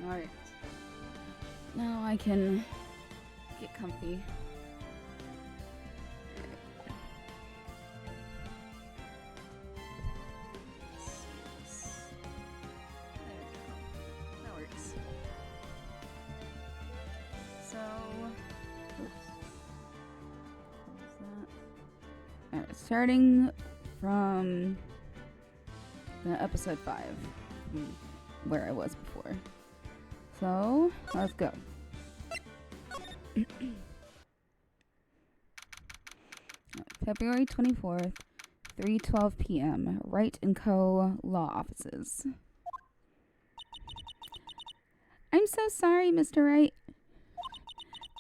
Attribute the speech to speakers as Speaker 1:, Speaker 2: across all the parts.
Speaker 1: Alright. Now I can get comfy. There we go. That works. So, oops. What was that? Alright, starting from the episode 5, where I was before. So, let's go. February 24th, 3:12 p.m. Wright & Co. Law Offices. I'm so sorry, Mr. Wright.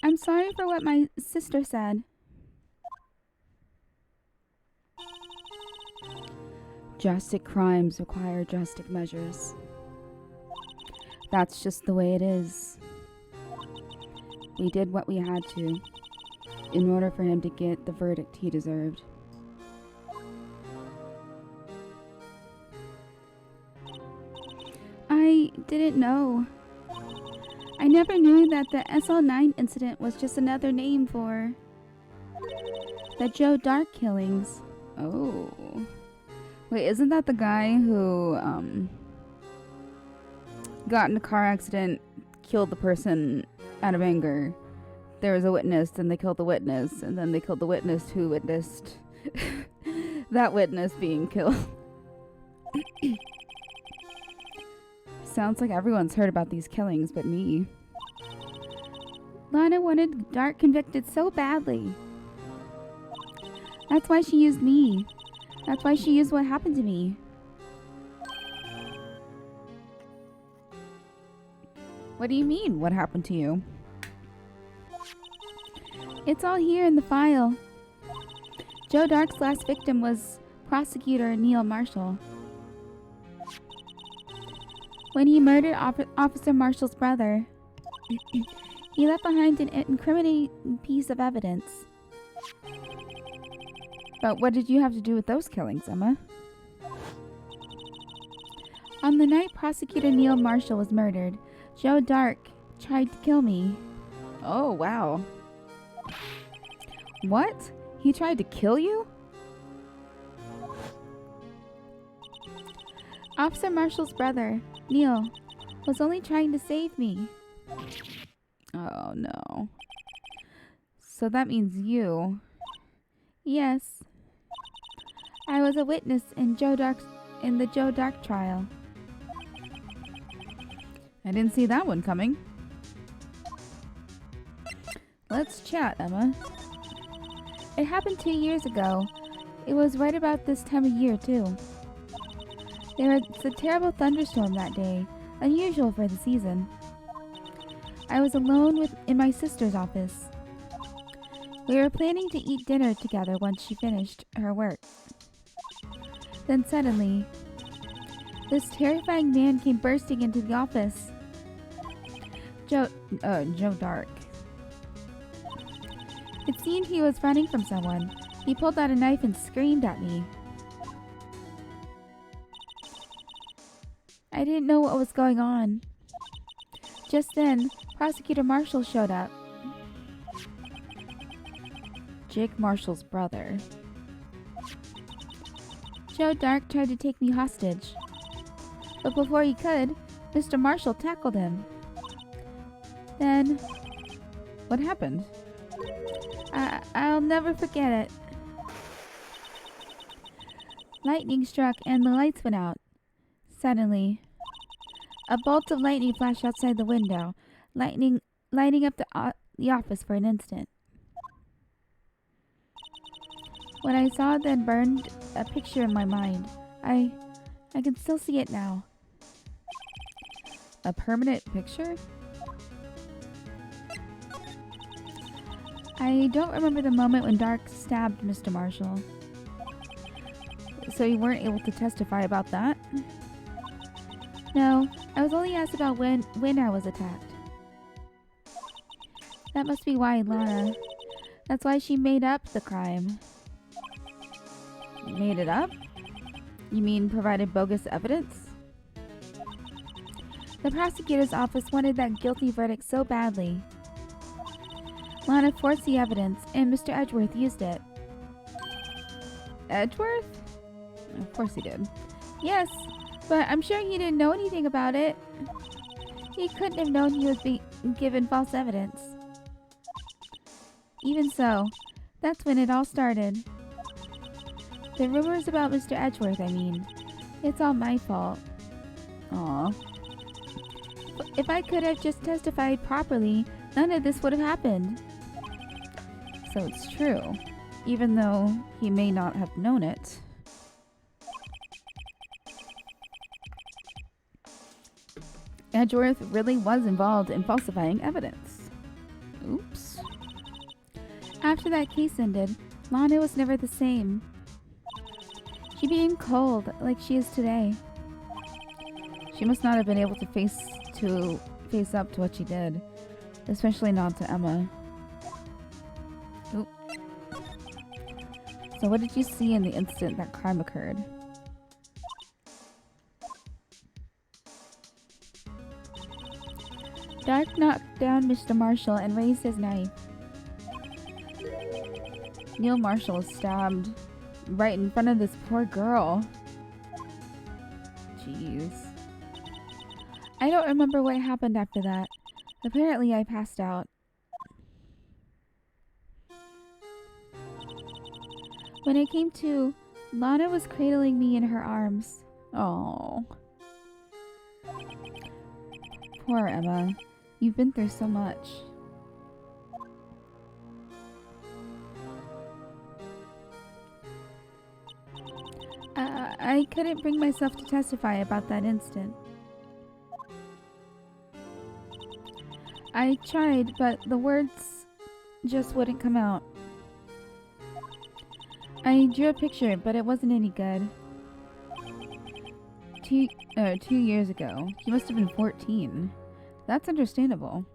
Speaker 1: I'm sorry for what my sister said. Drastic crimes require drastic measures. That's just the way it is. We did what we had to, in order for him to get the verdict he deserved. I didn't know. I never knew that the SL9 incident was just another name for the Joe Dark killings. Oh. Wait, isn't that the guy who, got in a car accident, killed the person out of anger? There was a witness, and they killed the witness, and then they killed the witness who witnessed that witness being killed. Sounds like everyone's heard about these killings but me. Lana wanted Dark convicted so badly. That's why she used me. That's why she used what happened to me. What do you mean, what happened to you? It's all here in the file. Joe Dark's last victim was prosecutor Neil Marshall. When he murdered Officer Marshall's brother, he left behind an incriminating piece of evidence. But what did you have to do with those killings, Emma? On the night prosecutor Neil Marshall was murdered, Joe Dark tried to kill me. Oh, wow. What? He tried to kill you? Officer Marshall's brother, Neil, was only trying to save me. Oh, no. So that means you. Yes. I was a witness in the Joe Dark trial. I didn't see that one coming. Let's chat, Emma. It happened 2 years ago. It was right about this time of year, too. There was a terrible thunderstorm that day, unusual for the season. I was alone in my sister's office. We were planning to eat dinner together once she finished her work. Then suddenly, this terrifying man came bursting into the office. Joe Dark. It seemed he was running from someone. He pulled out a knife and screamed at me. I didn't know what was going on. Just then, Prosecutor Marshall showed up. Jake Marshall's brother. Joe Dark tried to take me hostage. But before he could, Mr. Marshall tackled him. Then, what happened? I'll never forget it. Lightning struck and the lights went out. Suddenly, a bolt of lightning flashed outside the window, lighting up the office for an instant. What I saw then burned a picture in my mind. I can still see it now. A permanent picture? I don't remember the moment when Dark stabbed Mr. Marshall. So you weren't able to testify about that? No, I was only asked about when I was attacked. That must be why Lana. That's why she made up the crime. Made it up? You mean provided bogus evidence? The prosecutor's office wanted that guilty verdict so badly. Lana forced the evidence, and Mr. Edgeworth used it. Edgeworth? Of course he did. Yes, but I'm sure he didn't know anything about it. He couldn't have known he was being given false evidence. Even so, that's when it all started. The rumors about Mr. Edgeworth, I mean. It's all my fault. Aw. If I could have just testified properly, none of this would have happened. So it's true, even though he may not have known it. Edgeworth really was involved in falsifying evidence. Oops. After that case ended, Lana was never the same. She became cold, like she is today. She must not have been able to face up to what she did, especially not to Emma. Oop. So what did you see in the instant that crime occurred? Dark knocked down Mr. Marshall and raised his knife. Neil Marshall was stabbed right in front of this poor girl. Jeez. I don't remember what happened after that. Apparently I passed out. When I came to, Lana was cradling me in her arms. Oh. Poor Emma. You've been through so much. I couldn't bring myself to testify about that instant. I tried, but the words just wouldn't come out. I drew a picture, but it wasn't any good. 2 years ago. He must have been 14. That's understandable.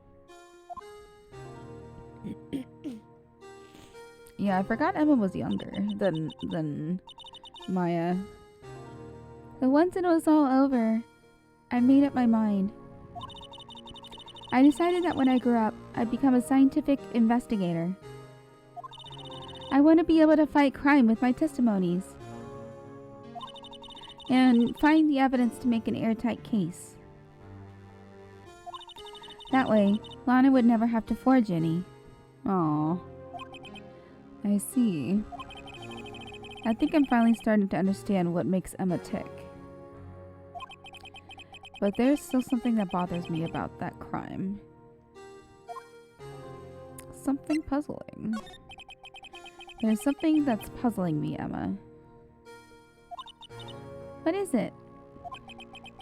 Speaker 1: Yeah, I forgot Emma was younger than Maya. But once it was all over, I made up my mind. I decided that when I grew up, I'd become a scientific investigator. I want to be able to fight crime with my testimonies and find the evidence to make an airtight case. That way, Lana would never have to forge any. Aww. I see. I think I'm finally starting to understand what makes Emma tick. But there's still something that bothers me about that crime. Something puzzling. There's something that's puzzling me, Emma. What is it?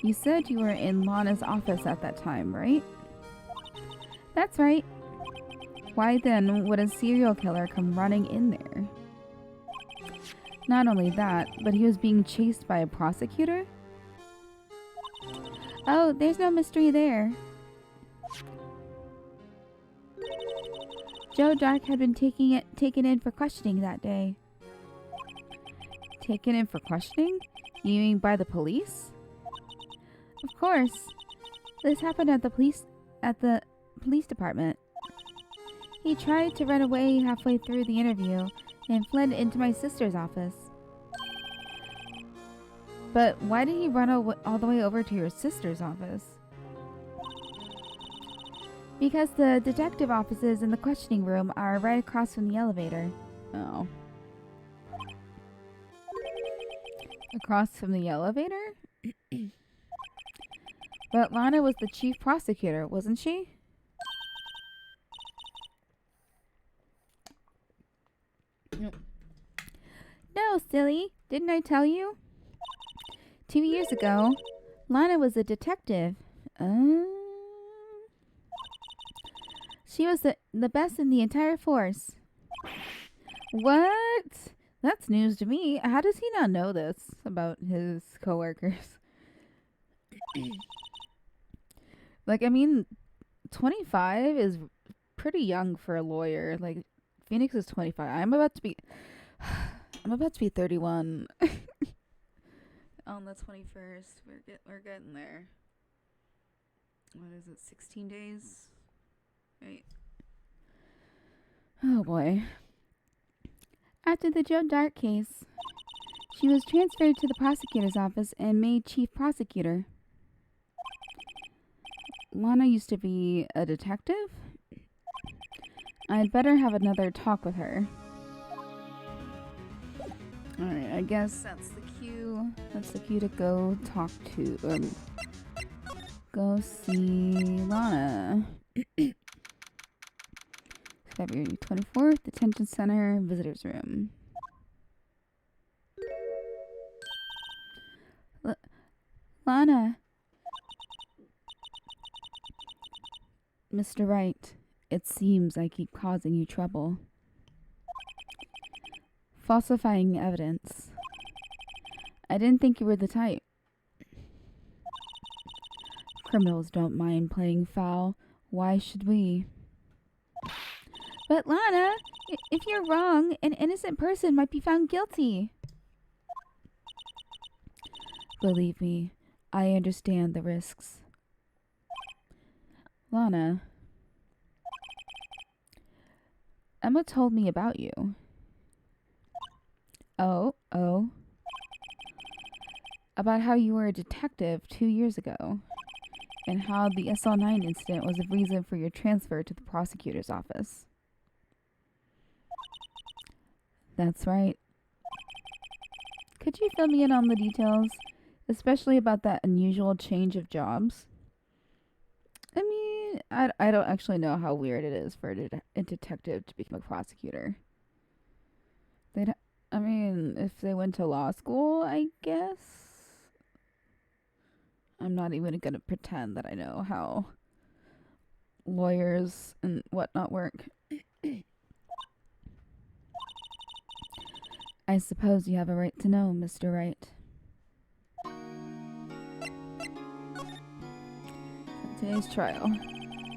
Speaker 1: You said you were in Lana's office at that time, right? That's right. Why then would a serial killer come running in there? Not only that, but he was being chased by a prosecutor? Oh, there's no mystery there. Joe Dark had been taken in for questioning that day. Taken in for questioning? You mean by the police? Of course. This happened at the police department. He tried to run away halfway through the interview and fled into my sister's office. But why did he run all the way over to your sister's office? Because the detective offices and the questioning room are right across from the elevator. Oh. Across from the elevator? But Lana was the chief prosecutor, wasn't she? No, silly. Didn't I tell you? 2 years ago, Lana was a detective. She was the best in the entire force. What? That's news to me. How does he not know this about his coworkers? Like, I mean, 25 is pretty young for a lawyer. Like, Phoenix is 25. I'm about to be 31 on the 21st. We're getting there.
Speaker 2: what is it, 16 days? Right.
Speaker 1: Oh boy. After the Joe Dart case, she was transferred to the prosecutor's office and made chief prosecutor. Lana used to be a detective? I'd better have another talk with her. Alright, I guess that's the cue. That's the cue to go talk to, go see Lana. February 24th, Detention Center, Visitors Room. Lana. Mr. Wright, it seems I keep causing you trouble. Falsifying evidence. I didn't think you were the type. Criminals don't mind playing foul. Why should we? But Lana, if you're wrong, an innocent person might be found guilty. Believe me, I understand the risks. Lana, Emma told me about you. Oh. About how you were a detective 2 years ago, and how the SL9 incident was a reason for your transfer to the prosecutor's office. That's right. Could you fill me in on the details, especially about that unusual change of jobs? I mean, I don't actually know how weird it is for a detective to become a prosecutor. I mean, if they went to law school, I guess. I'm not even going to pretend that I know how lawyers and whatnot work. I suppose you have a right to know, Mr. Wright. Today's trial.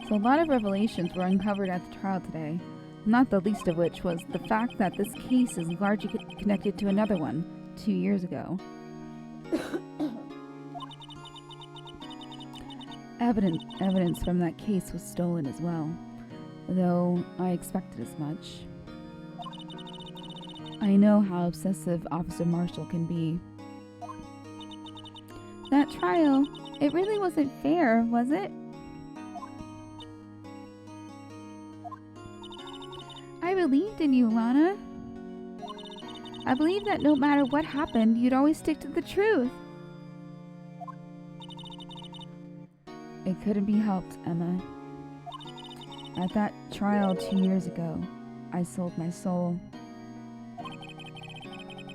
Speaker 1: So a lot of revelations were uncovered at the trial today, not the least of which was the fact that this case is largely connected to another one 2 years ago. Evidence from that case was stolen as well, though I expected as much. I know how obsessive Officer Marshall can be. That trial, it really wasn't fair, was it? I believed in you, Lana. I believed that no matter what happened, you'd always stick to the truth. It couldn't be helped, Emma. At that trial 2 years ago, I sold my soul.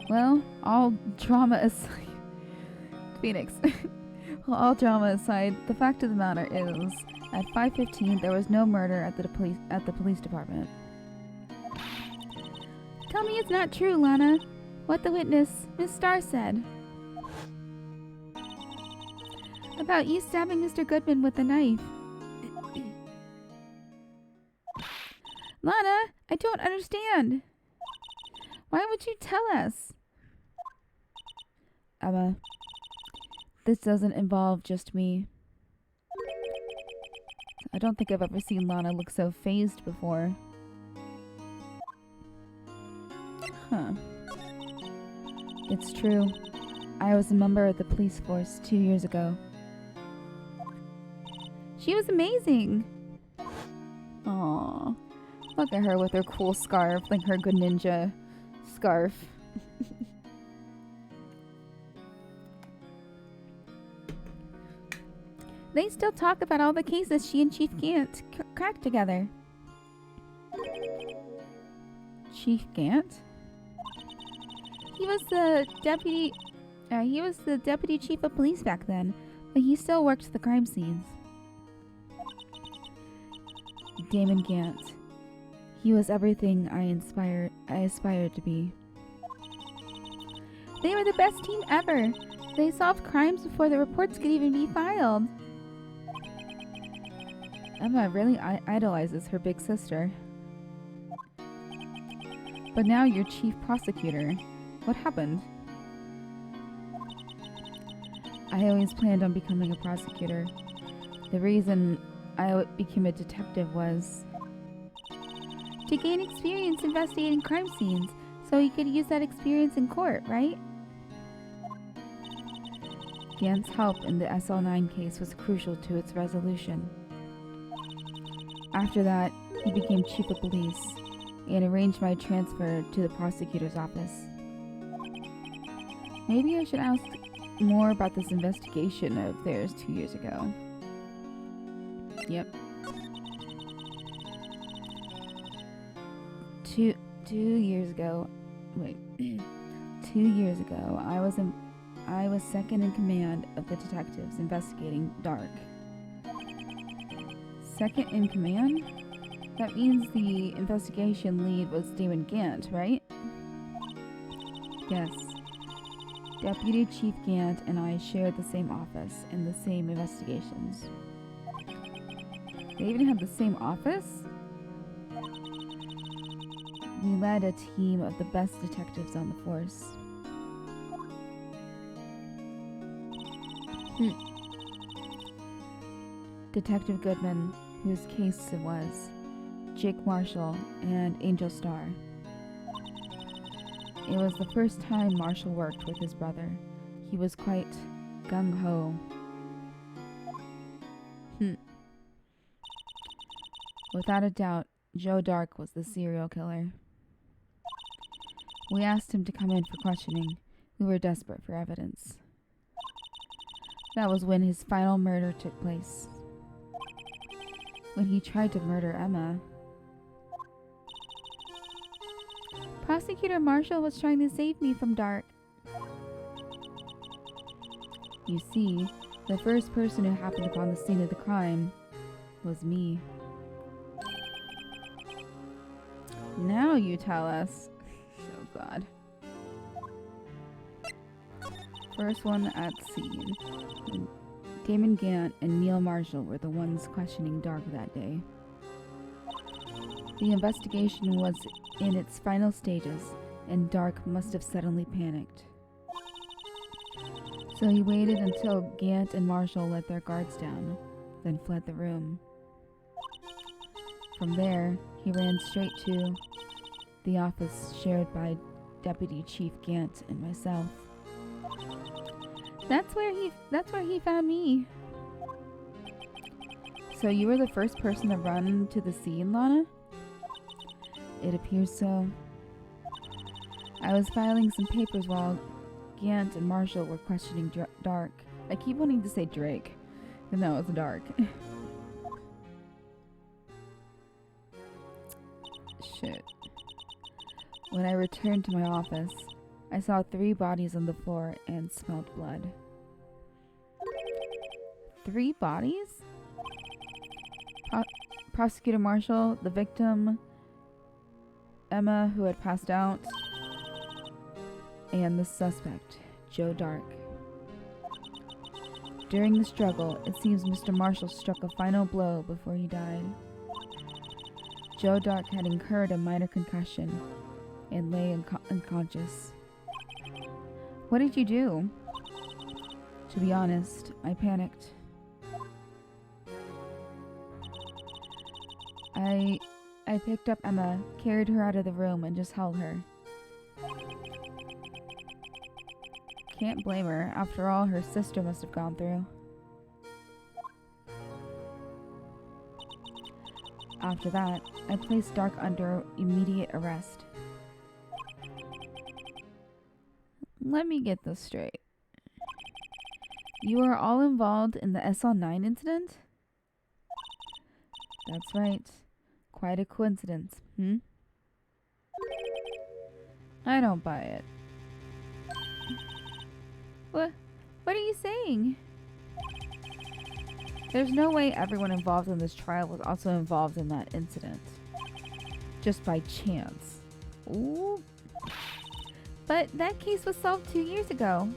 Speaker 1: Well, all drama aside, Phoenix. Well, all drama aside, the fact of the matter is, at 5:15 there was no murder at the police department. Tell me it's not true, Lana. What the witness, Miss Starr, said about you stabbing Mr. Goodman with a knife. Lana, I don't understand. Why would you tell us? Emma, this doesn't involve just me. I don't think I've ever seen Lana look so fazed before. Huh. It's true. I was a member of the police force 2 years ago. She was amazing. Aww. Look at her with her cool scarf, like her good ninja scarf. They still talk about all the cases she and Chief Gant cracked together. Chief Gant? He was the deputy chief of police back then, but he still worked the crime scenes. Damon Gant. He was everything I aspired to be. They were the best team ever. They solved crimes before the reports could even be filed. Emma really idolizes her big sister. But now you're chief prosecutor. What happened? I always planned on becoming a prosecutor. The reason I became a detective was to gain experience investigating crime scenes, so you could use that experience in court, right? Gant's help in the SL9 case was crucial to its resolution. After that, he became chief of police and arranged my transfer to the prosecutor's office. Maybe I should ask more about this investigation of theirs 2 years ago. Yep. Two years ago. Wait. 2 years ago, I was second in command of the detectives investigating Dark. Second in command? That means the investigation lead was Damon Gant, right? Yes. Deputy Chief Gant and I shared the same office and the same investigations. They even had the same office? We led a team of the best detectives on the force. Detective Goodman, whose case it was, Jake Marshall, and Angel Starr. It was the first time Marshall worked with his brother. He was quite gung-ho. Without a doubt, Joe Dark was the serial killer. We asked him to come in for questioning. We were desperate for evidence. That was when his final murder took place. When he tried to murder Emma. Prosecutor Marshall was trying to save me from Dark. You see, the first person who happened upon the scene of the crime was me. Now you tell us. Oh God. First one at scene. Damon Gant and Neil Marshall were the ones questioning Dark that day. The investigation was in its final stages, and Dark must have suddenly panicked. So he waited until Gant and Marshall let their guards down, then fled the room. From there, he ran straight to the office shared by Deputy Chief Gant and myself. That's where he found me. So you were the first person to run to the scene, Lana? It appears so. I was filing some papers while Gant and Marshall were questioning Dark. I keep wanting to say Drake, but no, it's Dark. Shit. When I returned to my office, I saw 3 bodies on the floor and smelled blood. 3 bodies? Prosecutor Marshall, the victim, Emma, who had passed out, and the suspect, Joe Dark. During the struggle, it seems Mr. Marshall struck a final blow before he died. Joe Dark had incurred a minor concussion and lay unconscious. What did you do? To be honest, I panicked. I picked up Emma, carried her out of the room, and just held her. Can't blame her. After all, her sister must have gone through. After that, I placed Dark under immediate arrest. Let me get this straight. You are all involved in the SL9 incident? That's right. Quite a coincidence, I don't buy it. What are you saying? There's no way everyone involved in this trial was also involved in that incident. Just by chance. Ooh. But that case was solved 2 years ago.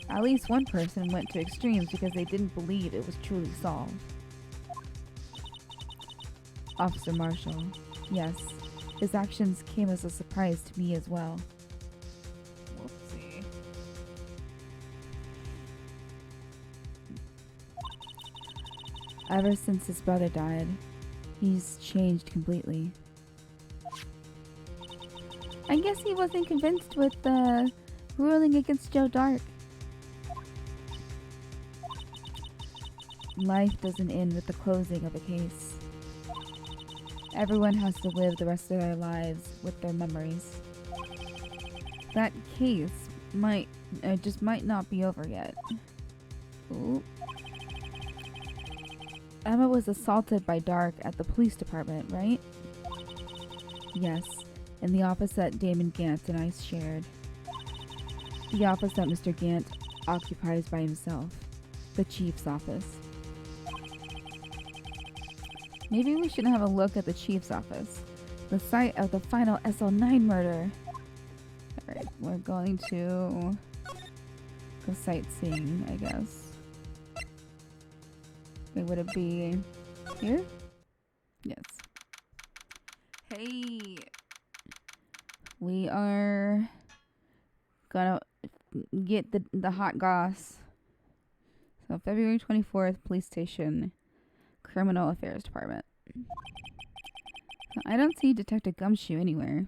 Speaker 1: At least one person went to extremes because they didn't believe it was truly solved. Officer Marshall. Yes, his actions came as a surprise to me as well. Whoopsie. Ever since his brother died, he's changed completely. I guess he wasn't convinced with the ruling against Joe Dark. Life doesn't end with the closing of a case. Everyone has to live the rest of their lives with their memories. That case might not be over yet. Ooh. Emma was assaulted by Dark at the police department, right? Yes, in the office that Damon Gant and I shared. The office that Mr. Gant occupies by himself. The chief's office. Maybe we should have a look at the chief's office. The site of the final SL9 murder. Alright, we're going to go sightseeing, I guess. Okay, would it be here? Yes.
Speaker 2: Hey.
Speaker 1: We are gonna get the hot goss. So February 24th, police station, criminal affairs department. I don't see Detective Gumshoe anywhere.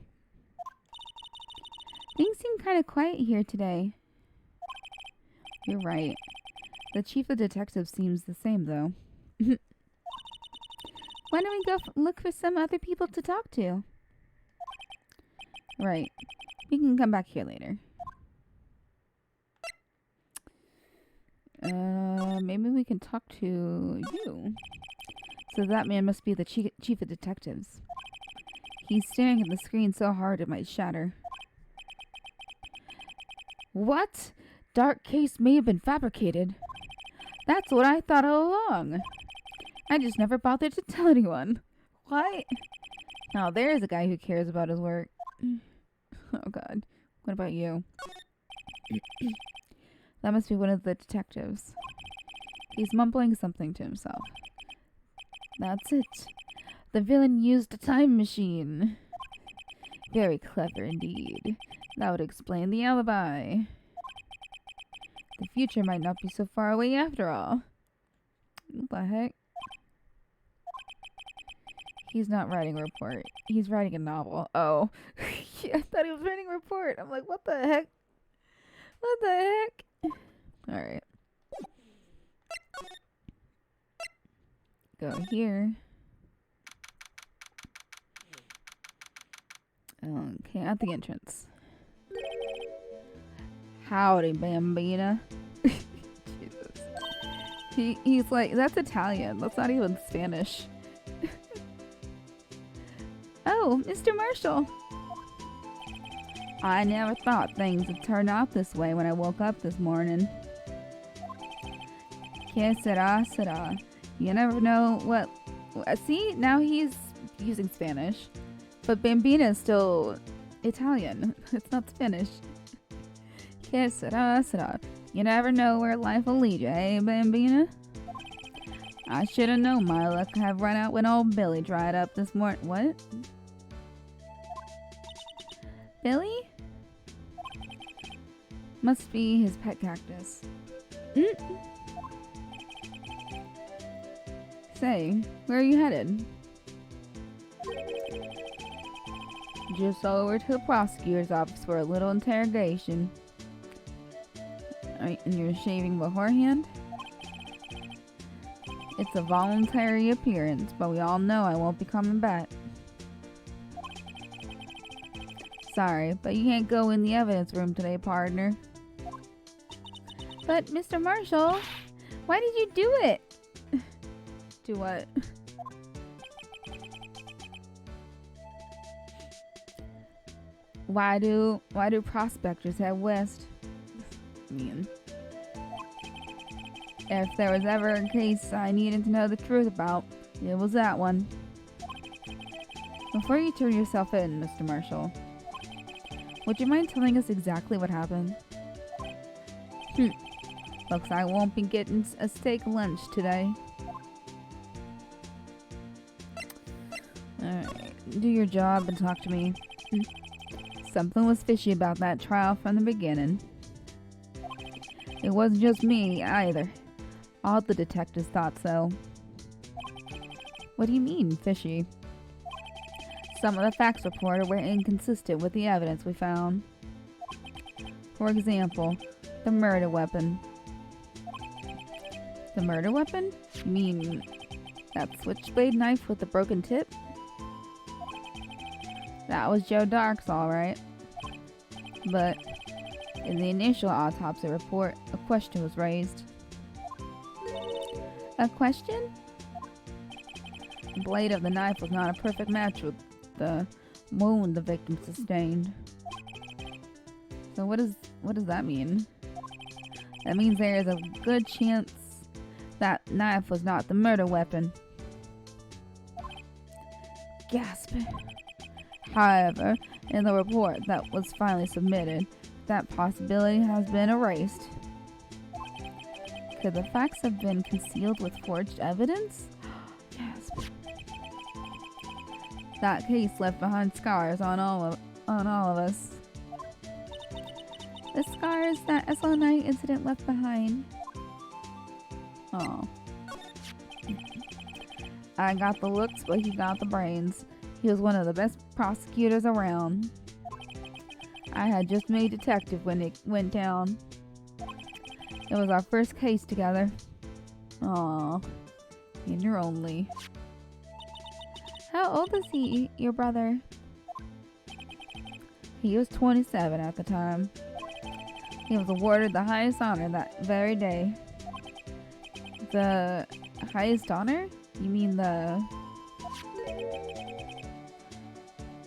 Speaker 1: Things seem kind of quiet here today. You're right. The chief of detectives seems the same, though. Why don't we go look for some other people to talk to? Right. We can come back here later. Maybe we can talk to you. So that man must be the chief of detectives. He's staring at the screen so hard it might shatter. What? Dark case may have been fabricated. That's what I thought all along. I just never bothered to tell anyone. What? Now there's a guy who cares about his work. Oh god. What about you? That must be one of the detectives. He's mumbling something to himself. That's it. The villain used a time machine. Very clever indeed. That would explain the alibi. The future might not be so far away after all. What the heck? He's not writing a report. He's writing a novel. Oh. Yeah, I thought he was writing a report. I'm like, what the heck? What the heck? Alright. Go here. Okay, at the entrance. Howdy, Bambina. Jesus. He's like, that's Italian. That's not even Spanish. Oh, Mr. Marshall. I never thought things would turn out this way when I woke up this morning. Que sera, sera. You never know what... See, now he's using Spanish. But Bambina is still Italian. It's not Spanish. Que sera, sera. You never know where life will lead you, eh, Bambina? I should have known my luck would have run out when old Billy dried up this morning. What? Billy? Must be his pet cactus. Say, where are you headed? Just over to the prosecutor's office for a little interrogation. Alright, and you're shaving beforehand? It's a voluntary appearance, but we all know I won't be coming back. Sorry, but you can't go in the evidence room today, partner. But, Mr. Marshall, why did you do it? Do what? Why do prospectors head west? Man. If there was ever a case I needed to know the truth about, it was that one. Before you turn yourself in, Mr. Marshall, would you mind telling us exactly what happened? Looks like I won't be getting a steak lunch today. Alright, do your job and talk to me. Something was fishy about that trial from the beginning. It wasn't just me, either. All the detectives thought so. What do you mean, fishy? Some of the facts reported were inconsistent with the evidence we found. For example, the murder weapon. The murder weapon? You mean that switchblade knife with the broken tip? That was Joe Dark's, alright. But in the initial autopsy report, a question was raised. A question? The blade of the knife was not a perfect match with the wound the victim sustained. So what does that mean? That means there is a good chance that knife was not the murder weapon. Gasp. However, in the report that was finally submitted, that possibility has been erased. Could the facts have been concealed with forged evidence? Gasp. That case left behind scars on all of us. The scars that SL9 incident left behind. Oh. I got the looks, but he got the brains. He was one of the best prosecutors around. I had just made detective when it went down. It was our first case together. Aw. And you're only. How old is he, your brother? He was 27 at the time. He was awarded the highest honor that very day. The highest honor? You mean the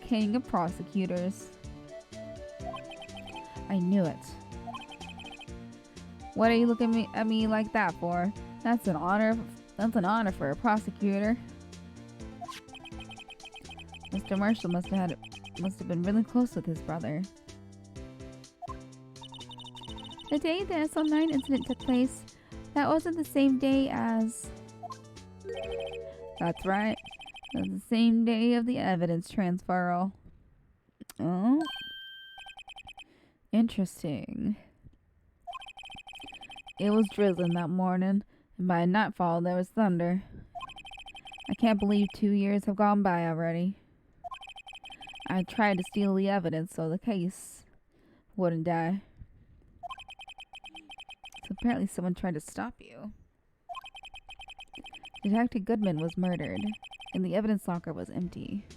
Speaker 1: King of Prosecutors. I knew it. What are you looking at me like that for? That's an honor. That's an honor for a prosecutor. Mr. Marshall must have been really close with his brother. The day the SL9 incident took place, that wasn't the same day as... That's right. It was the same day of the evidence transferal. Oh? Interesting. It was drizzling that morning, and by nightfall there was thunder. I can't believe 2 years have gone by already. I tried to steal the evidence so the case wouldn't die. So apparently someone tried to stop you. Detective Goodman was murdered, and the evidence locker was empty.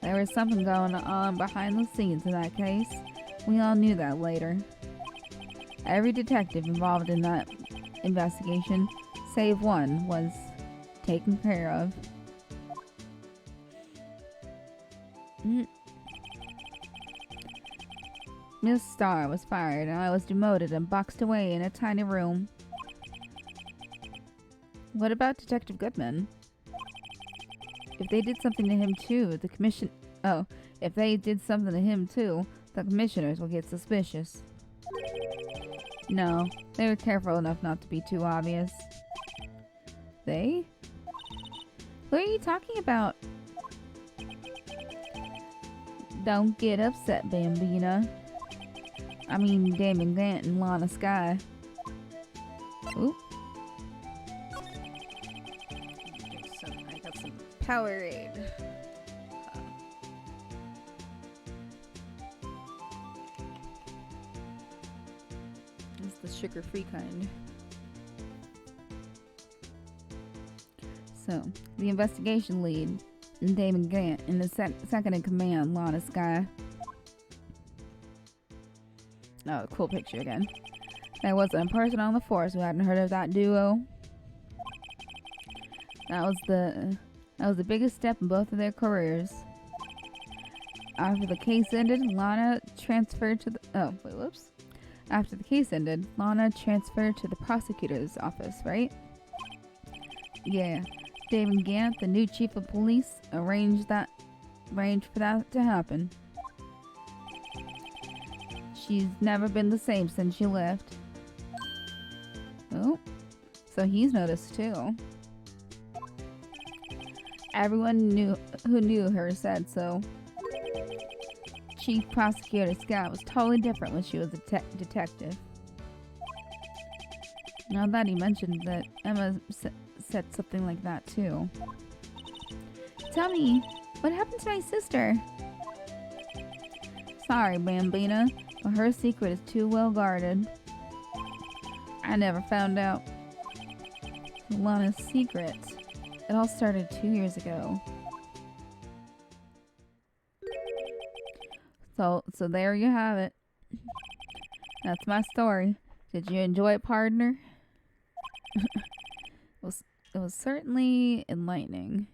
Speaker 1: There was something going on behind the scenes in that case. We all knew that later. Every detective involved in that investigation, save one, was taken care of. Miss Starr was fired, and I was demoted and boxed away in a tiny room. What about Detective Goodman? If they did something to him too, the commission... Oh, if they did something to him too, the commissioners will get suspicious. No, they were careful enough not to be too obvious. They? Who are you talking about? Don't get upset, Bambina. I mean Damon Gant and Lana Skye. Oop.
Speaker 2: I got some Powerade. It's the sugar-free kind.
Speaker 1: So, the investigation lead, Damon Gant, and the second in command, Lana Skye. Oh, cool picture again. There wasn't a person on the force who hadn't heard of that duo. That was the biggest step in both of their careers. After the case ended, Lana transferred to the... After the case ended, Lana transferred to the prosecutor's office, right? Yeah. David Gant, the new chief of police, arranged for that to happen. She's never been the same since she left. Oh, so he's noticed too. Everyone who knew her said so. Chief Prosecutor Scott was totally different when she was a detective. Now that he mentions it, Emma said something like that too. Tell me, what happened to my sister? Sorry, Bambina, but her secret is too well guarded. I never found out Lana's secret. It all started 2 years ago. So there you have it. That's my story. Did you enjoy it, partner? It was certainly enlightening.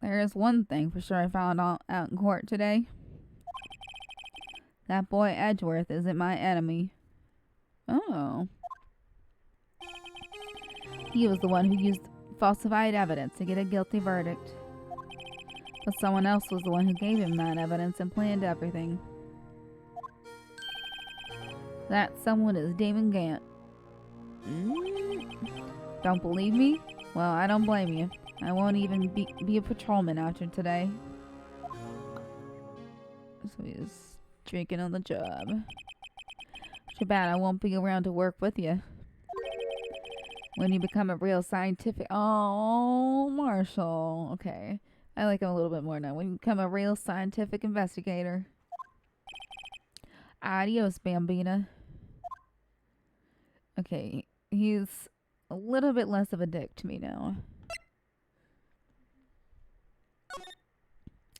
Speaker 1: There is one thing for sure I found out in court today. That boy Edgeworth isn't my enemy. Oh. He was the one who used falsified evidence to get a guilty verdict. But someone else was the one who gave him that evidence and planned everything. That someone is Damon Gant. Don't believe me? Well, I don't blame you. I won't even be a patrolman after today. So he's drinking on the job. Too bad I won't be around to work with you. When you become a real scientific... Oh, Marshall. Okay. I like him a little bit more now. When you become a real scientific investigator. Adios, Bambina. Okay. He's a little bit less of a dick to me now.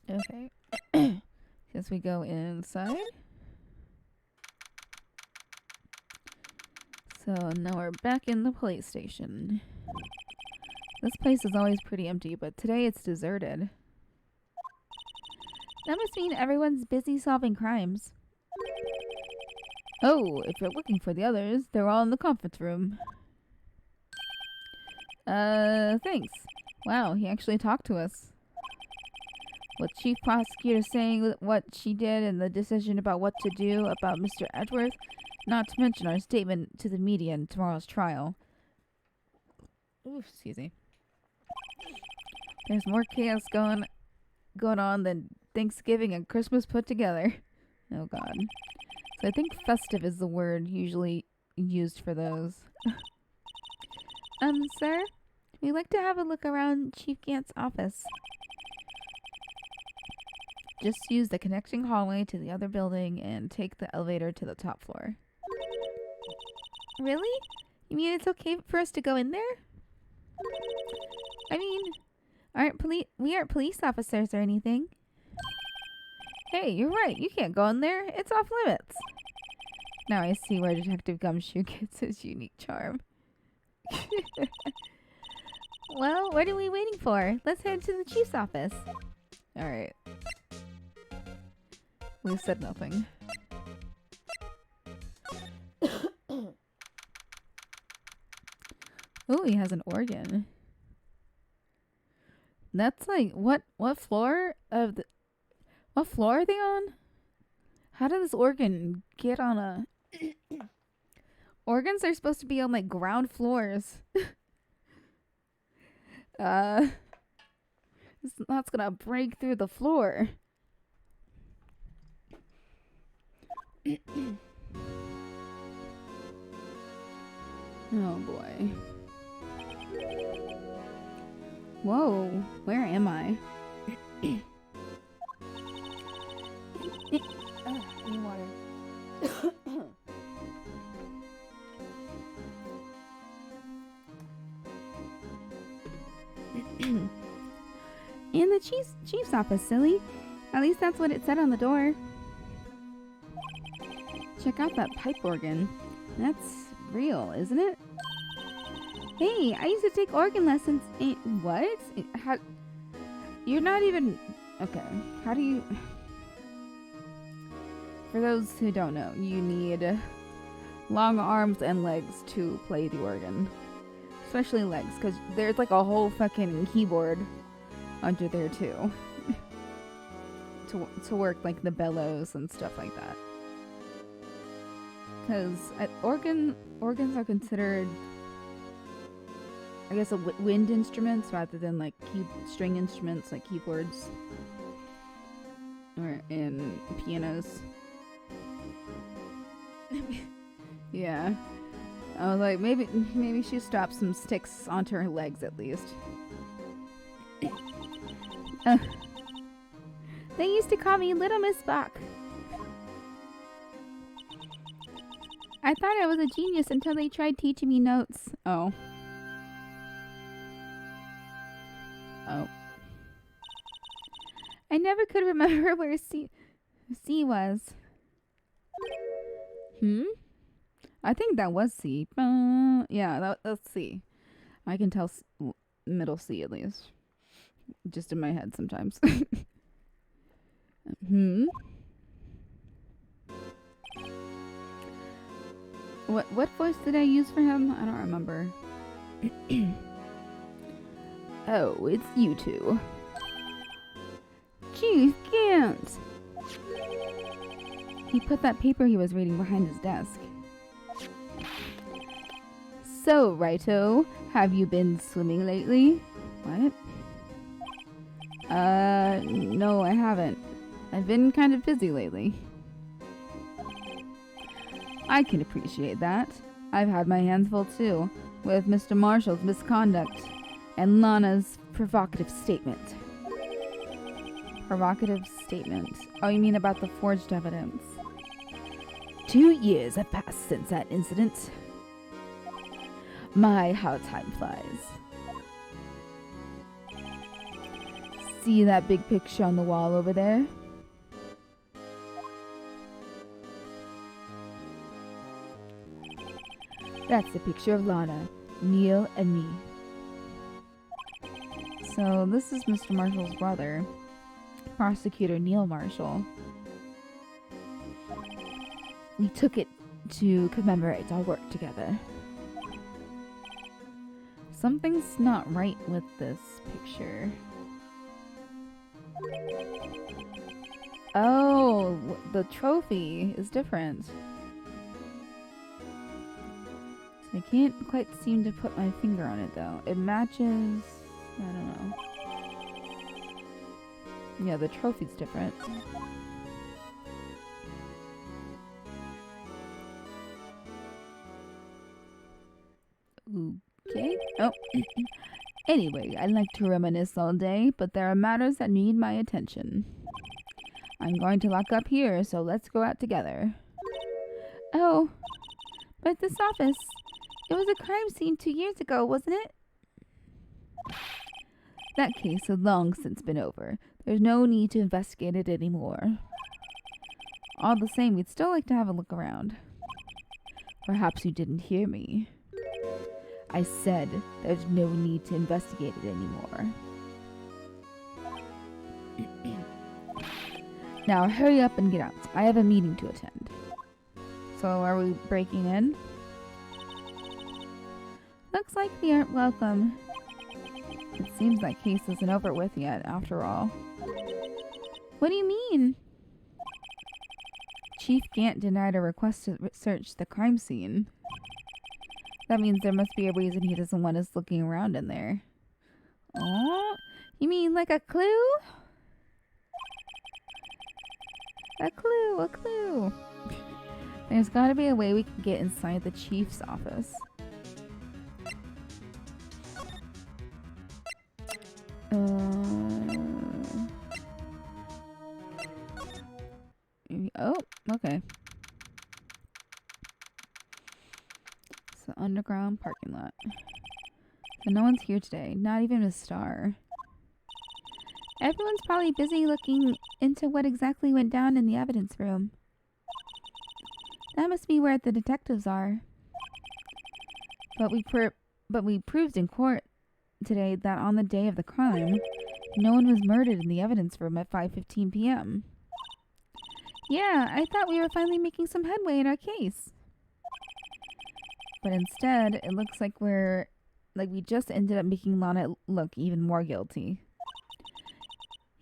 Speaker 1: Okay. Guess we go inside. So now we're back in the police station. This place is always pretty empty, but today it's deserted. That must mean everyone's busy solving crimes. Oh, if you're looking for the others, they're all in the conference room. Thanks. Wow, he actually talked to us. With Chief Prosecutor saying what she did and the decision about what to do about Mr. Edgeworth, not to mention our statement to the media in tomorrow's trial. Ooh, excuse me. There's more chaos going on than Thanksgiving and Christmas put together. Oh god. So I think festive is the word usually used for those. Sir? We'd like to have a look around Chief Gant's office. Just use the connecting hallway to the other building and take the elevator to the top floor. Really? You mean it's okay for us to go in there? I mean, we aren't police officers or anything. Hey, you're right. You can't go in there. It's off limits. Now I see where Detective Gumshoe gets his unique charm. Well, what are we waiting for? Let's head to the chief's office. Alright. We said nothing. Ooh, he has an organ. That's like what floor of the what floor are they on? How did this organ get on a organs are supposed to be on like ground floors. It's not gonna break through the floor. Oh boy. Whoa, where am I? Need water. In the chief's office, silly. At least that's what it said on the door. Check out that pipe organ. That's real, isn't it? Hey, I used to take organ lessons in... What? How... You're not even... Okay, how do you... For those who don't know, you need long arms and legs to play the organ. Especially legs, because there's like a whole fucking keyboard under there too. to work like the bellows and stuff like that. Because organs are considered, I guess, wind instruments rather than like string instruments like keyboards or in pianos. Yeah.
Speaker 2: I was like, maybe she strapped some sticks onto her legs at least.
Speaker 1: They used to call me Little Miss Bach. I thought I was a genius until they tried teaching me notes.
Speaker 2: Oh. Oh.
Speaker 1: I never could remember where C was.
Speaker 2: I think that was C. Yeah, that's C. I can tell middle C at least. Just in my head sometimes. What voice did I use for him? I don't remember. Oh, it's you two.
Speaker 1: Chief Gant! He put that paper he was reading behind his desk.
Speaker 2: So, Righto, have you been swimming lately? What? No, I haven't. I've been kind of busy lately. I can appreciate that. I've had my hands full too, with Mr. Marshall's misconduct and Lana's provocative statement.
Speaker 1: Provocative statement? Oh, you mean about the forged evidence?
Speaker 2: 2 years have passed since that incident. My, how time flies. See that big picture on the wall over there? That's a picture of Lana, Neil, and me.
Speaker 1: So this is Mr. Marshall's brother, Prosecutor Neil Marshall.
Speaker 2: We took it to commemorate our work together.
Speaker 1: Something's not right with this picture. Oh, the trophy is different. I can't quite seem to put my finger on it though. It matches, I don't know. Yeah, the trophy's different.
Speaker 2: Okay. Oh. Anyway, I like to reminisce all day, but there are matters that need my attention. I'm going to lock up here, so let's go out together.
Speaker 1: Oh, but this office, it was a crime scene 2 years ago, wasn't it?
Speaker 2: That case has long since been over. There's no need to investigate it anymore.
Speaker 1: All the same, we'd still like to have a look around.
Speaker 2: Perhaps you didn't hear me. I said there's no need to investigate it anymore. Now hurry up and get out. I have a meeting to attend.
Speaker 1: So are we breaking in? Looks like we aren't welcome.
Speaker 2: It seems that case isn't over with yet, after all.
Speaker 1: What do you mean?
Speaker 2: Chief Gant denied a request to search the crime scene. That means there must be a reason he doesn't want us looking around in there.
Speaker 1: Oh, you mean like a clue?
Speaker 2: A clue. There's gotta be a way we can get inside the chief's office. Oh, okay. It's the underground parking lot. So no one's here today, not even a star.
Speaker 1: Everyone's probably busy looking into what exactly went down in the evidence room. That must be where the detectives are.
Speaker 2: But we proved in court today that on the day of the crime, no one was murdered in the evidence room at 5:15 p.m.
Speaker 1: Yeah, I thought we were finally making some headway in our case.
Speaker 2: But instead, it looks like we just ended up making Lana look even more guilty.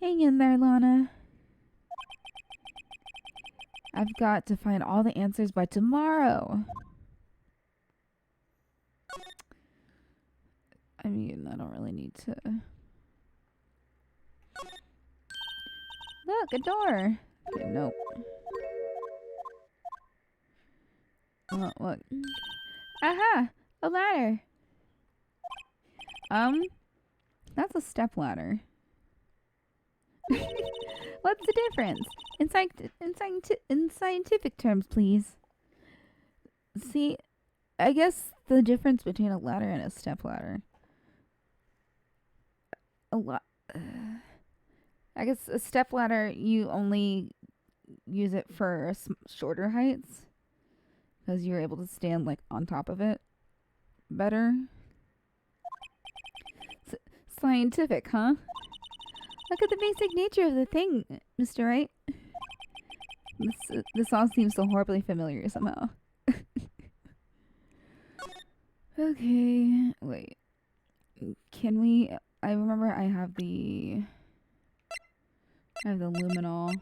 Speaker 1: Hang in there, Lana.
Speaker 2: I've got to find all the answers by tomorrow. I mean, I don't really need to.
Speaker 1: Look, a door.
Speaker 2: Okay, nope. What?
Speaker 1: Aha! A ladder!
Speaker 2: That's a step ladder.
Speaker 1: What's the difference? In scientific terms, please.
Speaker 2: See, I guess the difference between a ladder and a step ladder. I guess a step ladder, you only use it for shorter heights because you're able to stand like on top of it better. Scientific, huh?
Speaker 1: Look at the basic nature of the thing, Mr. Wright.
Speaker 2: This all seems so horribly familiar somehow. Okay, wait. Can we? I remember I have the luminol.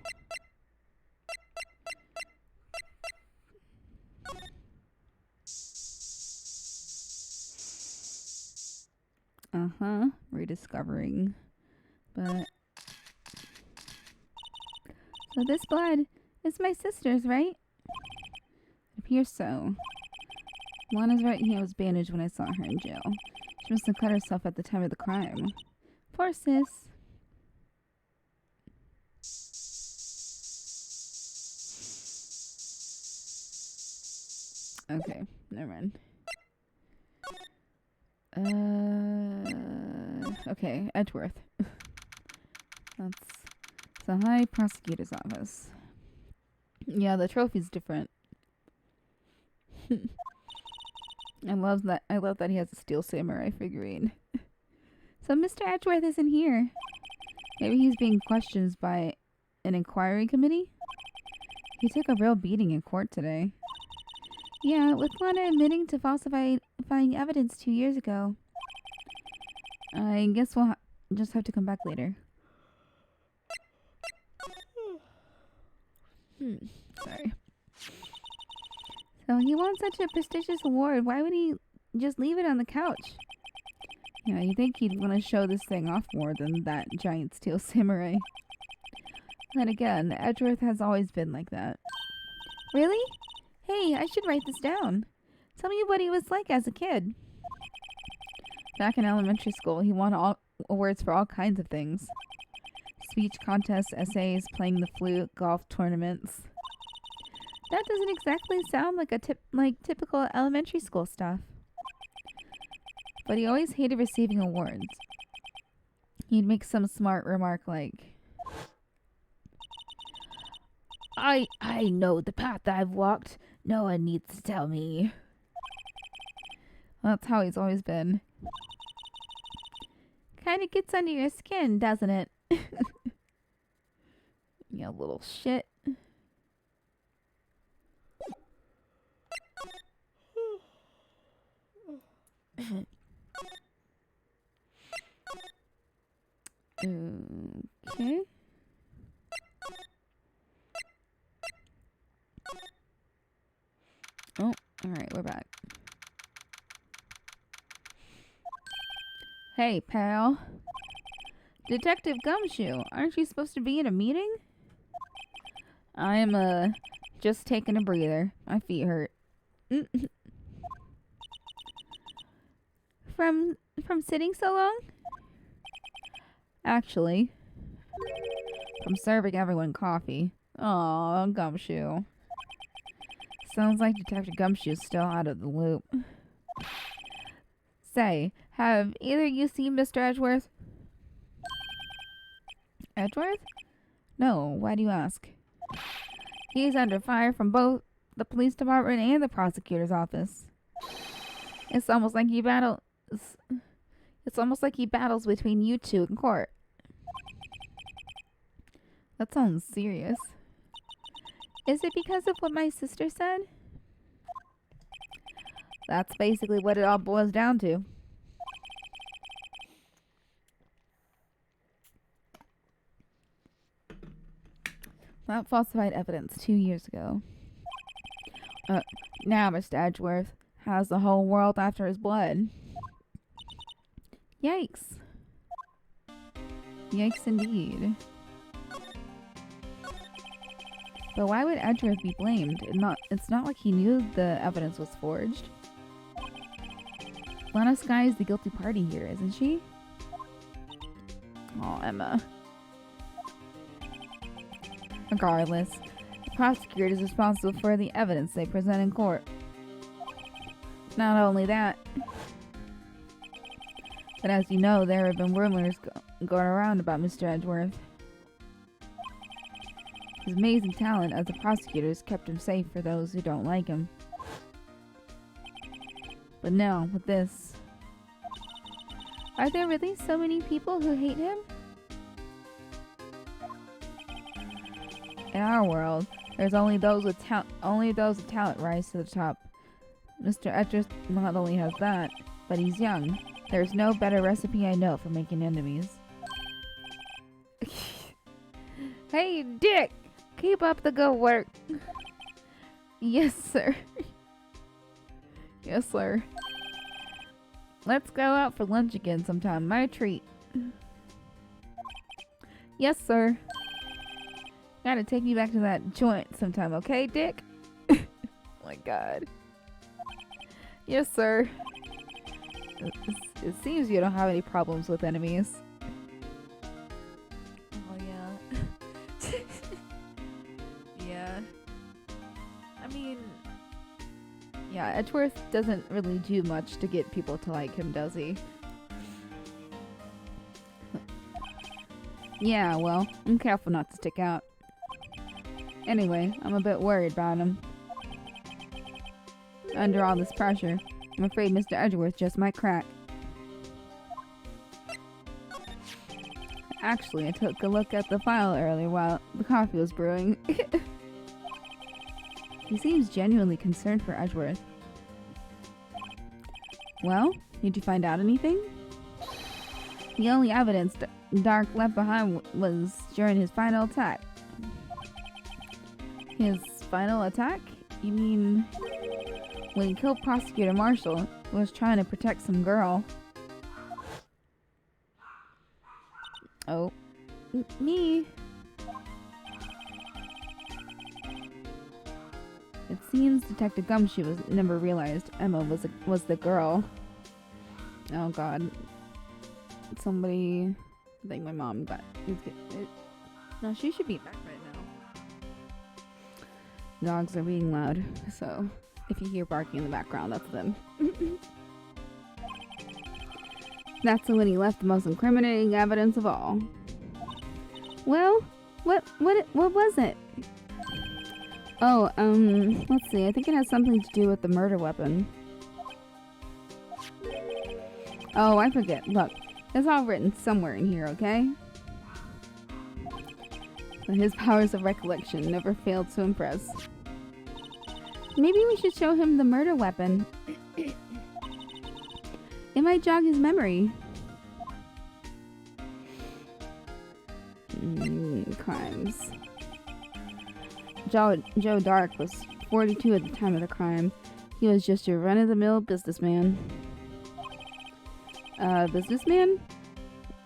Speaker 2: Rediscovering. But
Speaker 1: so this blood is my sister's, right?
Speaker 2: It appears so. Lana's right hand was bandaged when I saw her in jail. She must have cut herself at the time of the crime.
Speaker 1: Poor sis.
Speaker 2: Okay, never mind. Okay, Edgeworth. That's the High Prosecutor's Office. Yeah, the trophy's different. I love that he has a steel samurai figurine.
Speaker 1: So Mr. Edgeworth isn't here.
Speaker 2: Maybe he's being questioned by an inquiry committee? He took a real beating in court today.
Speaker 1: Yeah, with Lana admitting to falsifying evidence 2 years ago.
Speaker 2: I guess we'll just have to come back later. Sorry.
Speaker 1: So he won such a prestigious award. Why would he just leave it on the couch?
Speaker 2: Yeah, you'd think he'd want to show this thing off more than that giant steel samurai. Then again, Edgeworth has always been like that.
Speaker 1: Really? Hey, I should write this down. Tell me what he was like as a kid.
Speaker 2: Back in elementary school, he won all awards for all kinds of things. Speech contests, essays, playing the flute, golf tournaments.
Speaker 1: That doesn't exactly sound like typical elementary school stuff.
Speaker 2: But he always hated receiving awards. He'd make some smart remark like, I know the path I've walked. No one needs to tell me. That's how he's always been.
Speaker 1: Kinda gets under your skin, doesn't it?
Speaker 2: You little shit. Okay. Oh, alright, we're back. Hey, pal. Detective Gumshoe, aren't you supposed to be in a meeting? I'm, just taking a breather. My feet hurt.
Speaker 1: From sitting so long?
Speaker 2: Actually, from serving everyone coffee. Aw, Gumshoe. Sounds like Detective Gumshoe's still out of the loop.
Speaker 1: Say, have either of you seen Mr. Edgeworth?
Speaker 2: Edgeworth? No, why do you ask?
Speaker 1: He's under fire from both the police department and the prosecutor's office. It's almost like he battles between you two in court.
Speaker 2: That sounds serious.
Speaker 1: Is it because of what my sister said?
Speaker 2: That's basically what it all boils down to. That falsified evidence 2 years ago. Now Mr. Edgeworth has the whole world after his blood.
Speaker 1: Yikes.
Speaker 2: Yikes indeed. But why would Edgeworth be blamed? It's not like he knew the evidence was forged. Lana Sky is the guilty party here, isn't she? Oh, Emma. Regardless, the prosecutor is responsible for the evidence they present in court. Not only that, but as you know, there have been rumors going around about Mr. Edgeworth. His amazing talent as a prosecutor has kept him safe for those who don't like him. But now, with this... Are there really so many people who hate him? In our world, there's only those with talent rise to the top. Mr. Edgeworth not only has that, but he's young. There's no better recipe I know for making enemies. Hey, Dick! Keep up the good work. Yes, sir. Yes, sir. Let's go out for lunch again sometime. My treat. Yes, sir. Gotta take me back to that joint sometime, okay, Dick? Oh my god. Yes, sir. It seems you don't have any problems with enemies. Oh, yeah. Yeah. I mean... Yeah, Edgeworth doesn't really do much to get people to like him, does he? Yeah, well, I'm careful not to stick out. Anyway, I'm a bit worried about him. Under all this pressure, I'm afraid Mr. Edgeworth just might crack. Actually, I took a look at the file earlier while the coffee was brewing. He seems genuinely concerned for Edgeworth. Well, did you find out anything? The only evidence Dark left behind was during his final attack. His final attack? You mean when he killed Prosecutor Marshall, he was trying to protect some girl? Oh. Me? It seems Detective Gumshoe never realized Emma was the girl. Oh god. Somebody... I think my mom got... No, she should be back right now. Dogs are being loud, so if you hear barking in the background, that's them. That's when he left the most incriminating evidence of all. Well, what was it? Oh, let's see. I think it has something to do with the murder weapon. Oh, I forget. Look, it's all written somewhere in here, okay? But his powers of recollection never failed to impress. Maybe we should show him the murder weapon. It might jog his memory. Crimes. Joe Dark was 42 at the time of the crime. He was just a run-of-the-mill businessman. Businessman?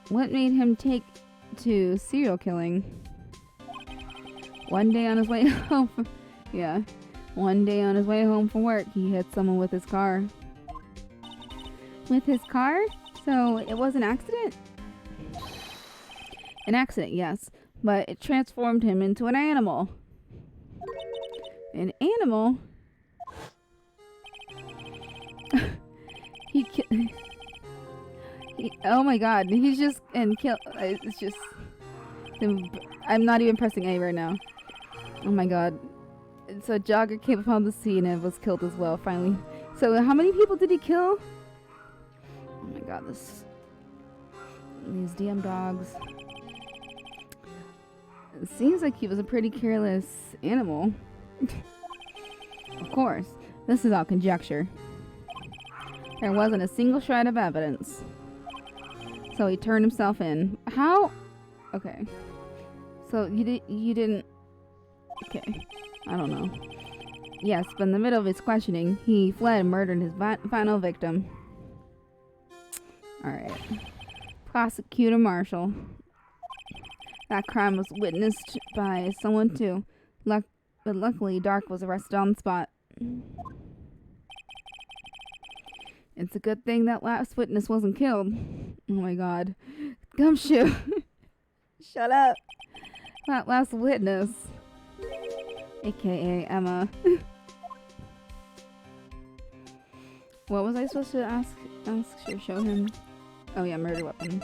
Speaker 2: What made him take to serial killing? One day on his way home... yeah. One day on his way home from work, he hit someone with his car. With his car? So it was an accident? An accident, yes. But it transformed him into an animal. An animal? Oh my god, he's just... and kill... It's just... I'm not even pressing A right now. Oh my god. So a jogger came upon the scene and was killed as well, finally. So how many people did he kill? Oh my god, these damn dogs. It seems like he was a pretty careless animal. Of course, this is all conjecture. There wasn't a single shred of evidence. So he turned himself in. How? Okay. So you didn't... Okay. I don't know. Yes, but in the middle of his questioning, he fled and murdered his final victim. Alright. Prosecutor Marshall. That crime was witnessed by someone too. But luckily, Dark was arrested on the spot. It's a good thing that last witness wasn't killed. Oh my god. Gumshoe! Shut up! That last witness. AKA Emma. What was I supposed to ask or show him? Oh yeah, murder weapon.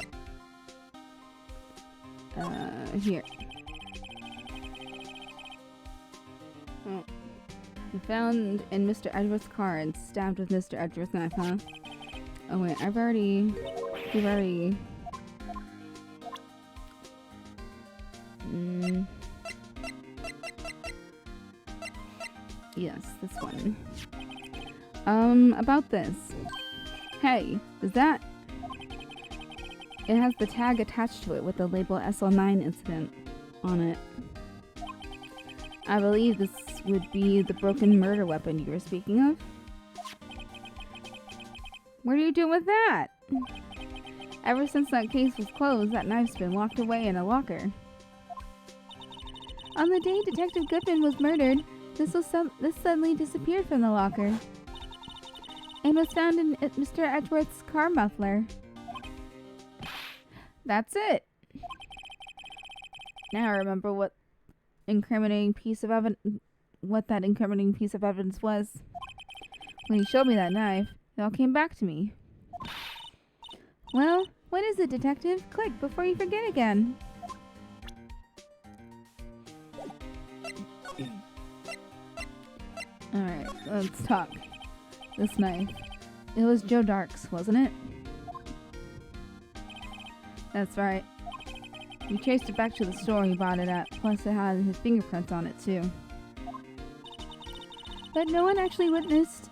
Speaker 2: Here. Oh. You found in Mr. Edgeworth's car and stabbed with Mr. Edgeworth's knife, huh? Oh wait, we've already... Yes, this one. About this. Hey, is that... It has the tag attached to it with the label SL9 incident on it. I believe this would be the broken murder weapon you were speaking of. What are you doing with that? Ever since that case was closed, that knife's been locked away in a locker. On the day Detective Goodman was murdered, this suddenly disappeared from the locker. It was found in Mr. Edgeworth's car muffler. That's it. Now I remember what that incriminating piece of evidence was. When he showed me that knife, it all came back to me. Well, what is it, Detective? Quick, before you forget again. Alright, let's talk. This knife. It was Joe Dark's, wasn't it? That's right. We traced it back to the store he bought it at, plus it had his fingerprints on it too. But no one actually witnessed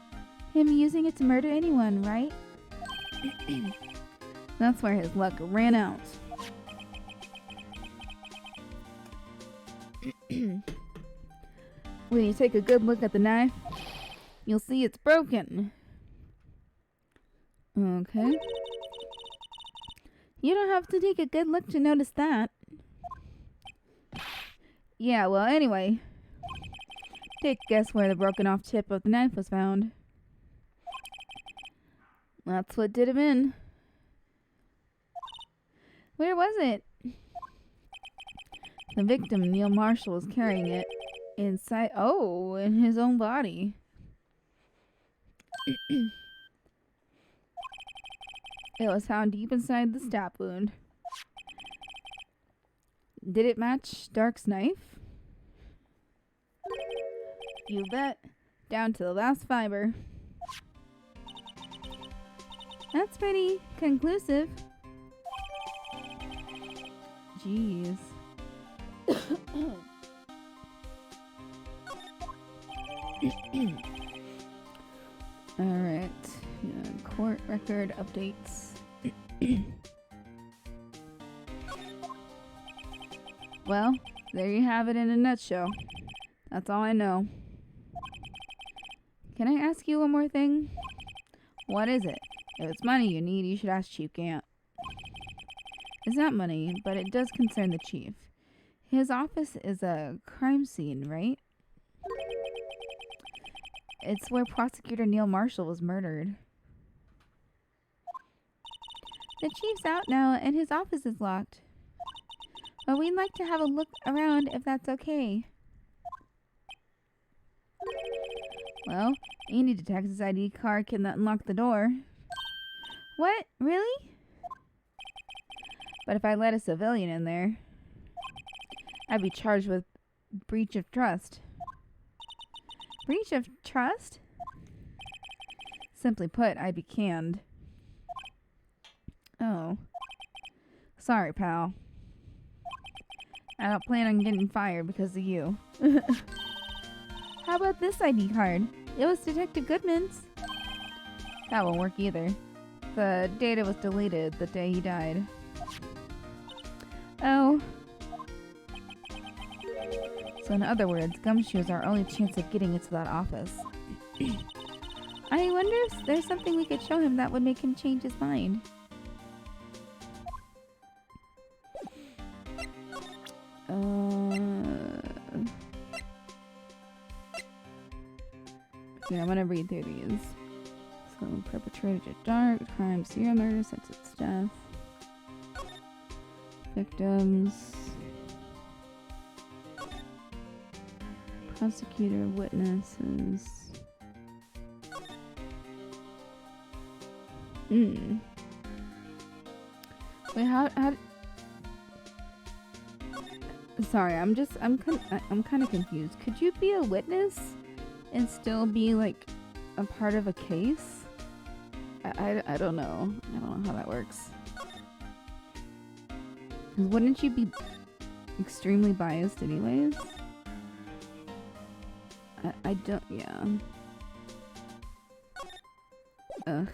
Speaker 2: him using it to murder anyone, right? That's where his luck ran out. When you take a good look at the knife, you'll see it's broken. Okay. You don't have to take a good look to notice that. Yeah, well, anyway. Take a guess where the broken off tip of the knife was found. That's what did him in. Where was it? The victim, Neil Marshall, was carrying it inside. Oh, in his own body. It was found deep inside the stab wound. Did it match Dark's knife? You bet. Down to the last fiber. That's pretty conclusive. Jeez. Alright. Court record updates. Well, there you have it in a nutshell. That's all I know. Can I ask you one more thing? What is it? If it's money you need, you should ask Chief Gant. It's not money, but it does concern the chief. His office is a crime scene, right? It's where Prosecutor Neil Marshall was murdered. The chief's out now, and his office is locked. But we'd like to have a look around if that's okay. Well, any detective's ID card can unlock the door. What? Really? But if I let a civilian in there, I'd be charged with breach of trust. Breach of trust? Simply put, I'd be canned. Oh. Sorry, pal. I don't plan on getting fired because of you. How about this ID card? It was Detective Goodman's. That won't work either. The data was deleted the day he died. Oh. So in other words, Gumshoe is our only chance of getting into that office. I wonder if there's something we could show him that would make him change his mind. Yeah, I'm gonna read through these. Perpetrated at dark. Crime, serial murder since its death. Victims. Prosecutor, witnesses. Wait, how sorry, I'm kind of confused. Could you be a witness and still be like a part of a case? I don't know. I don't know how that works. 'Cause wouldn't you be extremely biased anyways? I don't, yeah. Ugh.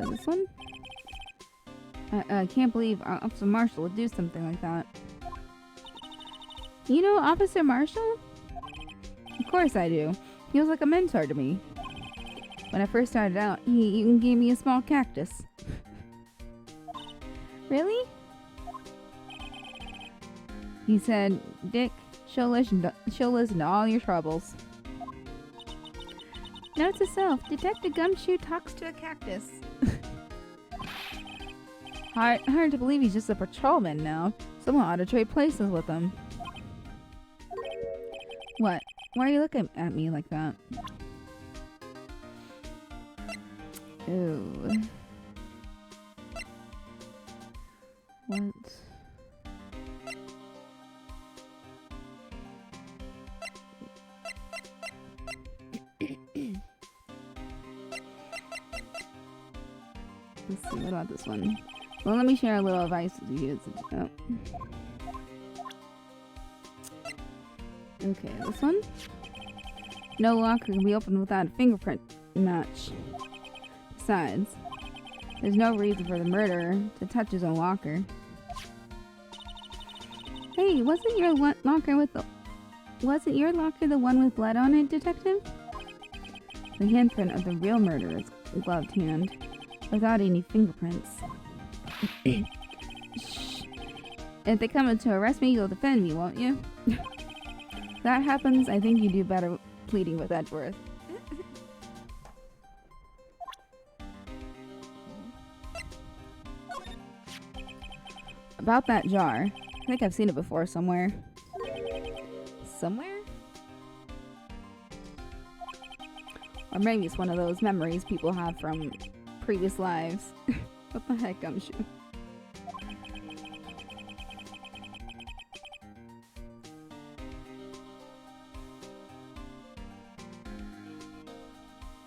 Speaker 2: This one? I can't believe Officer Marshall would do something like that. You know Officer Marshall? Of course I do. He was like a mentor to me. When I first started out, he even gave me a small cactus. Really? He said, Dick, she'll listen to all your troubles. Note to self, Detective Gumshoe talks to a cactus. Hard to believe he's just a patrolman now. Someone ought to trade places with him. What? Why are you looking at me like that? Ooh. What? Let's see, what about this one? Well, let me share a little advice with you. Oh. Okay, this one? No locker can be opened without a fingerprint match. Besides, there's no reason for the murderer to touch his own locker. Hey, wasn't your locker the one with blood on it, Detective? The handprint of the real murderer's gloved hand, without any fingerprints. Shh. If they come to arrest me, you'll defend me, won't you? If that happens, I think you do better pleading with Edgeworth. About that jar. I think I've seen it before somewhere. Somewhere? Or maybe it's one of those memories people have from previous lives. What the heck, Gumshoe?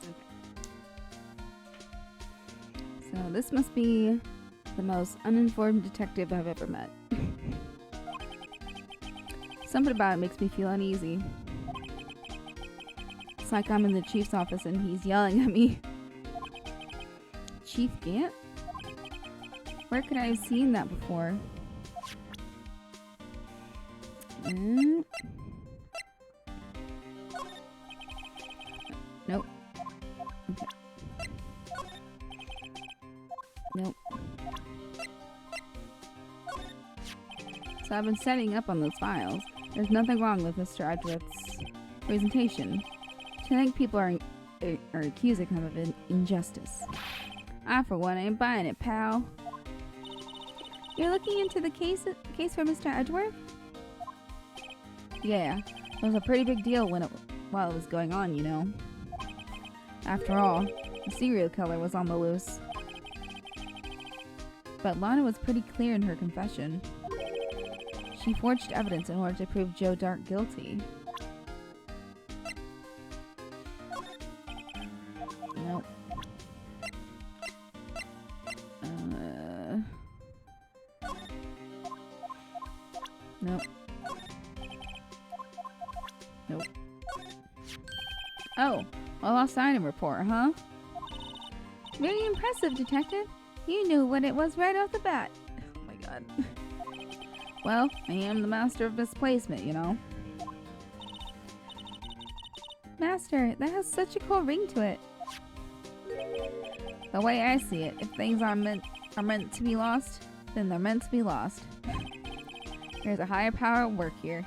Speaker 2: Okay. So this must be the most uninformed detective I've ever met. Something about it makes me feel uneasy. It's like I'm in the chief's office and he's yelling at me. Chief Gant? Where could I have seen that before? Nope. Okay. Nope. So I've been setting up on those files. There's nothing wrong with Mr. Edgeworth's presentation. I think people are accusing him of injustice. I, for one, ain't buying it, pal. You're looking into the case for Mr. Edgeworth? Yeah, it was a pretty big deal while it was going on, you know. After all, a serial killer was on the loose. But Lana was pretty clear in her confession. She forged evidence in order to prove Joe Dark guilty. Nope. Nope. Nope. Oh, a lost item report, huh? Very impressive, Detective. You knew what it was right off the bat. Oh my god. Well, I am the master of displacement, you know. Master, that has such a cool ring to it. The way I see it, if things are meant to be lost, then they're meant to be lost. There's a higher power at work here.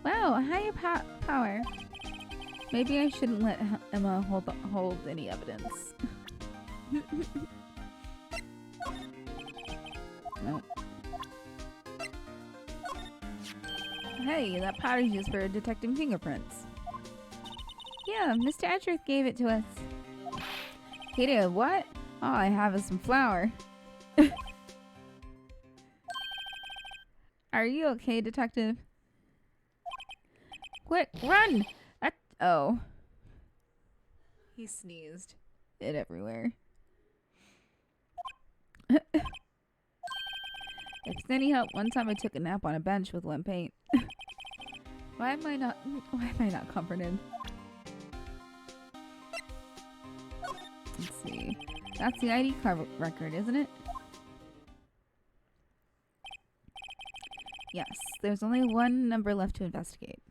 Speaker 1: Wow, a higher power. Maybe I shouldn't let Emma hold any evidence. Nope. Hey, that powder's used for detecting fingerprints. Yeah, Mr. Etcherth gave it to us. He did what? All I have is some flour. Are you okay, Detective? Quick, run! Oh. He sneezed. It everywhere. If it's any help, one time I took a nap on a bench with wet paint. Why am I not comforted? Let's see. That's the ID card record, isn't it? Yes, there's only one number left to investigate.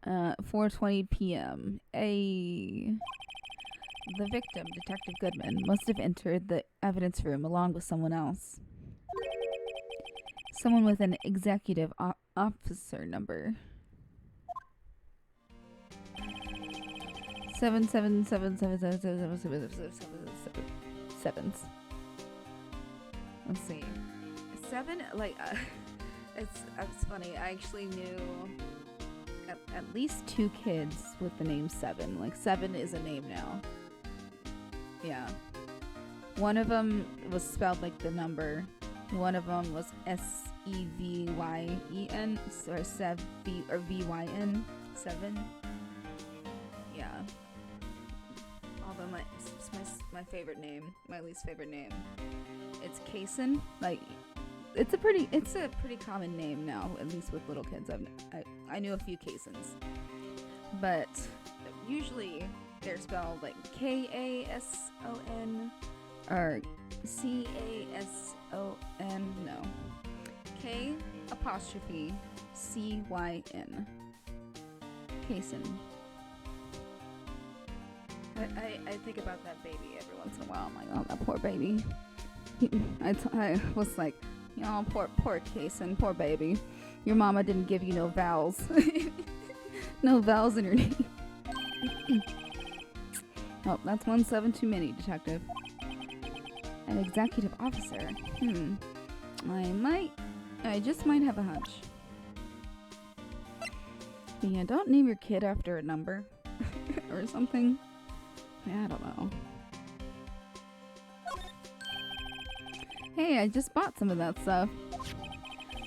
Speaker 1: 4:20 p.m. The victim, Detective Goodman, must have entered the evidence room along with someone else. Someone with an executive officer number. 7. Let's see. 7, like, it's funny. I actually knew at least 2 kids with the name 7. Like, 7 is a name now. Yeah. One of them was spelled like the number. One of them was Sevyen, or Vyn, 7. Yeah. Although my favorite name, my least favorite name, it's Kaysen. Like, it's a pretty common name now, at least with little kids. I knew a few Kaysens, but usually they're spelled like Kason or Cason. No, K apostrophe Cyn. Kaysen. I think about that baby every once in a while. I'm like, oh, that poor baby. I was like, oh, poor Kaysen, poor baby. Your mama didn't give you no vowels. No vowels in your name. Oh, that's 1 7 too many, Detective. An executive officer. I just might have a hunch. But yeah, don't name your kid after a number. Or something. I don't know. Hey, I just bought some of that stuff.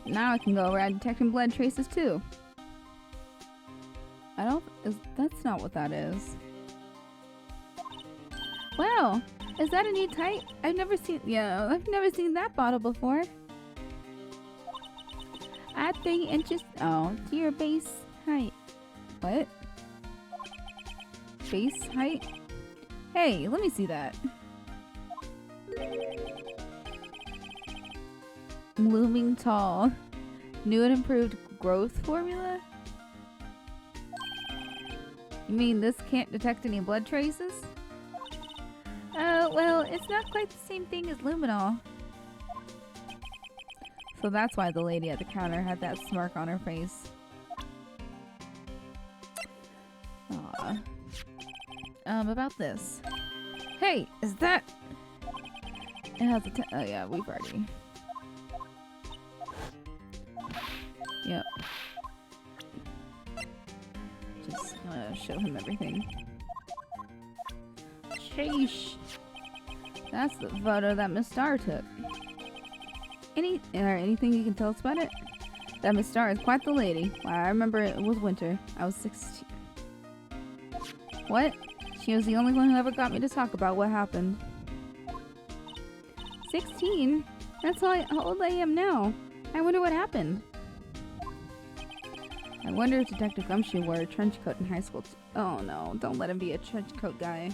Speaker 1: Now I can go around detecting blood traces too. That's not what that is. Wow, is that a new type? I've never seen that bottle before. Add 3 inches, to your base height. What? Base height? Hey, let me see that. Blooming tall. New and improved growth formula? You mean this can't detect any blood traces? Well, it's not quite the same thing as luminol. So that's why the lady at the counter had that smirk on her face. Aw. About this. Hey, is that... It has a oh yeah, we've already... Yep. Just show him everything. Sheesh. That's the photo that Miss Star took. Anything you can tell us about it? That Miss Star is quite the lady. I remember it was winter. I was 16. What? She was the only one who ever got me to talk about what happened. 16? That's how old I am now. I wonder what happened. I wonder if Detective Gumshoe wore a trench coat in high school oh no, don't let him be a trench coat guy.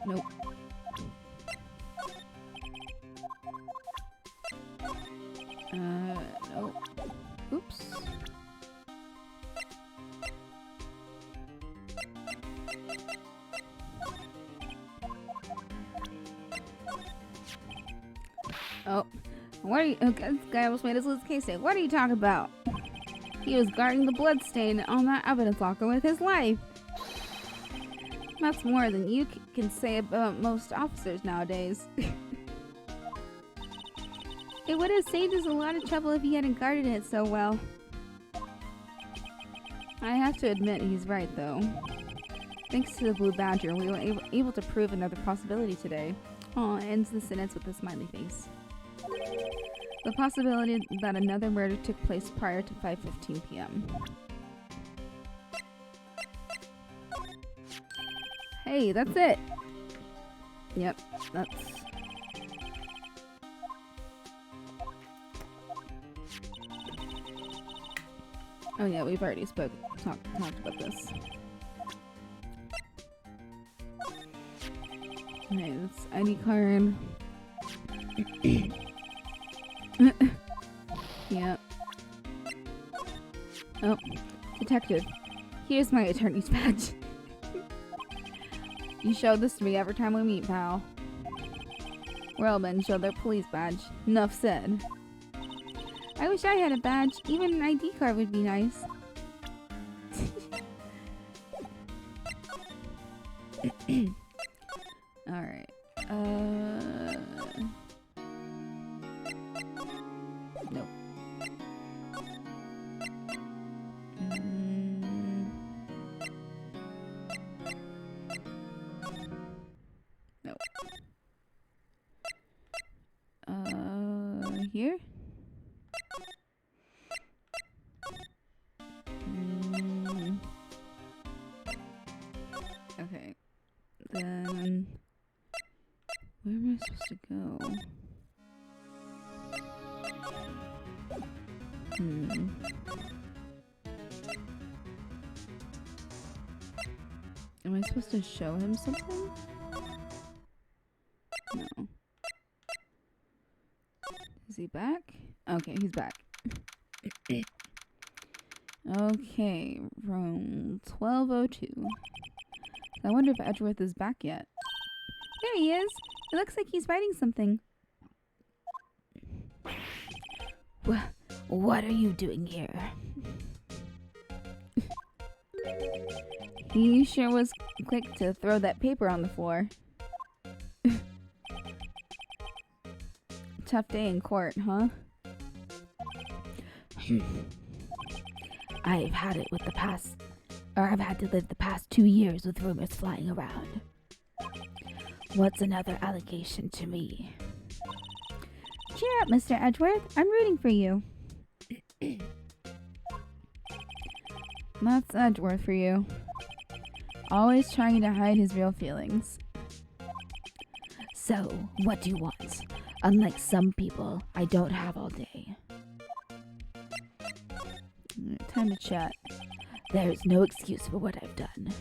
Speaker 1: Nope. Nope. Oops. Oh,
Speaker 2: What are you? Okay, this guy almost made us lose the case. What are you talking about? He was guarding the bloodstain on that evidence locker with his life. That's more than you can say about most officers nowadays. It would have saved us a lot of trouble if he hadn't guarded it so well. I have to admit he's right, though. Thanks to the Blue Badger, we were able to prove another possibility today. Aw, ends the sentence with a smiley face. The possibility that another murder took place prior to 5:15 p.m. Hey, that's it! Yep, that's... Oh yeah, we've already talked about this. Okay, that's ID card. Yep. Oh, detective. Here's my attorney's badge. You show this to me every time we meet, pal. Whirlmen show their police badge. Enough said. I wish I had a badge. Even an ID card would be nice. Alright. Nope. Nope. Here? Okay. Then... where am I supposed to go? Am I supposed to show him something? No. Is he back? Okay, he's back. Okay, room 1202. I wonder if Edgeworth is back yet. There he is! It looks like he's writing something.
Speaker 3: What are you doing here?
Speaker 2: He sure was quick to throw that paper on the floor. Tough day in court, huh?
Speaker 3: I've had it with the past, or I've had to live the past 2 years with rumors flying around. What's another allegation to me?
Speaker 1: Cheer up, Mr. Edgeworth. I'm rooting for you.
Speaker 2: That's Edgeworth for you. Always trying to hide his real feelings.
Speaker 3: So, what do you want? Unlike some people, I don't have all day.
Speaker 2: Time to chat.
Speaker 3: There's no excuse for what I've done.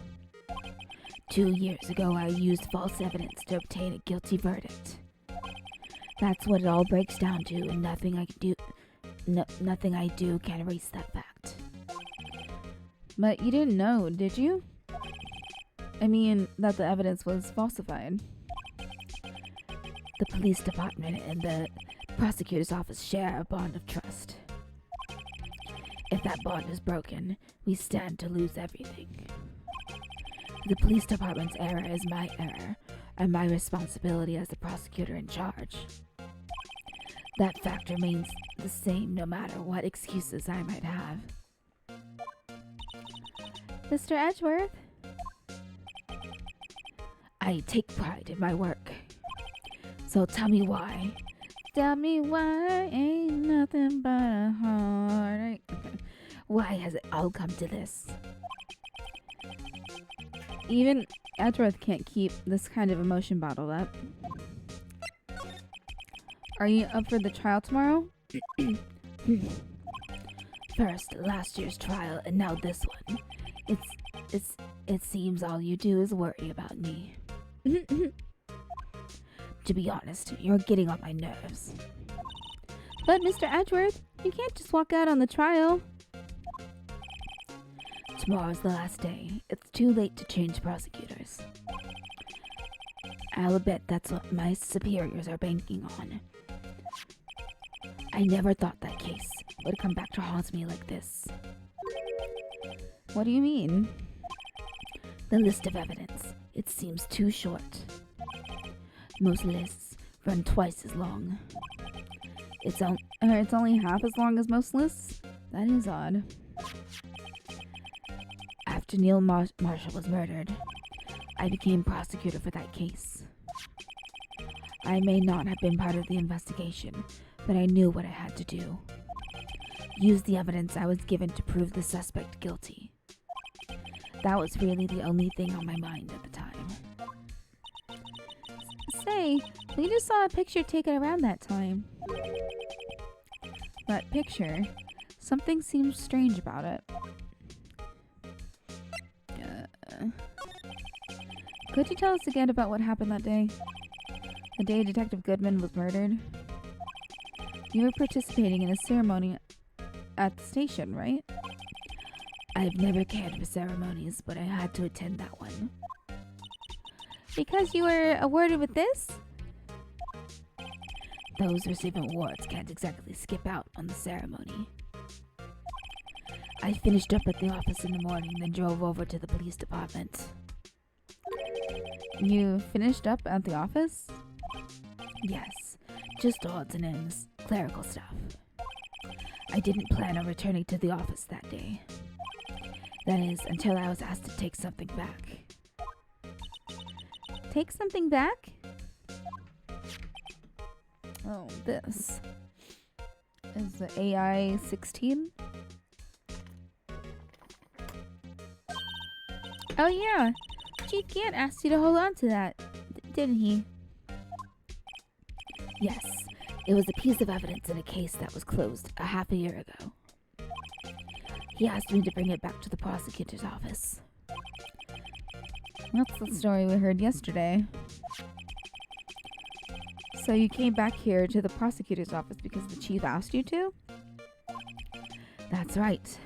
Speaker 3: 2 years ago, I used false evidence to obtain a guilty verdict. That's what it all breaks down to, and nothing I do can erase that fact.
Speaker 2: But you didn't know, did you? I mean, that the evidence was falsified.
Speaker 3: The police department and the prosecutor's office share a bond of trust. If that bond is broken, we stand to lose everything. The police department's error is my error, and my responsibility as the prosecutor in charge. That fact remains the same no matter what excuses I might have.
Speaker 1: Mr. Edgeworth?
Speaker 3: I take pride in my work. So tell me why.
Speaker 2: Tell me why ain't nothing but a heartache.
Speaker 3: Okay. Why has it all come to this?
Speaker 2: Even Edgeworth can't keep this kind of emotion bottled up. Are you up for the trial tomorrow?
Speaker 3: First, last year's trial, and now this one. It seems all you do is worry about me. To be honest, you're getting on my nerves.
Speaker 1: But Mr. Edgeworth, you can't just walk out on the trial.
Speaker 3: Tomorrow's the last day. It's too late to change prosecutors. I'll bet that's what my superiors are banking on. I never thought that case would come back to haunt me like this.
Speaker 2: What do you mean?
Speaker 3: The list of evidence, it seems too short. Most lists run twice as long.
Speaker 2: It's only half as long as most lists? That is odd.
Speaker 3: After Neil Marshall was murdered, I became prosecutor for that case. I may not have been part of the investigation, but I knew what I had to do. Use the evidence I was given to prove the suspect guilty. That was really the only thing on my mind at the time.
Speaker 1: Say, we just saw a picture taken around that time.
Speaker 2: That picture? Something seems strange about it. Could you tell us again about what happened that day? The day Detective Goodman was murdered? You were participating in a ceremony at the station, right?
Speaker 3: I've never cared for ceremonies, but I had to attend that one.
Speaker 1: Because you were awarded with this?
Speaker 3: Those receiving awards can't exactly skip out on the ceremony. I finished up at the office in the morning, then drove over to the police department.
Speaker 2: You finished up at the office?
Speaker 3: Yes, just odds and ends, clerical stuff. I didn't plan on returning to the office that day. That is, until I was asked to take something back.
Speaker 1: Take something back?
Speaker 2: Oh, this is the AI 16.
Speaker 1: Oh yeah, Chief Gant asked you to hold on to that, didn't he?
Speaker 3: Yes, it was a piece of evidence in a case that was closed a half a year ago. He asked me to bring it back to the prosecutor's office.
Speaker 2: That's the story we heard yesterday. So you came back here to the prosecutor's office because the chief asked you to?
Speaker 3: That's right.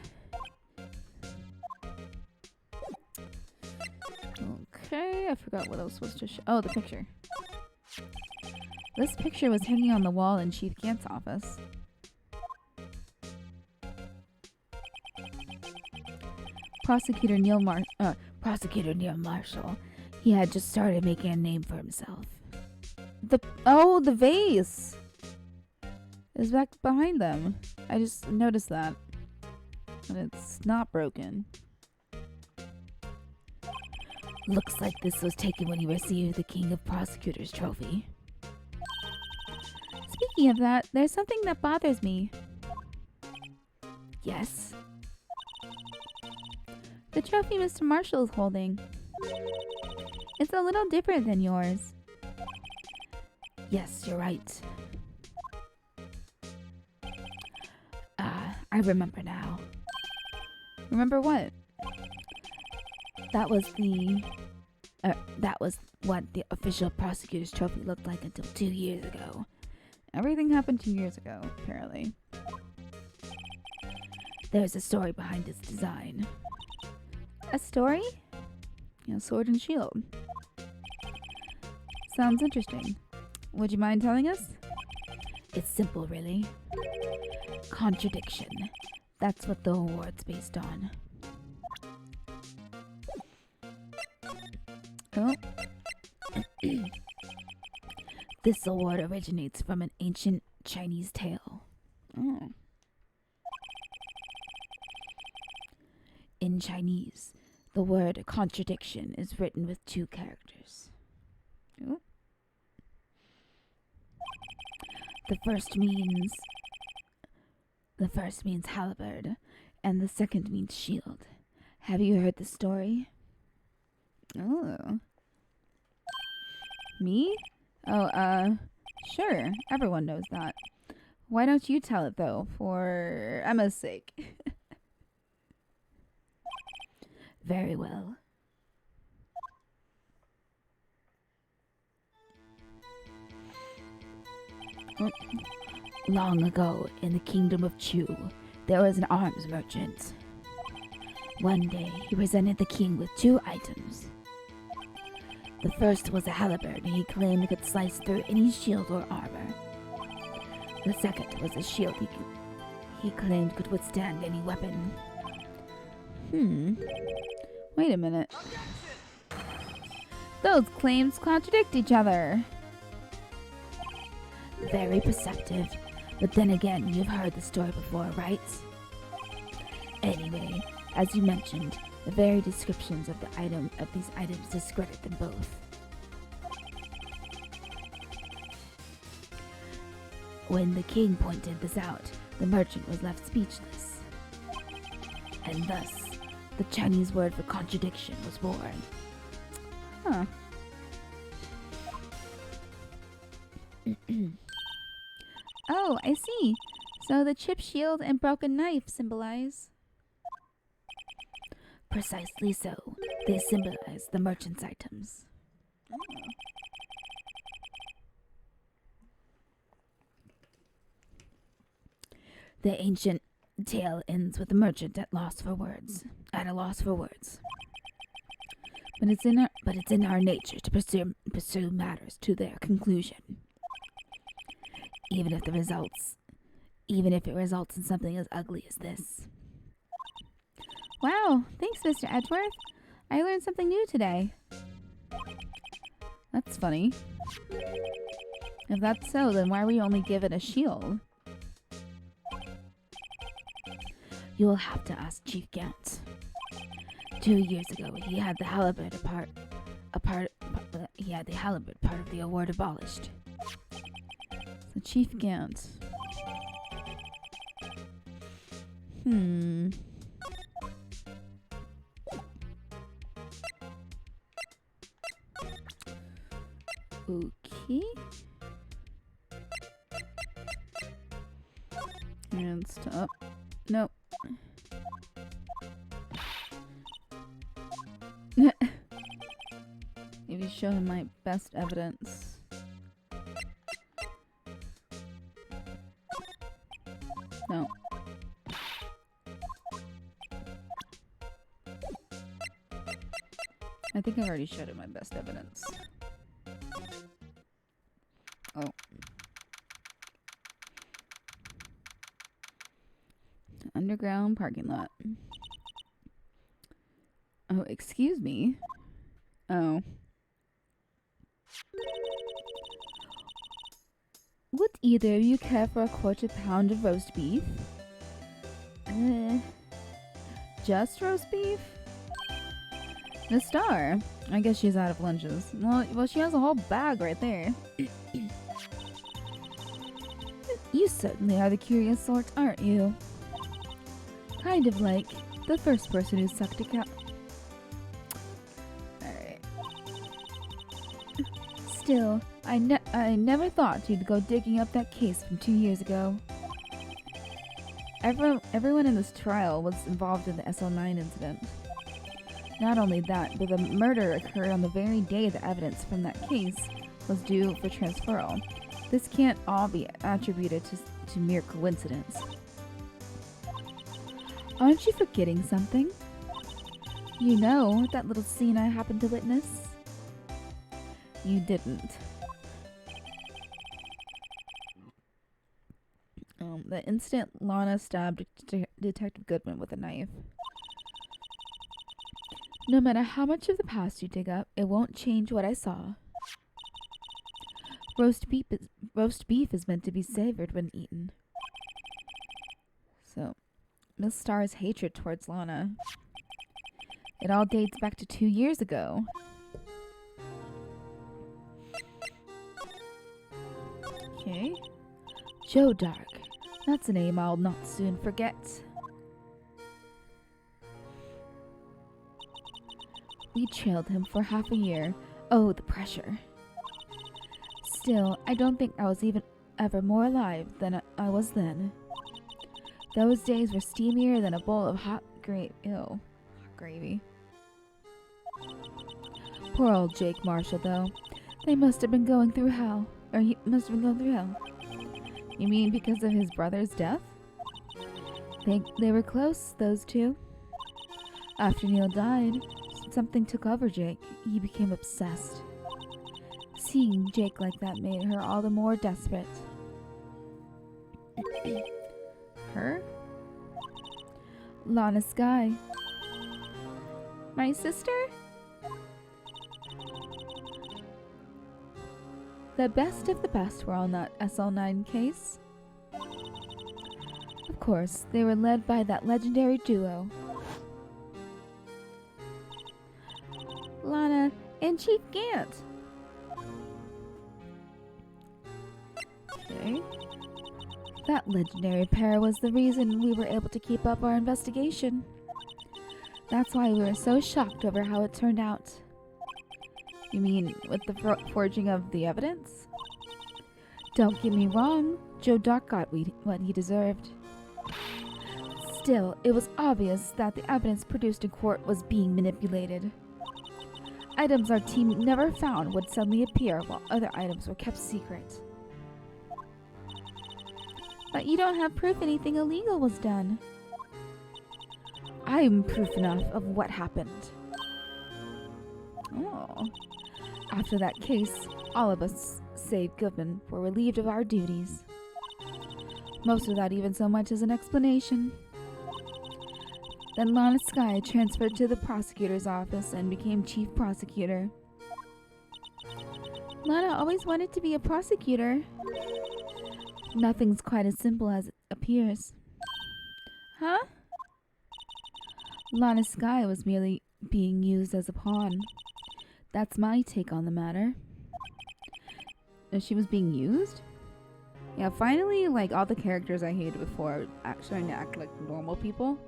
Speaker 2: Okay, I forgot what else was to show. Oh, the picture. This picture was hanging on the wall in Chief Gant's office. Prosecutor Neil
Speaker 3: Marshall. He had just started making a name for himself.
Speaker 2: The vase is back behind them. I just noticed that. And it's not broken.
Speaker 3: Looks like this was taken when he received the King of Prosecutors trophy.
Speaker 1: Speaking of that, there's something that bothers me.
Speaker 3: Yes?
Speaker 1: The trophy Mr. Marshall is holding. It's a little different than yours.
Speaker 3: Yes, you're right. I remember now.
Speaker 2: Remember what?
Speaker 3: That was what the official prosecutor's trophy looked like until 2 years ago.
Speaker 2: Everything happened 2 years ago, apparently.
Speaker 3: There's a story behind its design.
Speaker 1: A story?
Speaker 2: Yeah, sword and shield. Sounds interesting. Would you mind telling us?
Speaker 3: It's simple, really. Contradiction. That's what the award's based on.
Speaker 2: Oh.
Speaker 3: This award originates from an ancient Chinese tale.
Speaker 2: Oh.
Speaker 3: In Chinese, the word contradiction is written with 2 characters.
Speaker 2: Oh.
Speaker 3: The first means halberd, and the second means shield. Have you heard the story?
Speaker 2: Oh. Me? Oh, sure. Everyone knows that. Why don't you tell it, though, for Emma's sake?
Speaker 3: Very well. Long ago, in the kingdom of Chu, there was an arms merchant. One day, he presented the king with 2 items. The first was a halberd, and he claimed it could slice through any shield or armor. The second was a shield he claimed could withstand any weapon.
Speaker 2: Wait a minute. Those claims contradict each other.
Speaker 3: Very perceptive, but then again, you've heard the story before, right? Anyway, as you mentioned, the very descriptions of these items discredit them both. When the king pointed this out, the merchant was left speechless. And thus, the Chinese word for contradiction was born.
Speaker 2: Huh. Oh, I see. So the chip shield and broken knife symbolize.
Speaker 3: Precisely so. They symbolize the merchant's items. The ancient tale ends with the merchant at a loss for words. But it's in our nature to pursue matters to their conclusion, even if it results in something as ugly as this.
Speaker 2: Wow, thanks, Mr. Edgeworth. I learned something new today. That's funny. If that's so, then why are we only given a shield?
Speaker 3: You will have to ask Chief Gant. 2 years ago, he had the halberd part of the award abolished.
Speaker 2: So Chief Gant. Okay. And stop. Nope. Maybe show him my best evidence. No. I think I already showed him my best evidence. Oh. Underground parking lot. Oh, excuse me. Oh. Would either of you care for a £1/4 of roast beef? Just roast beef? The star. I guess she's out of lunches. Well, she has a whole bag right there. You certainly are the curious sort, aren't you? Kind of like the first person who sucked a cow. Alright. Still, I never thought you'd go digging up that case from 2 years ago. Everyone in this trial was involved in the SL9 incident. Not only that, but the murder occurred on the very day the evidence from that case was due for transferal. This can't all be attributed to mere coincidence. Aren't you forgetting something? You know, that little scene I happened to witness? You didn't. The instant Lana stabbed Detective Goodman with a knife. No matter how much of the past you dig up, it won't change what I saw. Roast beef is meant to be savored when eaten. So, Miss Star's hatred towards Lana. It all dates back to 2 years ago. Okay. Joe Dark. That's a name I'll not soon forget. We trailed him for half a year. Oh, the pressure. Still, I don't think I was ever more alive than I was then. Those days were steamier than a bowl of hot gravy. Poor old Jake Marshall, though. They must have been going through hell. Or he must have been going through hell. You mean because of his brother's death? They were close, those two. After Neil died, something took over Jake. He became obsessed. Seeing Jake like that made her all the more desperate. Her?
Speaker 1: Lana Sky. My sister? The best of the best were on that SL9 case. Of course, they were led by that legendary duo. Lana and Chief Gant.
Speaker 2: Okay.
Speaker 1: That legendary pair was the reason we were able to keep up our investigation. That's why we were so shocked over how it turned out.
Speaker 2: You mean with the forging of the evidence?
Speaker 1: Don't get me wrong, Joe Dark got what he deserved. Still, it was obvious that the evidence produced in court was being manipulated. Items our team never found would suddenly appear while other items were kept secret. But you don't have proof anything illegal was done. I'm proof enough of what happened.
Speaker 2: Oh.
Speaker 1: After that case, all of us, save Goodman, were relieved of our duties. Most without even so much as an explanation. Then Lana Sky transferred to the prosecutor's office and became chief prosecutor. Lana always wanted to be a prosecutor. Nothing's quite as simple as it appears. Huh? Lana Sky was merely being used as a pawn. That's my take on the matter.
Speaker 2: She was being used? Yeah, finally, like, all the characters I hated before are actually starting to act like normal people.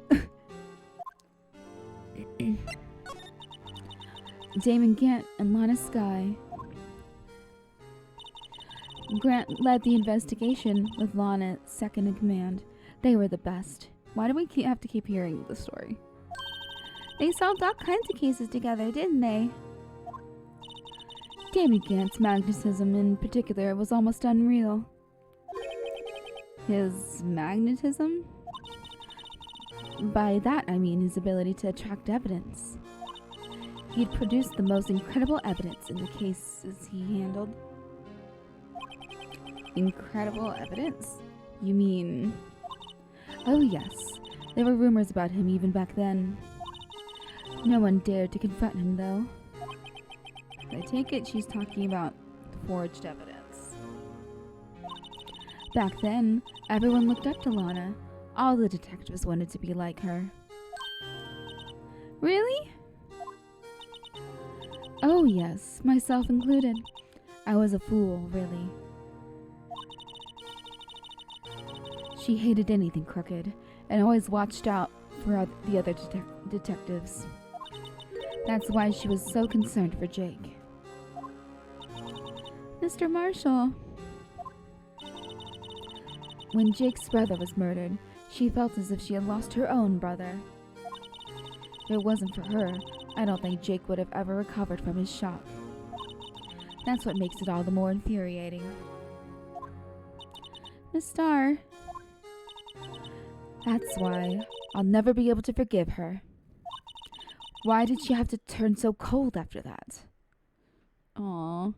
Speaker 1: Damon Gant and Lana Sky. Grant led the investigation with Lana second in command. They were the best.
Speaker 2: Why do we have to keep hearing the story?
Speaker 1: They solved all kinds of cases together, didn't they? Damon Gant's magnetism in particular was almost unreal.
Speaker 2: His magnetism?
Speaker 1: By that I mean his ability to attract evidence. He'd produced the most incredible evidence in the cases he handled.
Speaker 2: Incredible evidence? You mean...
Speaker 1: Oh yes, there were rumors about him even back then. No one dared to confront him though.
Speaker 2: I take it she's talking about forged evidence.
Speaker 1: Back then, everyone looked up to Lana. All the detectives wanted to be like her. Really? Oh yes, myself included. I was a fool, really. She hated anything crooked, and always watched out for the other detectives. That's why she was so concerned for Jake. Mr. Marshall. When Jake's brother was murdered, she felt as if she had lost her own brother. If it wasn't for her, I don't think Jake would have ever recovered from his shock. That's what makes it all the more infuriating. Miss Starr. That's why I'll never be able to forgive her. Why did she have to turn so cold after that?
Speaker 2: Aww.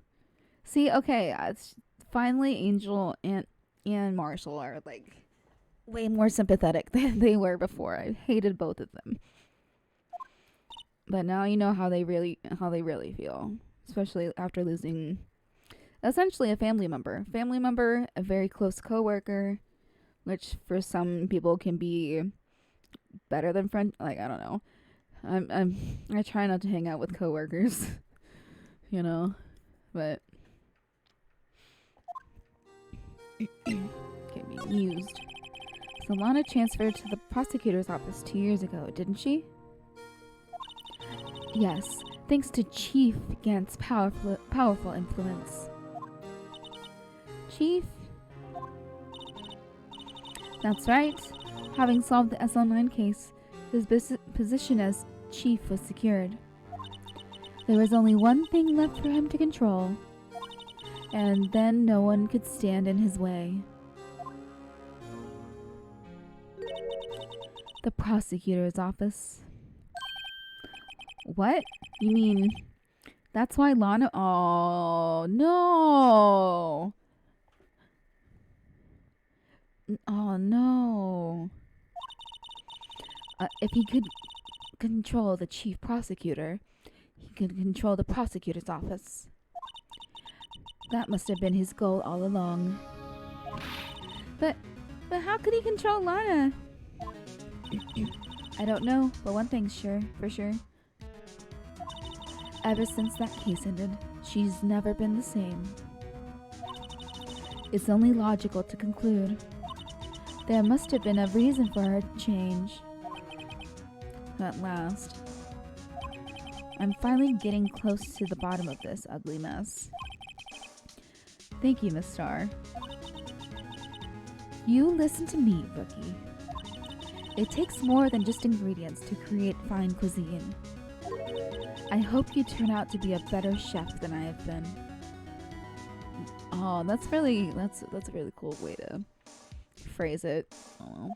Speaker 2: See, okay, finally Angel and Marshall are, like, way more sympathetic than they were before. I hated both of them. But now you know how they really feel. Especially after losing, essentially, a family member. A very close coworker, which for some people can be better than friend. Like, I don't know. I try not to hang out with coworkers, you know, but okay, being used. So Lana transferred to the prosecutor's office 2 years ago, didn't she?
Speaker 1: Yes, thanks to Chief Gant's powerful influence. Chief? That's right. Having solved the SL9 case, his position as chief was secured. There was only one thing left for him to control, and then no one could stand in his way. The prosecutor's office.
Speaker 2: What? You mean that's why Lana... Oh, no! Oh no.
Speaker 1: If he could control the chief prosecutor, he could control the prosecutor's office. That must have been his goal all along.
Speaker 2: But how could he control Lana?
Speaker 1: I don't know, but one thing's for sure. Ever since that case ended, she's never been the same. It's only logical to conclude there must have been a reason for her to change. At last, I'm finally getting close to the bottom of this ugly mess. Thank you, Miss Star. You listen to me, Rookie. It takes more than just ingredients to create fine cuisine. I hope you turn out to be a better chef than I have been.
Speaker 2: Oh, that's a really cool way to phrase it. Oh.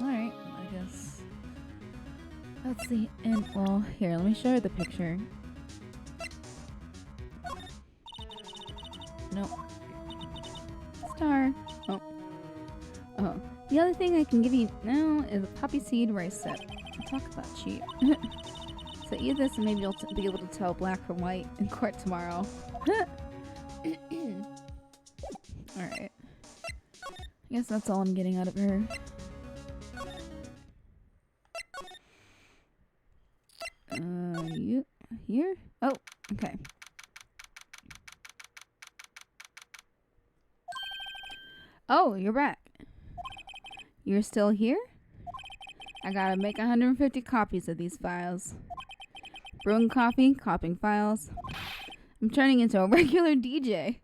Speaker 1: Alright, I guess.
Speaker 2: Let's see. And well, here, let me show her the picture.
Speaker 1: Nope.
Speaker 2: Star. Oh. Oh. The other thing I can give you now is a poppy seed rice set. Talk about cheap. So eat this and maybe you'll be able to tell black from white in court tomorrow. Alright. I guess that's all I'm getting out of her. You here? Oh, okay. Oh, you're back. You're still here? I gotta make 150 copies of these files. Brewing coffee, copying files. I'm turning into a regular DJ.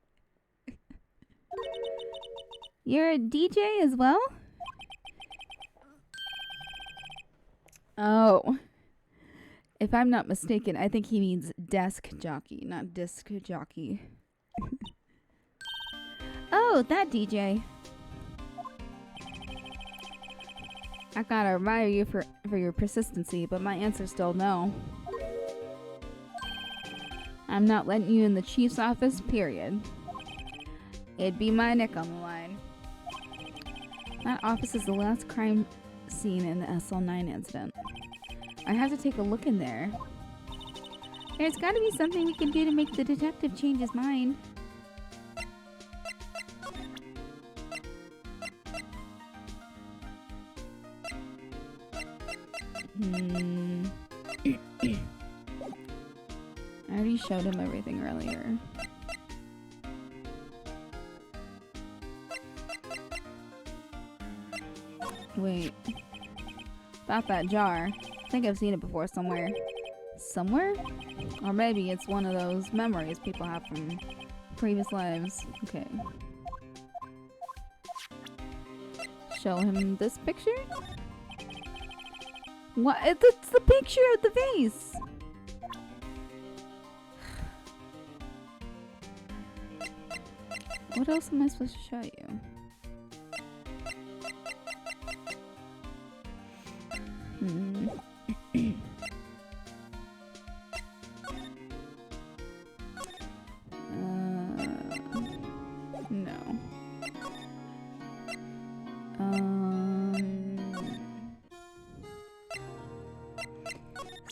Speaker 2: You're a DJ as well? Oh. If I'm not mistaken, I think he means desk jockey, not disc jockey. Oh, that DJ. I gotta admire you for your persistency, but my answer's still no. I'm not letting you in the chief's office, period. It'd be my neck on the line. That office is the last crime scene in the SL9 incident. I have to take a look in there. There's gotta be something we can do to make the detective change his mind. I already showed him everything earlier. Wait. About that jar. I think I've seen it before somewhere. Somewhere? Or maybe it's one of those memories people have from previous lives. Okay. Show him this picture? What? It's the picture of the vase! What else am I supposed to show you? No.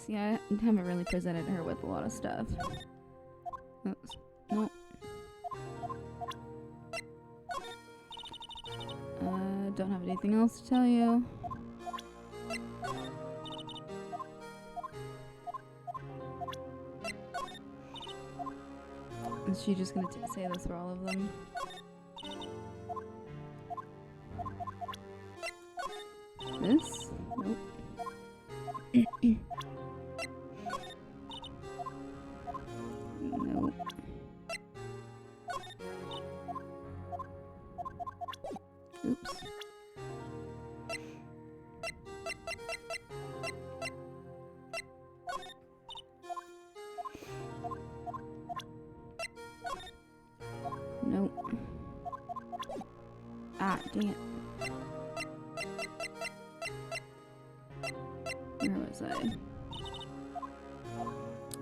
Speaker 2: See, I haven't really presented her with a lot of stuff. Oops. Nope. Don't have anything else to tell you. Is she just gonna say this for all of them? This? Nope. Nope. Oops. Nope. Ah, dang it. Where was I?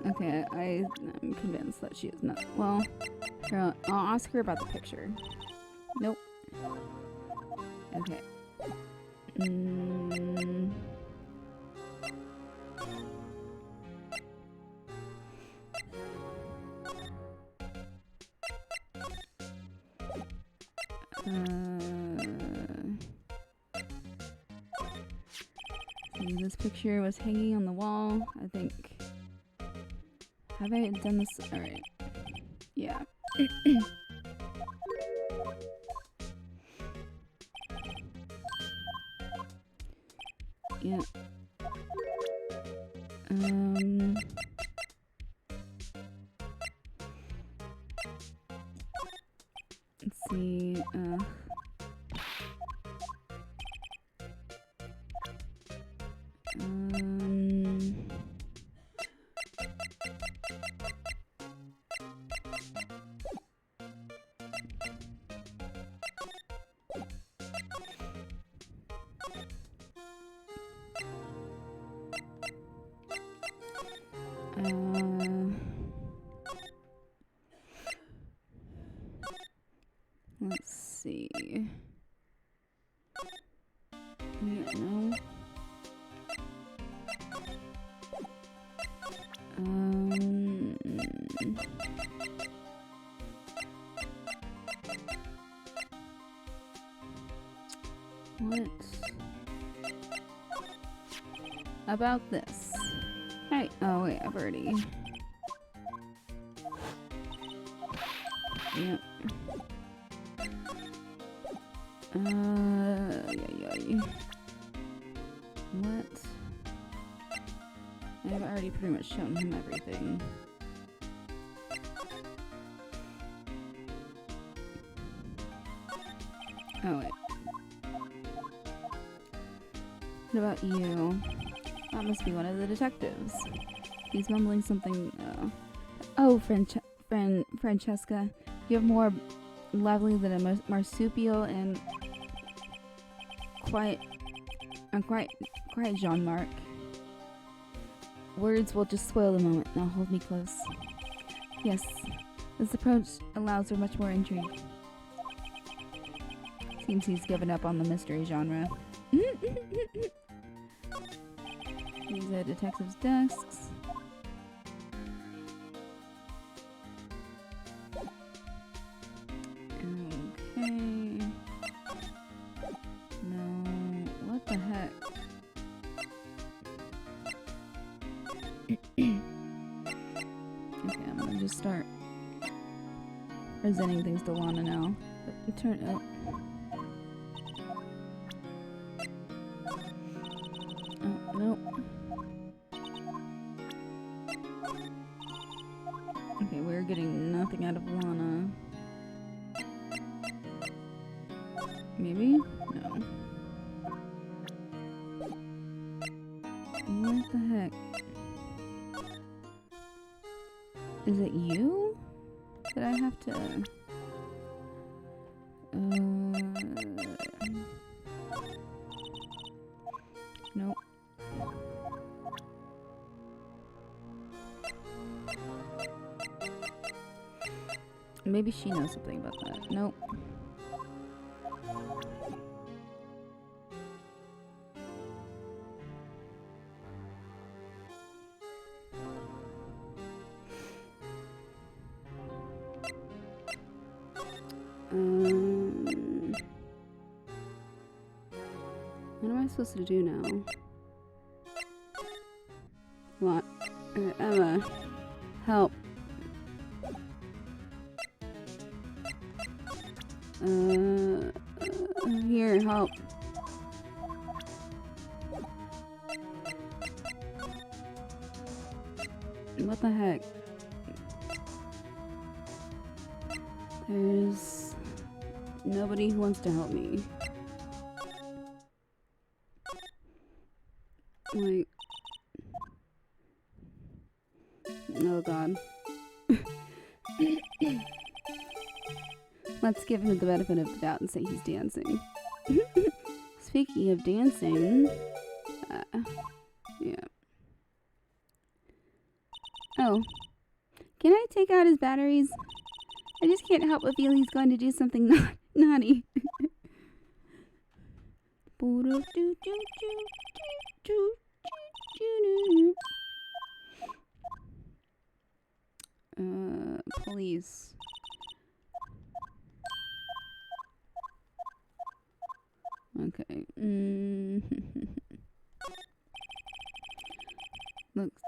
Speaker 2: Okay, I'm convinced that she is not. Well, here, I'll ask her about the picture. Nope. Okay. See, this picture was hanging on the wall, I think. Have I done this? Alright. Yeah. Yeah. Let's see, let's see. Yeah, no. What about this? Hey, oh wait, I've already. Yep. Yeah. What? I've already pretty much shown him everything. Oh wait. What about you? That must be one of the detectives. He's mumbling something. Oh, Francesca, you're more lovely than a marsupial and quite Jean-Marc. Words will just spoil the moment. Now hold me close. Yes, this approach allows for much more intrigue. Seems he's given up on the mystery genre. These are detectives' desks. Okay. No, what the heck? Okay, I'm gonna just start presenting things to Lana now. Turn it. Oh, nope. Okay, we're getting nothing out of Lana. Maybe? No. What the heck? Is it you? That I have to... Nope. Maybe she knows something about that. Nope. What am I supposed to do now? What? Emma, help. Here, help. What the heck? There's nobody who wants to help me. Like, oh god. Let's give him the benefit of the doubt and say he's dancing. Speaking of dancing, yeah. Oh. Can I take out his batteries? I just can't help but feel he's going to do something naughty. Police. Okay. Looks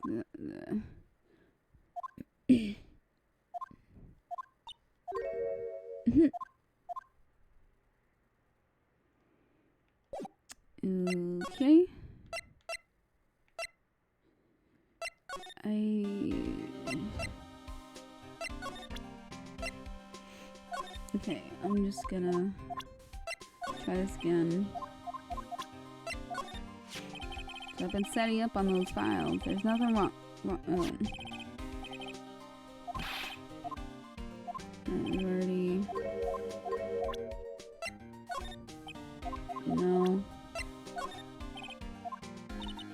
Speaker 2: okay. Okay, I'm just gonna try this again. So I've been setting up on those files. There's nothing wrong. We already. No.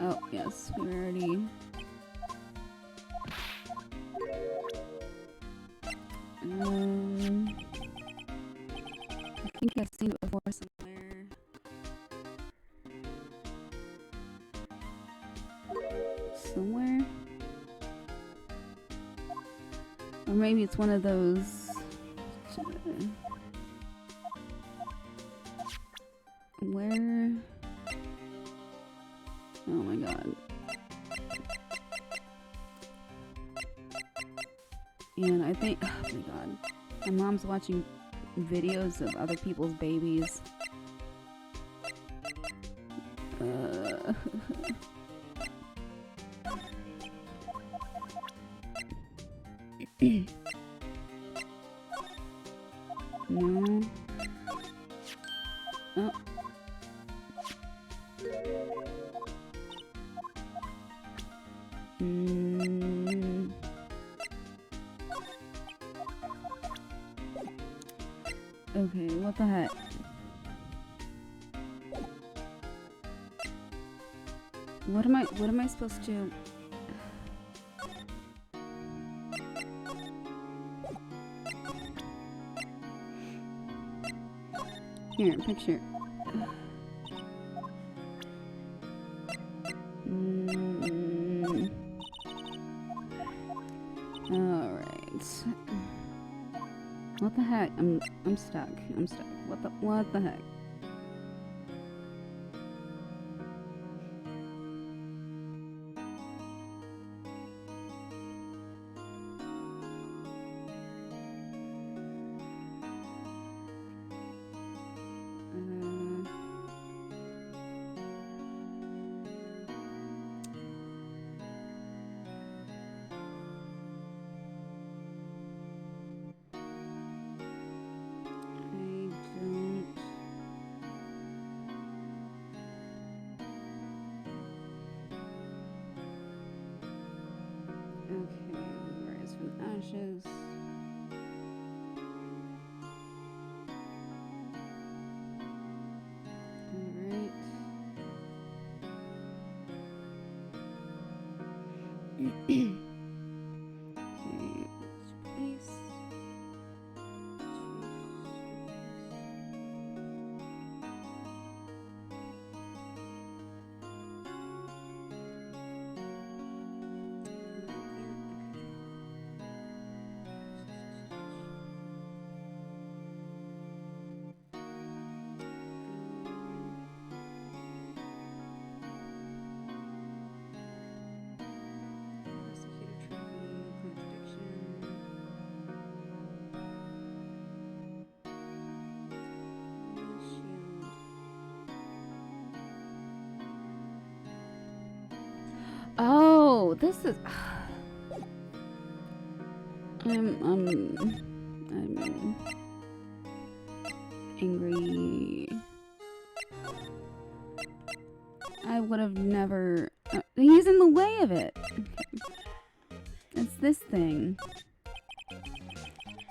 Speaker 2: Oh, yes, we already. I think I've seen it before somewhere. Somewhere? Or maybe it's one of those. Where? Oh my god. And I think, oh my god, my mom's watching videos of other people's babies. No. Oh. Okay, what the heck? What am I supposed to? Here, picture. All right. What the heck? I'm stuck. I'm stuck. What the heck? Ashes. Alright. Okay, place. Oh, this is. I'm angry. I would have never. He's in the way of it. Okay. It's this thing.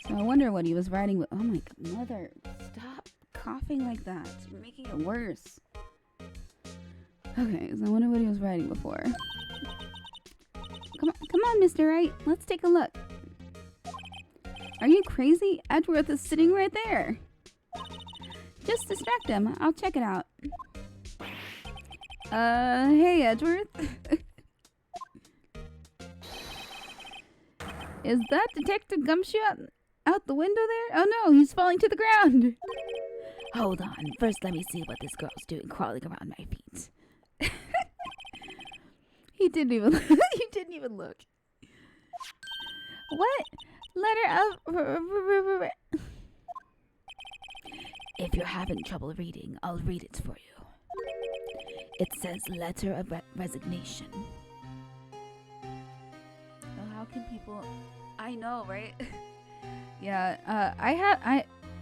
Speaker 2: So I wonder what he was writing with. Oh my god, mother! Stop coughing like that. You're making it worse. Okay, so I wonder what he was writing before. Come on, Mr. Wright. Let's take a look. Are you crazy? Edgeworth is sitting right there. Just distract him. I'll check it out. Hey, Edgeworth. Is that Detective Gumshoe out the window there? Oh no, he's falling to the ground.
Speaker 3: Hold on. First, let me see what this girl's doing crawling around my feet.
Speaker 2: He didn't even he didn't even look. What? Letter of
Speaker 3: If you're having trouble reading, I'll read it for you. It says letter of resignation.
Speaker 2: Oh, how can people? I know, right? Yeah.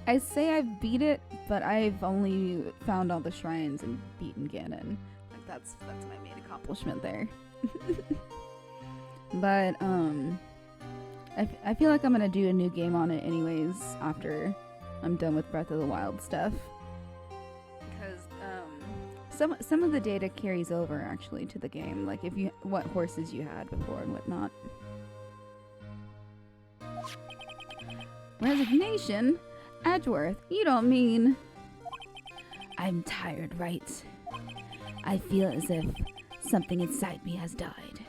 Speaker 2: I say I've beat it, but I've only found all the shrines and beaten Ganon. Like that's my main accomplishment there. But I feel like I'm gonna do a new game on it anyways after I'm done with Breath of the Wild stuff. Because some of the data carries over actually to the game, like if you what horses you had before and whatnot. Resignation? Edgeworth, you don't mean...
Speaker 3: I'm tired, Wright. I feel as if something inside me has died.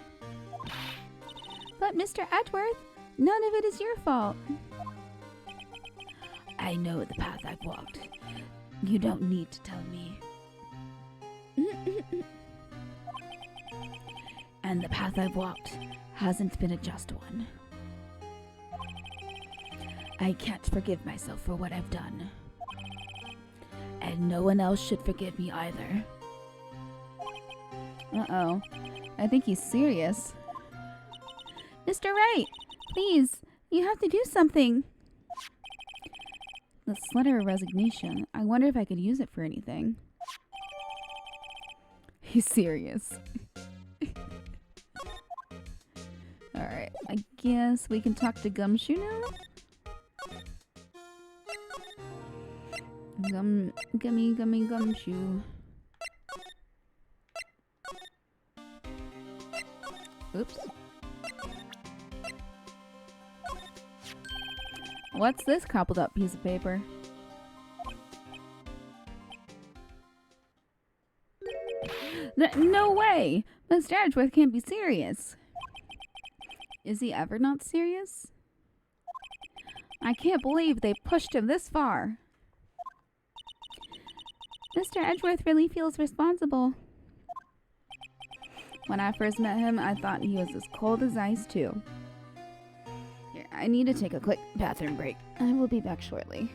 Speaker 2: But Mr. Edgeworth, none of it is your fault.
Speaker 3: I know the path I've walked. You don't need to tell me. And the path I've walked hasn't been a just one. I can't forgive myself for what I've done. And no one else should forgive me either.
Speaker 2: Uh-oh. I think he's serious. Mr. Wright, please, you have to do something. This letter of resignation. I wonder if I could use it for anything. He's serious. Alright, I guess we can talk to Gumshoe now? Gummy Gumshoe. Oops. What's this crumpled up piece of paper? No way! Mr. Edgeworth can't be serious. Is he ever not serious? I can't believe they pushed him this far. Mr. Edgeworth really feels responsible. When I first met him, I thought he was as cold as ice, too. Here, I need to take a quick bathroom break. I will be back shortly.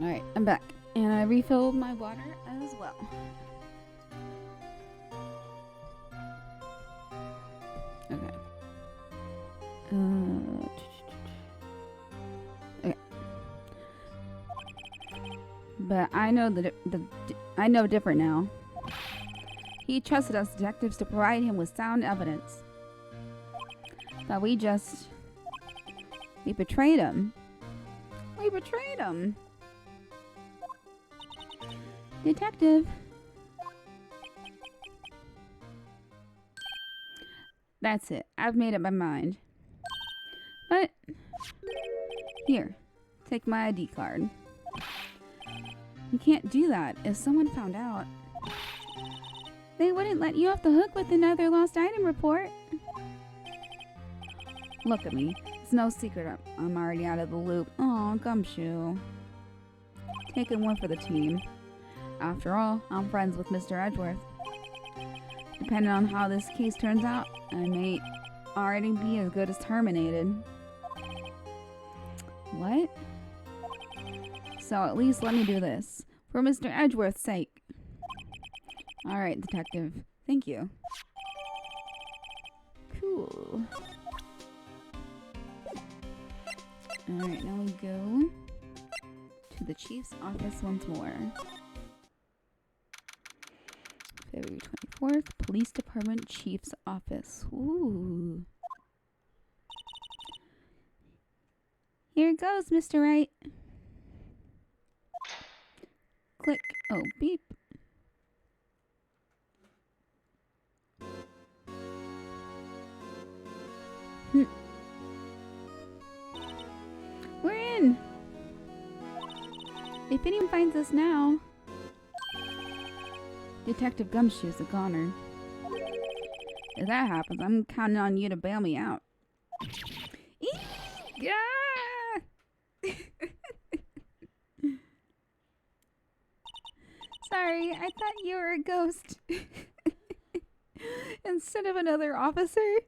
Speaker 2: Alright, I'm back. And I refilled my water as well. Okay. Okay. But I know I know different now. He trusted us detectives to provide him with sound evidence. But we betrayed him. We betrayed him. Detective. That's it. I've made up my mind. But here, take my ID card. You can't do that. If someone found out, they wouldn't let you off the hook with another lost item report. Look at me. It's no secret I'm already out of the loop. Aw, Gumshoe. Taking one for the team. After all, I'm friends with Mr. Edgeworth. Depending on how this case turns out, I may already be as good as terminated. What? So at least let me do this. For Mr. Edgeworth's sake. Alright, detective. Thank you. Cool. Alright, now we go to the chief's office once more. February 24th, Police Department Chief's Office. Ooh. Here it goes, Mr. Wright. Click. Oh, beep. We're in. If anyone finds us now, Detective Gumshoe's a goner. If that happens, I'm counting on you to bail me out. Sorry, I thought you were a ghost. Instead of another officer.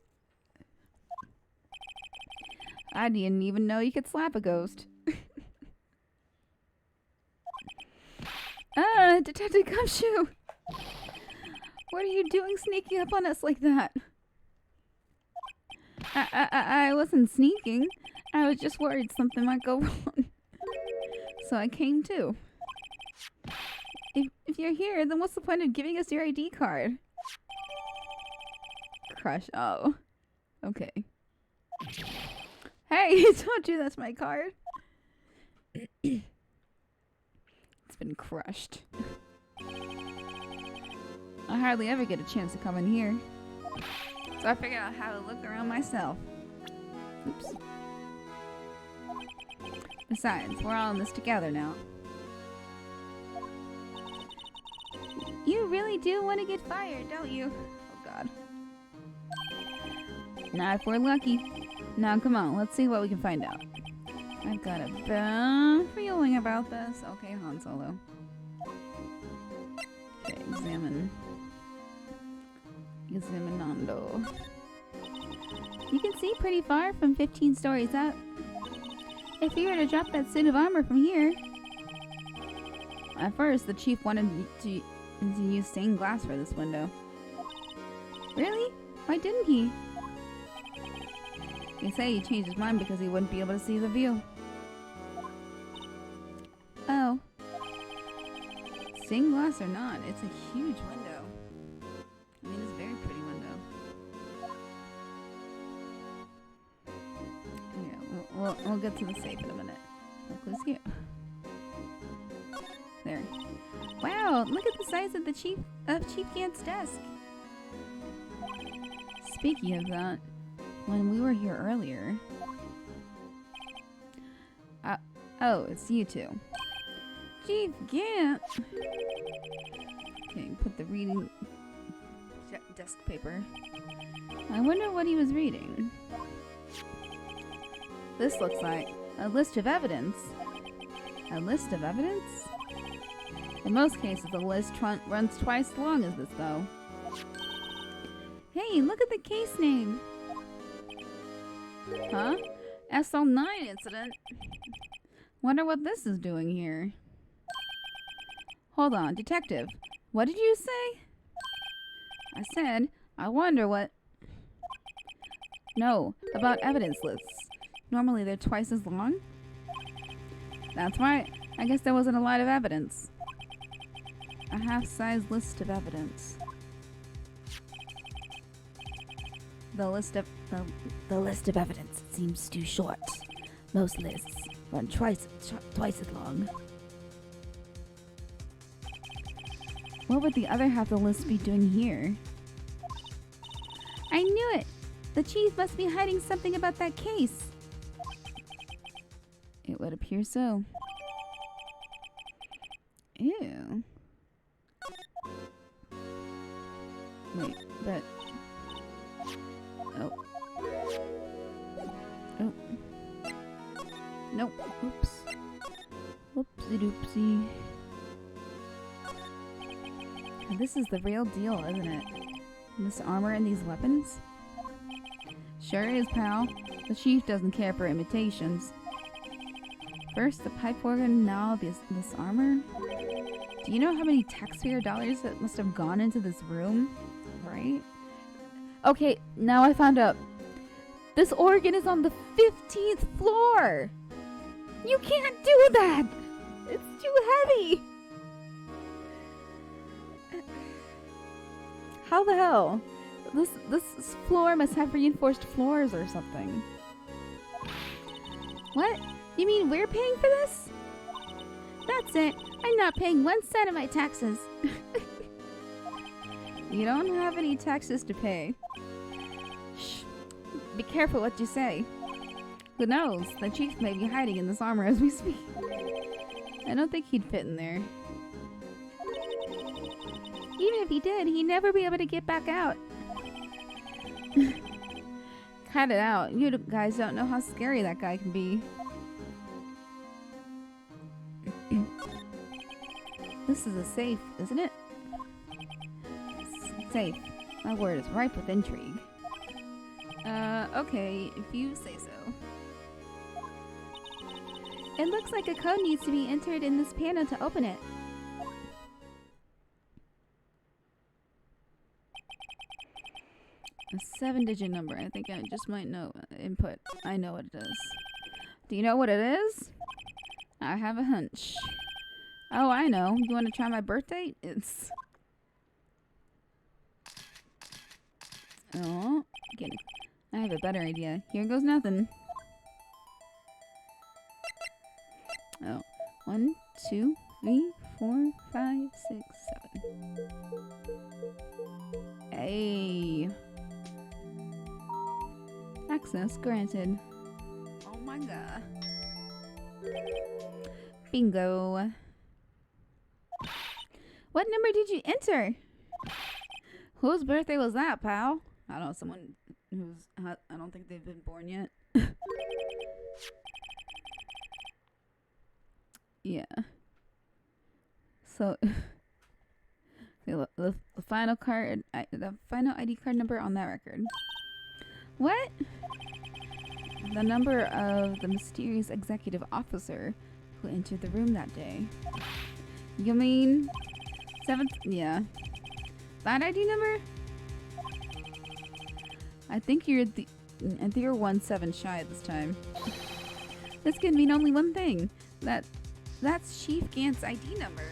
Speaker 2: I didn't even know you could slap a ghost. Detective Gumshoe! What are you doing sneaking up on us like that? I wasn't sneaking. I was just worried something might go wrong. So I came too. If you're here, then what's the point of giving us your ID card? Crush. Oh. Okay. Hey, don't do that's my card. It's been crushed. I hardly ever get a chance to come in here. So I figured out how to look around myself. Oops. Besides, we're all in this together now. You really do want to get fired, don't you? Oh god. Not if we're lucky. Now come on, let's see what we can find out. I've got a bad feeling about this. Okay, Han Solo. Okay, examinando. You can see pretty far from 15 stories up. If you were to drop that suit of armor from here... At first, the chief wanted to use stained glass for this window. Really? Why didn't he? They say he changed his mind because he wouldn't be able to see the view. Oh. Stained glass or not, it's a huge window. I mean, it's a very pretty window. Yeah, we'll get to the safe in a minute. Look who's here. There. Wow, look at the size of the Chief Gant's desk. Speaking of that, when we were here earlier... oh, it's you two. Chief Gant! Okay, put the reading desk paper. I wonder what he was reading. This looks like a list of evidence. A list of evidence? In most cases, the list runs twice as long as this, though. Hey, look at the case name! Huh? SL9 incident? Wonder what this is doing here. Hold on, detective. What did you say? I said, I wonder what... No, about evidence lists. Normally they're twice as long? That's right. I guess there wasn't a lot of evidence. A half-size list of evidence. The list of
Speaker 3: evidence seems too short. Most lists run twice as long.
Speaker 2: What would the other half of the list be doing here? I knew it! The chief must be hiding something about that case. It would appear so. Ew. Wait, but... Oh. Oh. Nope. Oops. Whoopsie doopsie. This is the real deal, isn't it? This armor and these weapons? Sure is, pal. The chief doesn't care for imitations. First the pipe organ, now this armor? Do you know how many taxpayer dollars that must have gone into this room? Right? Okay, now I found out. This organ is on the 15th floor! You can't do that! It's too heavy! How the hell? This floor must have reinforced floors or something. What? You mean we're paying for this? That's it. I'm not paying 1 cent of my taxes. You don't have any taxes to pay. Shh. Be careful what you say. Who knows? The chief may be hiding in this armor as we speak. I don't think he'd fit in there. Even if he did, he'd never be able to get back out. Cut it out. You guys don't know how scary that guy can be. This is a safe, isn't it? Safe. My word is ripe with intrigue. Okay, if you say so. It looks like a code needs to be entered in this panel to open it. A 7-digit number. I think I just might know. Input. I know what it is. Do you know what it is? I have a hunch. Oh, I know. You want to try my birth date? It's... Oh, kidding. I have a better idea. Here goes nothing. Oh. 1, 2, 3, 4, 5, 6, 7. Hey. Access granted. Oh my god. Bingo. What number did you enter? Whose birthday was that, pal? I don't know, someone who's... I don't think they've been born yet. Yeah. So... the final card... the final ID card number on that record. What? The number of the mysterious executive officer who entered the room that day. You mean... 7th... Yeah. That ID number? I think you're 1-7 shy this time. This can mean only one thing. That's Chief Gant's ID number.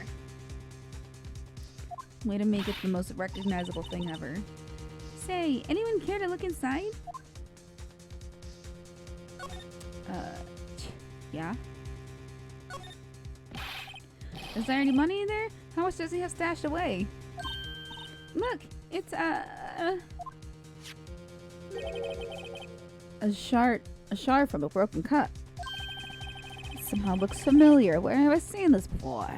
Speaker 2: Way to make it the most recognizable thing ever. Say, anyone care to look inside? Yeah? Is there any money in there? How much does he have stashed away? Look, it's a shard from a broken cup. It somehow looks familiar. Where have I seen this before?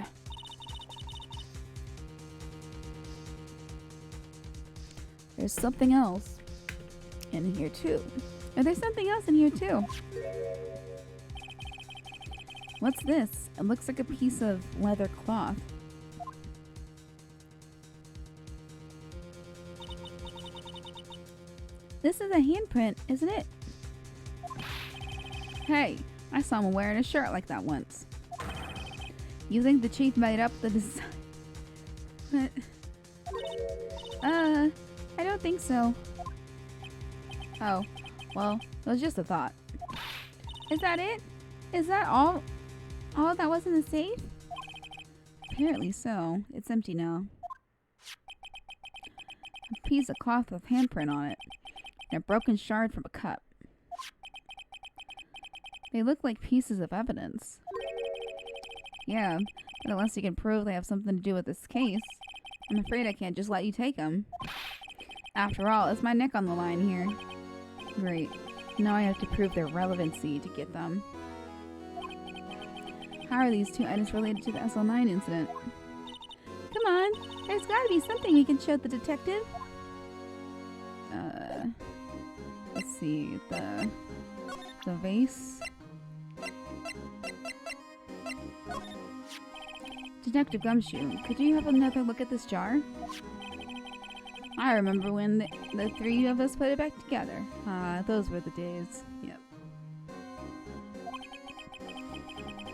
Speaker 2: There's something else in here too. There's something else in here too. What's this? It looks like a piece of leather cloth. This is a handprint, isn't it? Hey, I saw him wearing a shirt like that once. You think the chief made up the design? I don't think so. Oh, well, it was just a thought. Is that it? Is that all that was in the safe? Apparently so. It's empty now. A piece of cloth with handprint on it. And a broken shard from a cup. They look like pieces of evidence. Yeah, but unless you can prove they have something to do with this case, I'm afraid I can't just let you take them. After all, it's my neck on the line here. Great. Now I have to prove their relevancy to get them. How are these two items related to the SL9 incident? Come on, there's gotta be something we can show the detective. Let's see, the vase. Detective Gumshoe, could you have another look at this jar? I remember when the three of us put it back together. Those were the days. Yep.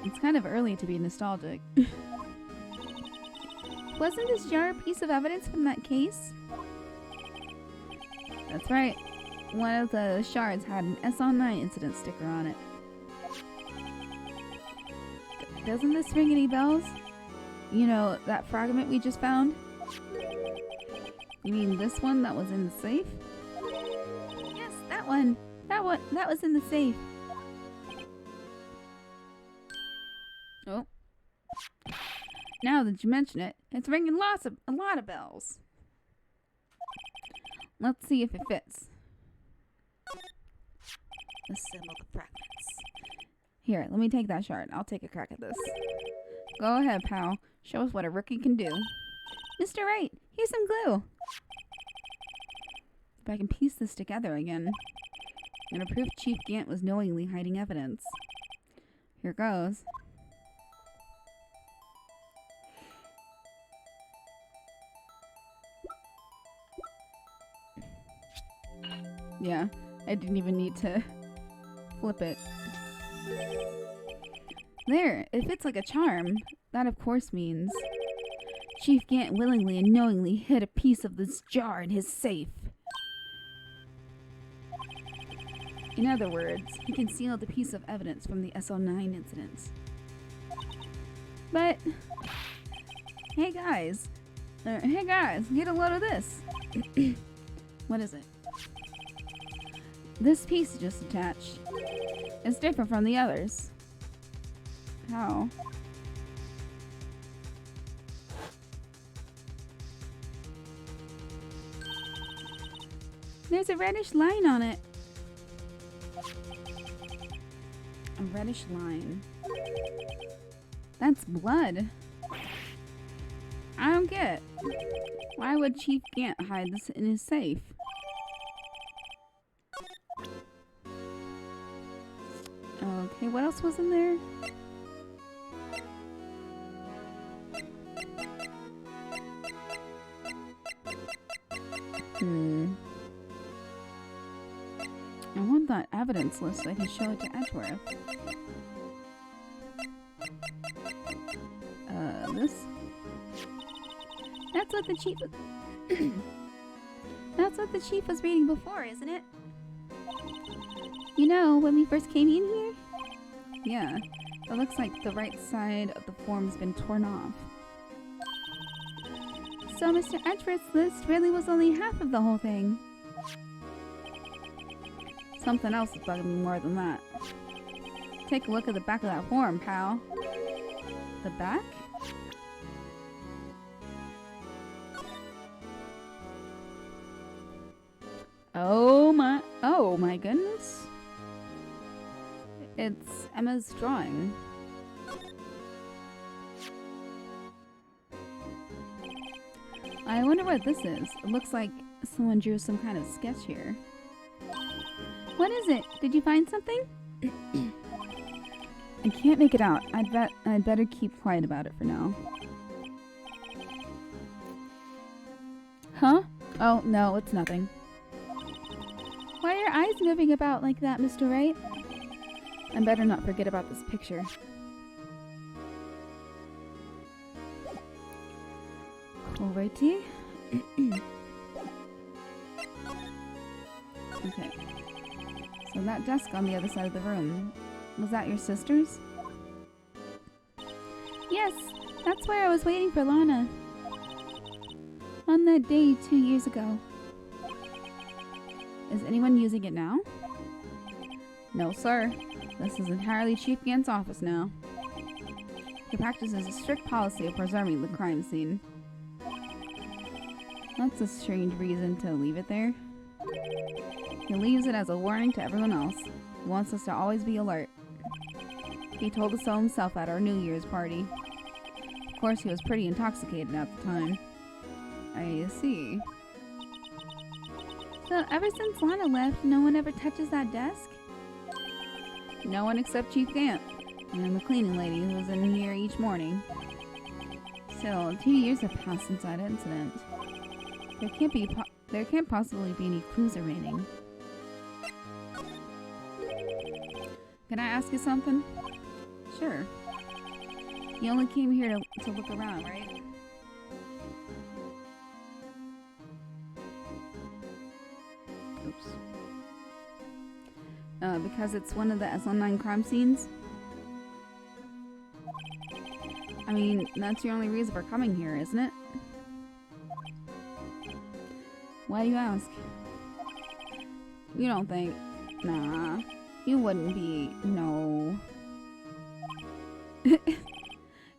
Speaker 2: It's kind of early to be nostalgic. Wasn't this jar a piece of evidence from that case? That's right. One of the shards had an SL9 incident sticker on it. Doesn't this ring any bells? You know, that fragment we just found? You mean this one that was in the safe? Yes, that one. That was in the safe. Oh. Now that you mention it, it's ringing a lot of bells. Let's see if it fits. Assemble the fragments. Here, let me take that shard. I'll take a crack at this. Go ahead, pal. Show us what a rookie can do. Mr. Wright, here's some glue. If I can piece this together again, I'm gonna prove Chief Gant was knowingly hiding evidence. Here goes. Yeah, I didn't even need to flip it. There, it fits like a charm. That of course means Chief Gant willingly and knowingly hid a piece of this jar in his safe. In other words, he concealed a piece of evidence from the SL9 incidents. But, hey guys, get a load of this. What is it? This piece just attached. It's different from the others. How? There's a reddish line on it. A reddish line. That's blood. I don't get it. Why would Chief Gant hide this in his safe? Okay, what else was in there? I want that evidence list so I can show it to Edgeworth. This? That's what the chief...
Speaker 1: That's what the chief was reading before, isn't it? You know, when we first came in here?
Speaker 2: Yeah, it looks like the right side of the form's been torn off.
Speaker 1: So Mr. Edgeworth's list really was only half of the whole thing.
Speaker 2: Something else is bugging me more than that. Take a look at the back of that form, pal. The back? Oh my goodness. It's Emma's drawing. I wonder what this is. It looks like someone drew some kind of sketch here.
Speaker 1: What is it? Did you find something?
Speaker 2: I can't make it out. I'd better keep quiet about it for now. Huh? Oh, no, it's nothing.
Speaker 1: Why are your eyes moving about like that, Mr. Wright?
Speaker 2: I better not forget about this picture. Alrighty. Okay. So that desk on the other side of the room, was that your sister's?
Speaker 1: Yes, that's where I was waiting for Lana. On that day 2 years ago.
Speaker 2: Is anyone using it now? No, sir. This is entirely Chief Gant's office now. He practices a strict policy of preserving the crime scene. That's a strange reason to leave it there. He leaves it as a warning to everyone else. He wants us to always be alert. He told us so himself at our New Year's party. Of course, he was pretty intoxicated at the time. I see.
Speaker 1: So ever since Lana left, no one ever touches that desk?
Speaker 2: No one except Chief Gant and the cleaning lady who's in here each morning. Still, 2 years have passed since that incident. There can't possibly be any clues remaining. Can I ask you something? Sure. You only came here to look around, right? Oops. Because it's one of the SL9 crime scenes? I mean, that's your only reason for coming here, isn't it? Why do you ask? You don't think... Nah, you wouldn't be... No.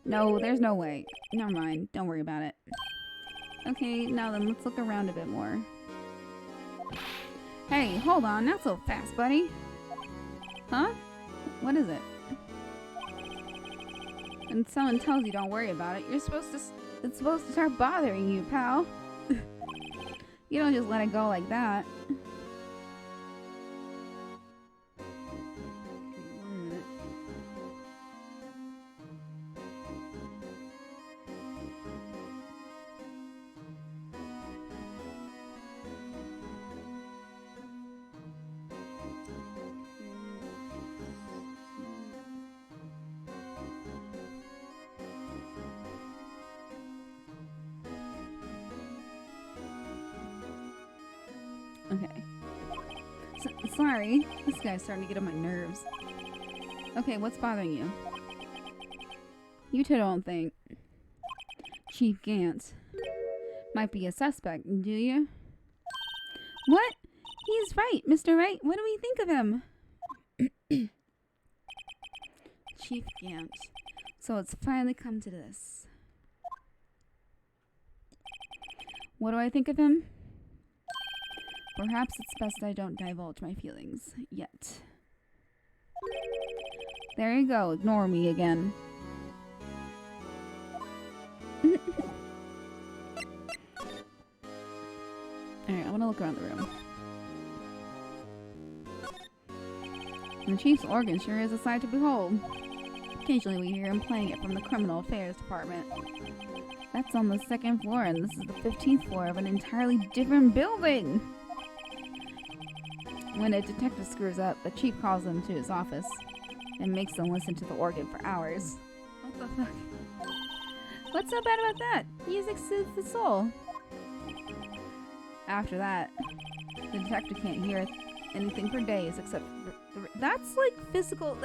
Speaker 2: No, there's no way. Never mind, don't worry about it. Okay, now then, let's look around a bit more. Hey, hold on, not so fast, buddy. Huh? What is it? When someone tells you don't worry about it, it's supposed to start bothering you, pal. You don't just let it go like that. Okay. Sorry. This guy's starting to get on my nerves. Okay, what's bothering you? You two don't think Chief Gant might be a suspect, do you? What? He's right, Mr. Wright. What do we think of him? Chief Gant. So it's finally come to this. What do I think of him? Perhaps it's best I don't divulge my feelings yet. There you go, ignore me again. Alright, I want to look around the room. The Chief's organ sure is a sight to behold. Occasionally we hear him playing it from the Criminal Affairs Department. That's on the 2nd floor, and this is the 15th floor of an entirely different building! When a detective screws up, the chief calls them to his office and makes them listen to the organ for hours. What the fuck? What's so bad about that? Music soothes the soul. after that, the detective can't hear anything for days except that's like physical.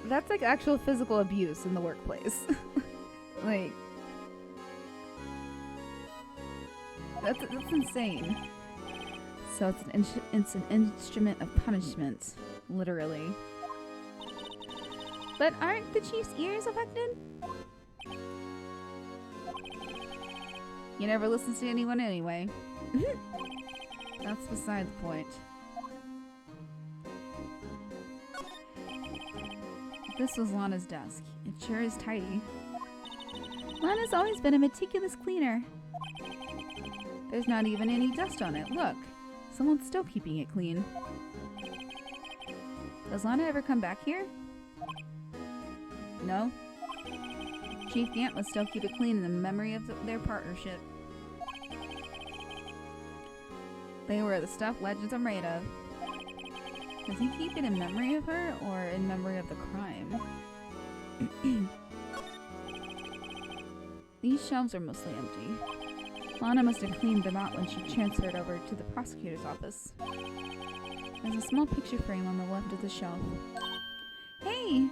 Speaker 2: That's like actual physical abuse in the workplace. Like that's insane. So it's an instrument of punishment, literally.
Speaker 1: But aren't the chief's ears affected?
Speaker 2: You never listen to anyone anyway. That's beside the point. This was Lana's desk. It sure is tidy.
Speaker 1: Lana's always been a meticulous cleaner.
Speaker 2: There's not even any dust on it. Look, someone's still keeping it clean. Does Lana ever come back here? No. Chief Gant must still keep it clean in the memory of their partnership. They were the stuff legends are made of. Does he keep it in memory of her or in memory of the crime? These shelves are mostly empty. Lana must have cleaned them out when she transferred over to the prosecutor's office. There's a small picture frame on the left of the shelf.
Speaker 1: Hey!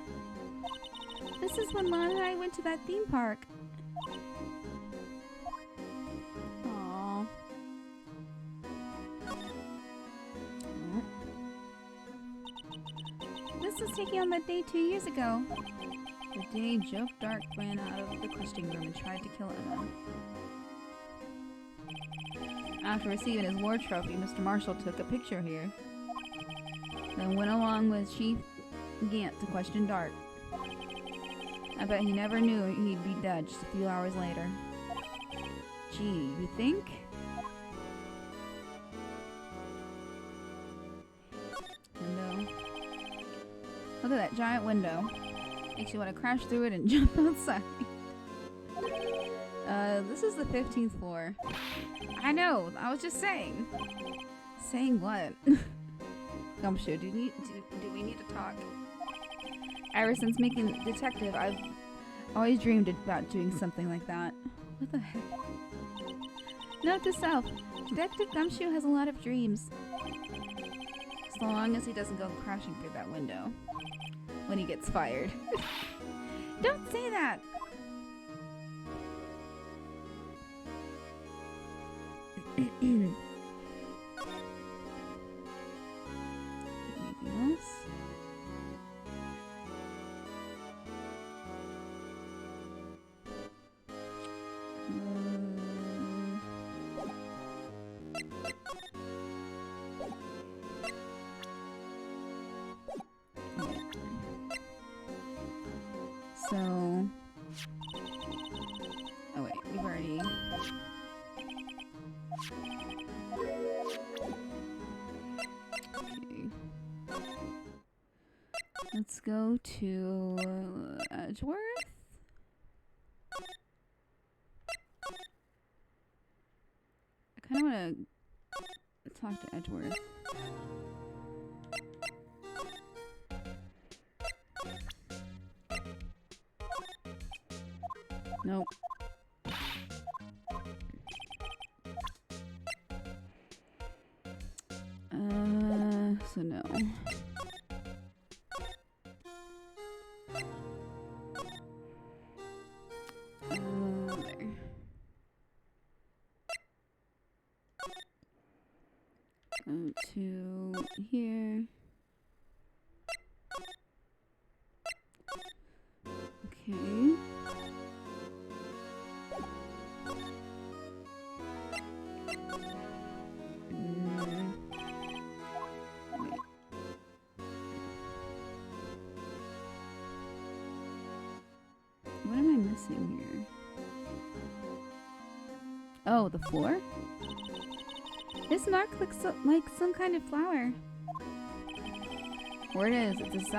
Speaker 1: This is when Lana and I went to that theme park.
Speaker 2: Aww.
Speaker 1: This was taken on that day 2 years ago.
Speaker 2: The day Joe Dark ran out of the questioning room and tried to kill Emma. After receiving his war trophy, Mr. Marshall took a picture here. Then went along with Chief Gant to question Dark. I bet he never knew he'd be dead just a few hours later. Gee, you think? Window. Look at that giant window. Makes you want to crash through it and jump outside. This is the 15th floor. I know, I was just saying. Saying what? Gumshoe, do we need to talk? Ever since making detective, I've always dreamed about doing something like that. What the heck?
Speaker 1: Note to self, Detective Gumshoe has a lot of dreams.
Speaker 2: As long as he doesn't go crashing through that window when he gets fired.
Speaker 1: Don't say that!
Speaker 2: Anything else? So, oh wait, we've already. Okay. Let's go to Edgeworth. I kind of want to talk to Edgeworth. Nope. So no. There. Go to here. Okay. What am I missing here? Oh, the floor?
Speaker 1: This mark looks like some kind of flower.
Speaker 2: Where it is, it's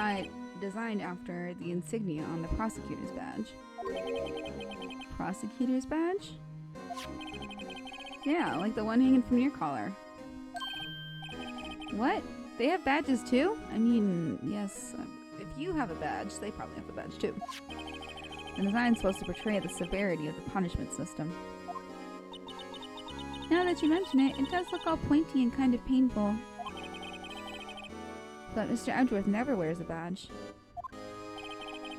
Speaker 2: designed after the insignia on the prosecutor's badge. Prosecutor's badge? Yeah, like the one hanging from your collar. What? They have badges too? I mean, yes, if you have a badge, they probably have a badge too. The design's supposed to portray the severity of the punishment system.
Speaker 1: Now that you mention it, it does look all pointy and kind of painful. But Mr. Edgeworth never wears a badge.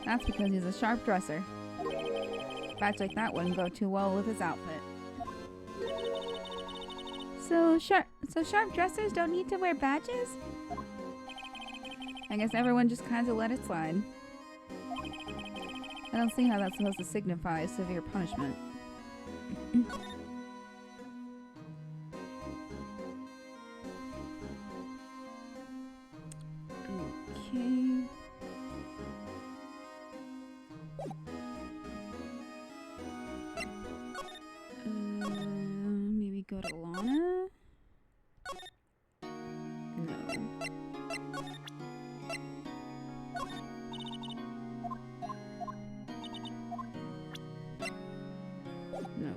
Speaker 1: That's because he's a sharp dresser. A badge like that wouldn't go too well with his outfit. So sharp dressers don't need to wear badges? I guess everyone just kind of let it slide. I don't see how that's supposed to signify a severe punishment. Okay. Maybe go to Lana? No. No.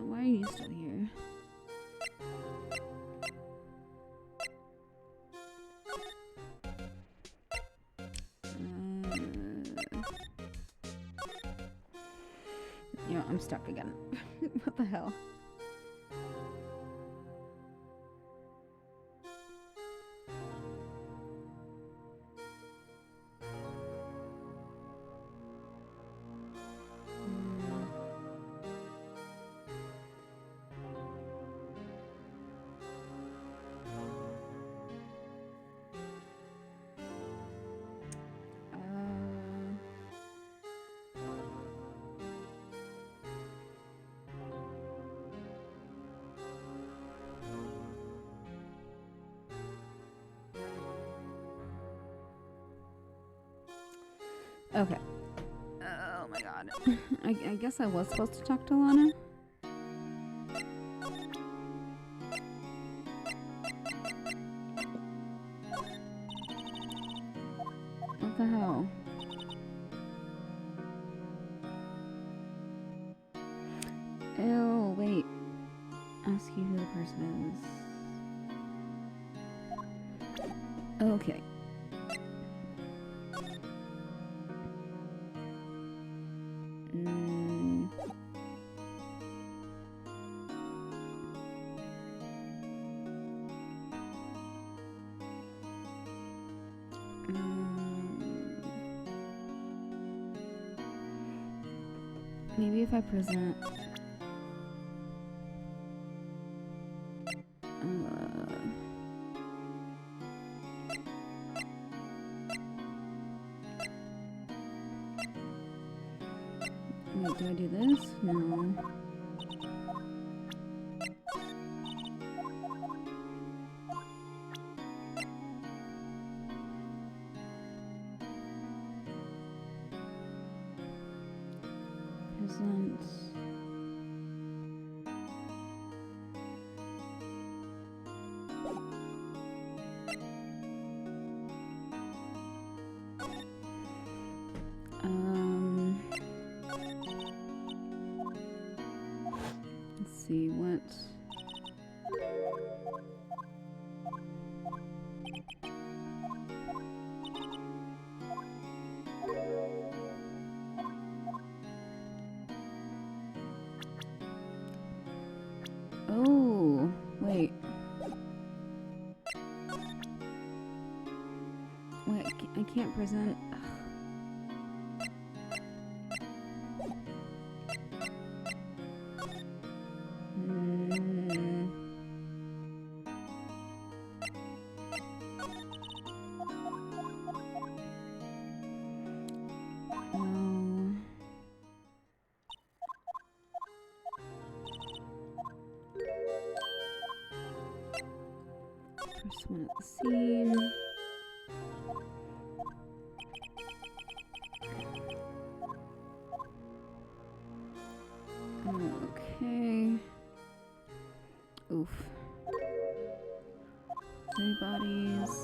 Speaker 1: Why are you still here? You know, I'm stuck again. What the hell? Okay. Oh my god. I guess I was supposed to talk to Lana. What the hell? Oh, wait. Ask you who the person is. Okay. Maybe if I present... Wait, do I do this? No. Present. Let's see what. Oh, wait. Wait, I can't present. First one at the scene. Okay. Oof. 3 bodies.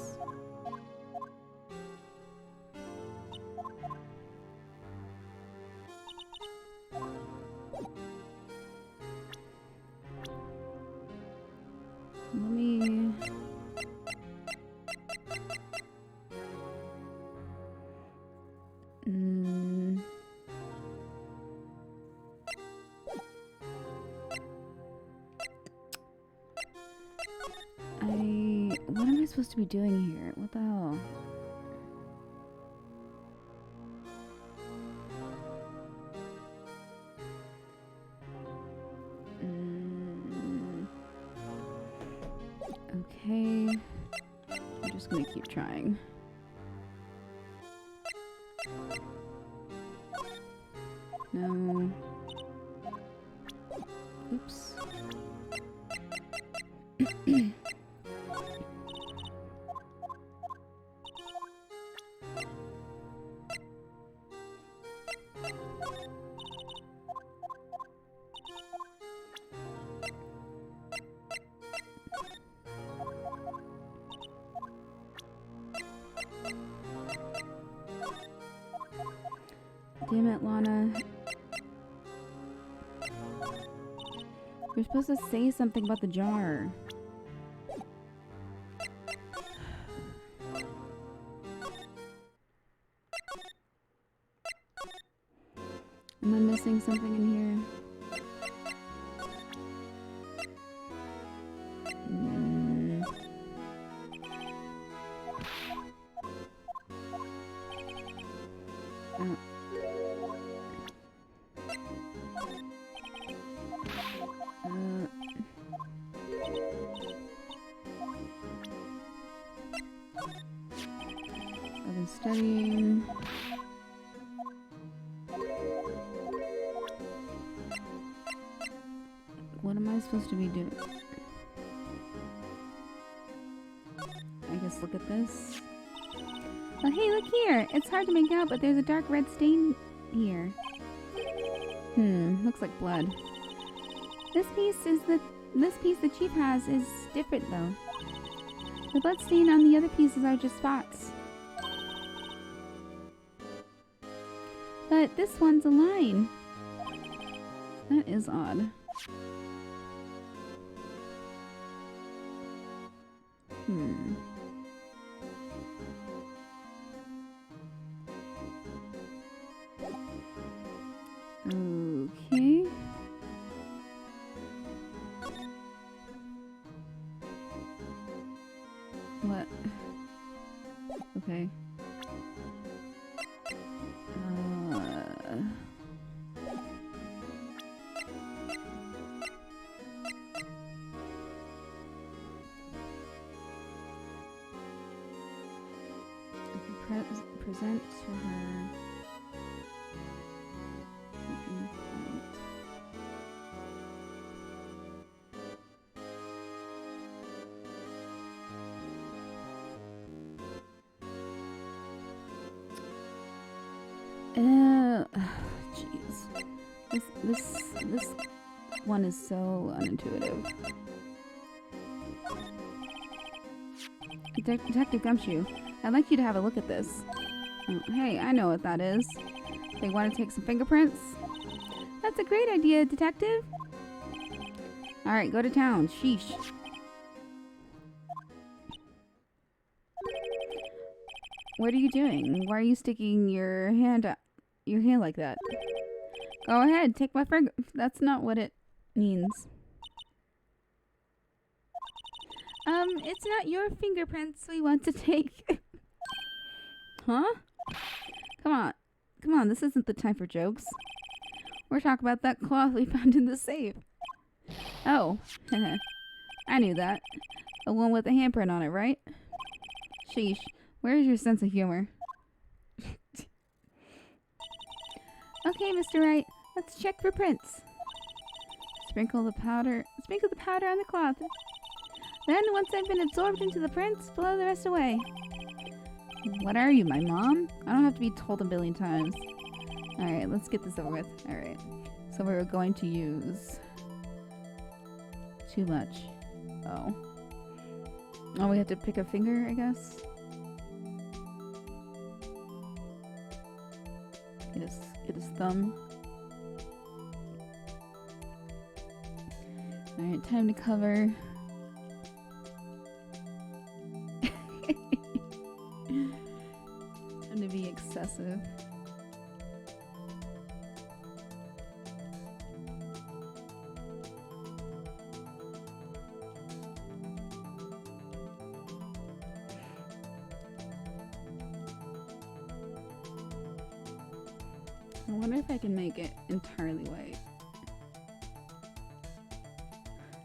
Speaker 1: Let me...
Speaker 2: What am I supposed to be doing here? What the hell? Okay. I'm just gonna keep trying. No. Oops. Damn it, Lana. You're supposed to say something about the jar. Am I missing something in here? Oh. I've been studying. What am I supposed to be doing? I guess look at this. Oh, hey, look here! It's hard to make out, but there's a dark red stain here. Looks like blood. This piece the chief has is different, though. The blood stain on the other pieces are just spots. But this one's a line. That is odd. Okay. What? Okay. Present to her. Jeez. This one is so unintuitive. Detective Gumshoe, I'd like you to have a look at this. Oh, hey, I know what that is. They want to take some fingerprints? That's a great idea, Detective. Alright, go to town. Sheesh. What are you doing? Why are you sticking your hand like that? Go ahead, take my finger. That's not what it means. It's not your fingerprints we want to take. Huh? Come on, this isn't the time for jokes. We're talking about that cloth we found in the safe. Oh, I knew that. The one with the handprint on it, right? Sheesh, where's your sense of humor? Okay, Mr. Wright, let's check for prints. Sprinkle the powder on the cloth. Then, once they've been absorbed into the prints, blow the rest away. What are you, my mom? I don't have to be told a billion times. Alright, let's get this over with. Alright. So we're going to use... too much. Oh. Oh, we have to pick a finger, I guess? Get his thumb. Alright, time to cover. Time to be excessive. I wonder if I can make it entirely white.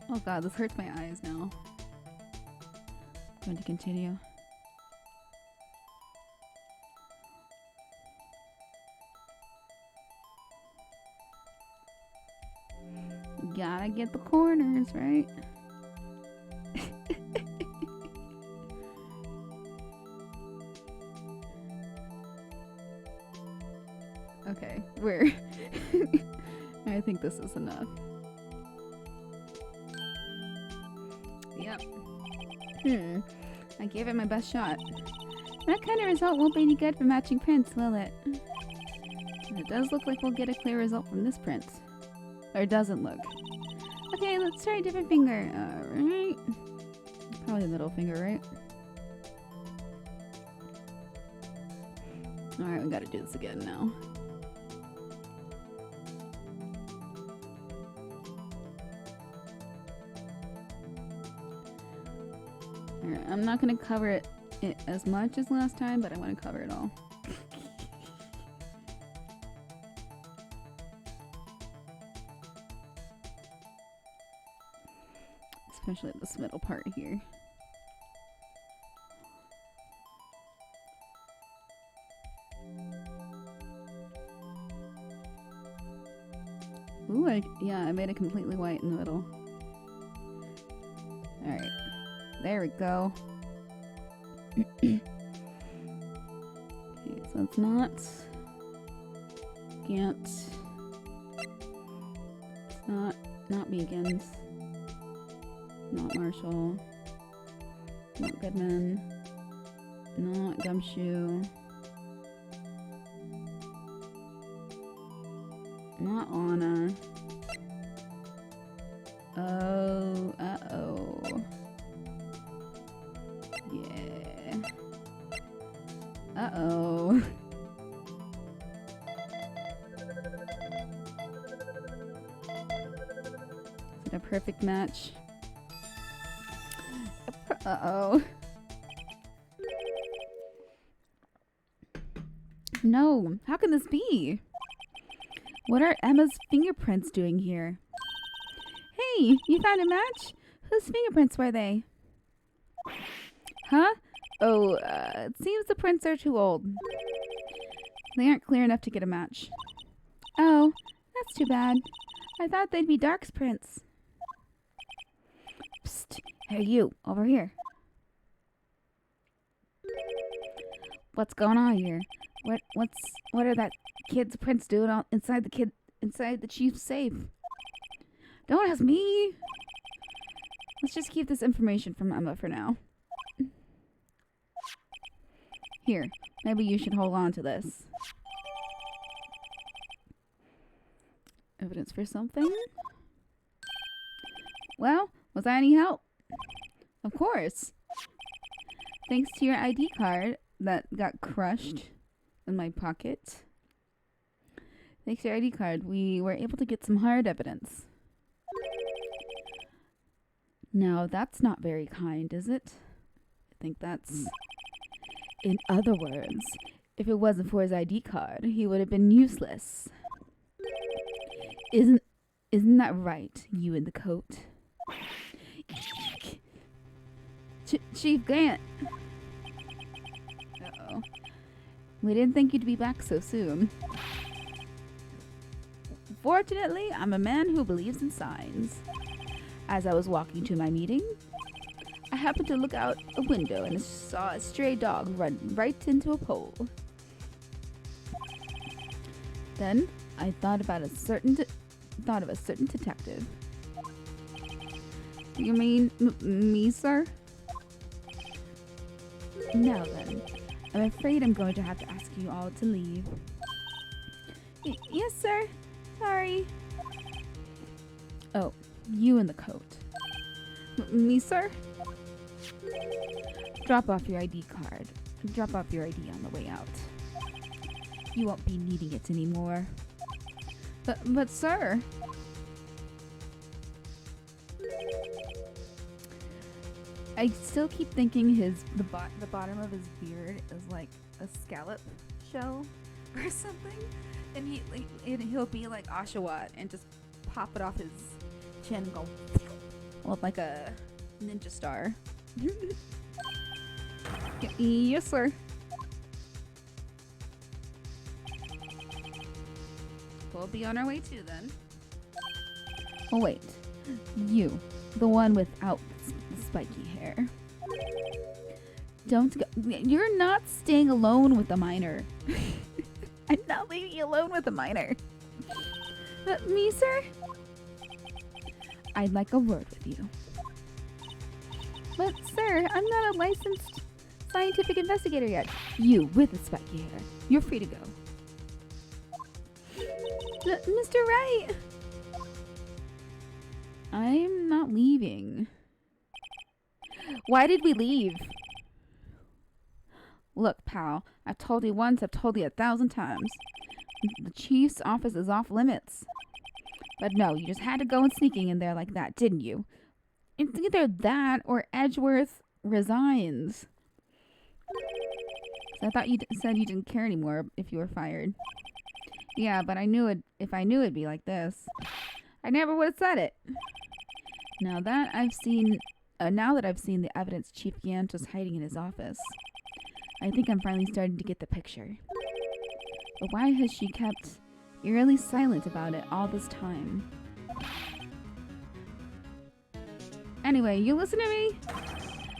Speaker 2: Oh god, this hurts my eyes now. Going to continue. Gotta get the corners, right? Okay, we're... I think this is enough. Yep. I gave it my best shot. That kind of result won't be any good for matching prints, will it? And it does look like we'll get a clear result from this print. Or it doesn't look. Okay, let's try a different finger. Alright. Probably the middle finger, right? Alright, we gotta do this again now. Alright, I'm not gonna cover it as much as last time, but I want to cover it all. Especially this middle part here. Ooh, yeah, I made it completely white in the middle. Alright. There we go. Okay, so it's not Gant. It's not Beacons. Not Marshall. Not Goodman. Not Gumshoe. Not Anna. Oh, uh-oh. Yeah. Uh-oh. Is it a perfect match? Uh-oh. No, how can this be? What are Emma's fingerprints doing here? Hey, you found a match? Whose fingerprints were they? Huh? Oh, it seems the prints are too old. They aren't clear enough to get a match. Oh, that's too bad. I thought they'd be Dark's prints. Psst. Hey, you, over here. What's going on here? What are that kid's prints doing inside the chief's safe? Don't ask me. Let's just keep this information from Emma for now. Here, maybe you should hold on to this. Evidence for something? Well, was that any help? Of course. Thanks to your ID card that got crushed in my pocket. Thanks to your ID card, we were able to get some hard evidence. Now, that's not very kind, is it? I think that's... In other words, if it wasn't for his ID card, he would have been useless. Isn't that right, you in the coat? Chief Gant! Uh-oh. We didn't think you'd be back so soon. Fortunately, I'm a man who believes in signs. As I was walking to my meeting, I happened to look out a window and saw a stray dog run right into a pole. Then I thought of a certain detective. Do you mean me, sir? Now then, I'm afraid I'm going to have to ask you all to leave. Yes, sir. Sorry. Oh, you in the coat. Me, sir? Drop off your ID card. Drop off your ID on the way out. You won't be needing it anymore. But sir... I still keep thinking the bottom of his beard is like a scallop shell or something. And he'll be like Oshawott and just pop it off his chin and go with like a ninja star. Yes, sir. We'll be on our way too then.
Speaker 1: Oh wait, you, the one without the spiky hair. Don't go. You're not staying alone with the minor. I'm not leaving you alone with the minor. Me, sir? I'd like a word with you. But, sir, I'm not a licensed scientific investigator yet. You, with the spiky hair. You're free to go. Mr. Wright! I'm not leaving. Why did we leave? Look, pal, I've told you once, I've told you 1,000 times. The chief's office is off limits. But no, you just had to go and sneaking in there like that, didn't you? It's either that or Edgeworth resigns. So I thought you said you didn't care anymore if you were fired. Yeah, but I knew it. If I knew it'd be like this, I never would have said it. Now that I've seen the evidence Chief Gant was hiding in his office, I think I'm finally starting to get the picture. But why has she kept eerily silent about it all this time? Anyway, you listen to me?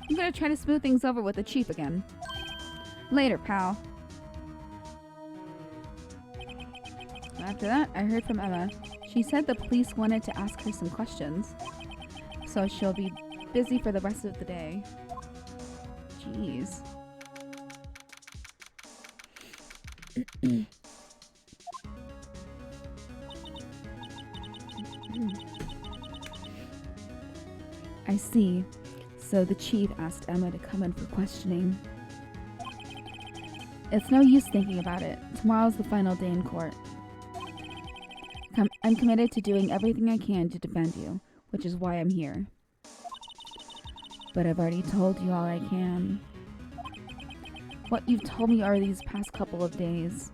Speaker 1: I'm gonna try to smooth things over with the chief again. Later, pal. After that, I heard from Emma. She said the police wanted to ask her some questions, so she'll be busy for the rest of the day. Jeez. I see. So the chief asked Emma to come in for questioning. It's no use thinking about it. Tomorrow's the final day in court. I'm committed to doing everything I can to defend you, which is why I'm here. But I've already told you all I can. What you've told me over these past couple of days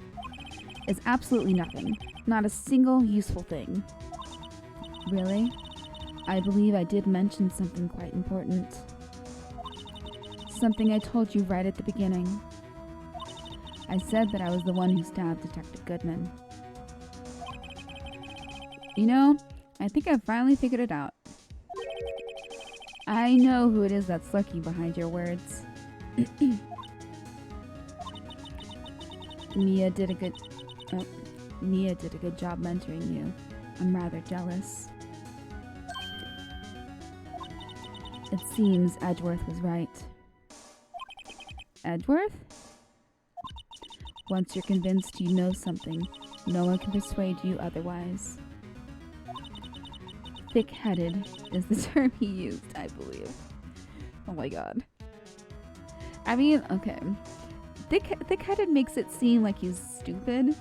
Speaker 1: is absolutely nothing. Not a single useful thing. Really? I believe I did mention something quite important. Something I told you right at the beginning. I said that I was the one who stabbed Detective Goodman. You know, I think I've finally figured it out. I know who it is that's lurking behind your words. Mia did a good job mentoring you. I'm rather jealous. It seems Edgeworth was right. Edgeworth? Once you're convinced you know something, no one can persuade you otherwise. Thick-headed is the term he used, I believe. Oh my god. I mean, okay. Thick-headed makes it seem like he's stupid.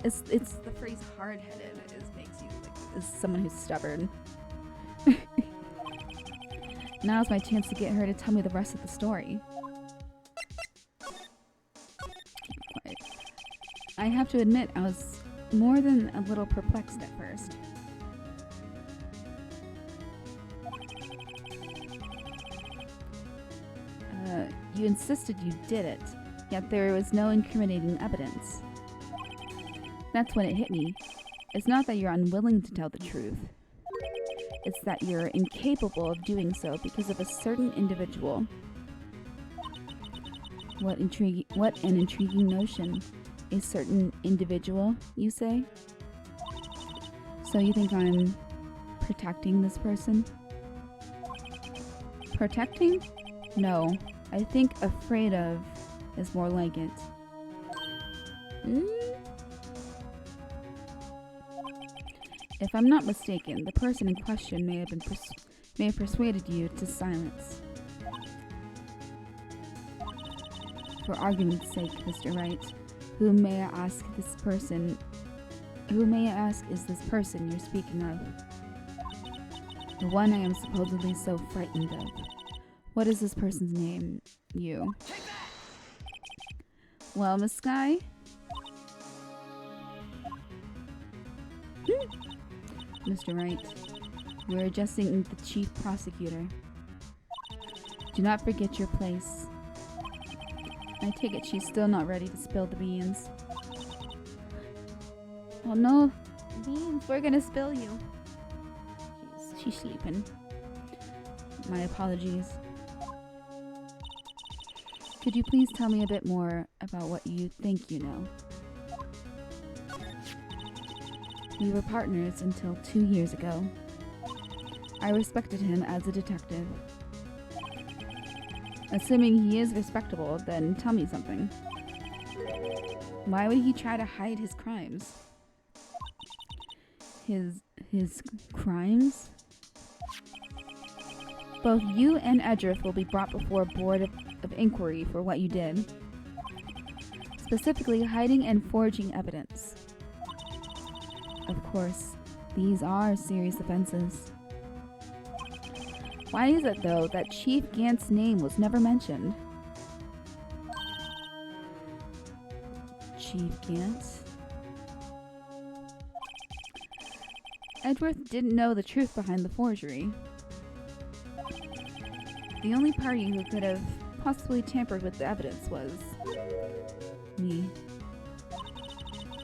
Speaker 1: It's the phrase hard-headed makes you like is someone who's stubborn. Now's my chance to get her to tell me the rest of the story. I have to admit, I was more than a little perplexed at first. You insisted you did it, yet there was no incriminating evidence. That's when it hit me. It's not that you're unwilling to tell the truth. It's that you're incapable of doing so because of a certain individual. What an intriguing notion. A certain individual, you say? So you think I'm protecting this person? Protecting? No. I think afraid of is more like it. If I'm not mistaken, the person in question may have persuaded you to silence. For argument's sake, Mr. Wright, who may I ask is this person you're speaking of? The one I am supposedly so frightened of. What is this person's name? You. Well, Miss Sky?
Speaker 2: Mr. Wright, we're adjusting the chief prosecutor. Do not forget your place. I take it she's still not ready to spill the beans.
Speaker 1: Oh no, beans, we're gonna spill you.
Speaker 2: She's sleeping. My apologies. Could you please tell me a bit more about what you think you know? We were partners until 2 years ago. I respected him as a detective. Assuming he is respectable, then tell me something. Why would he try to hide his crimes? His crimes? Both you and Edrith will be brought before a board of inquiry for what you did. Specifically, hiding and forging evidence. Of course, these are serious offenses. Why is it, though, that Chief Gant's name was never mentioned? Chief Gant? Edward didn't know the truth behind the forgery. The only party who could have possibly tampered with the evidence was me.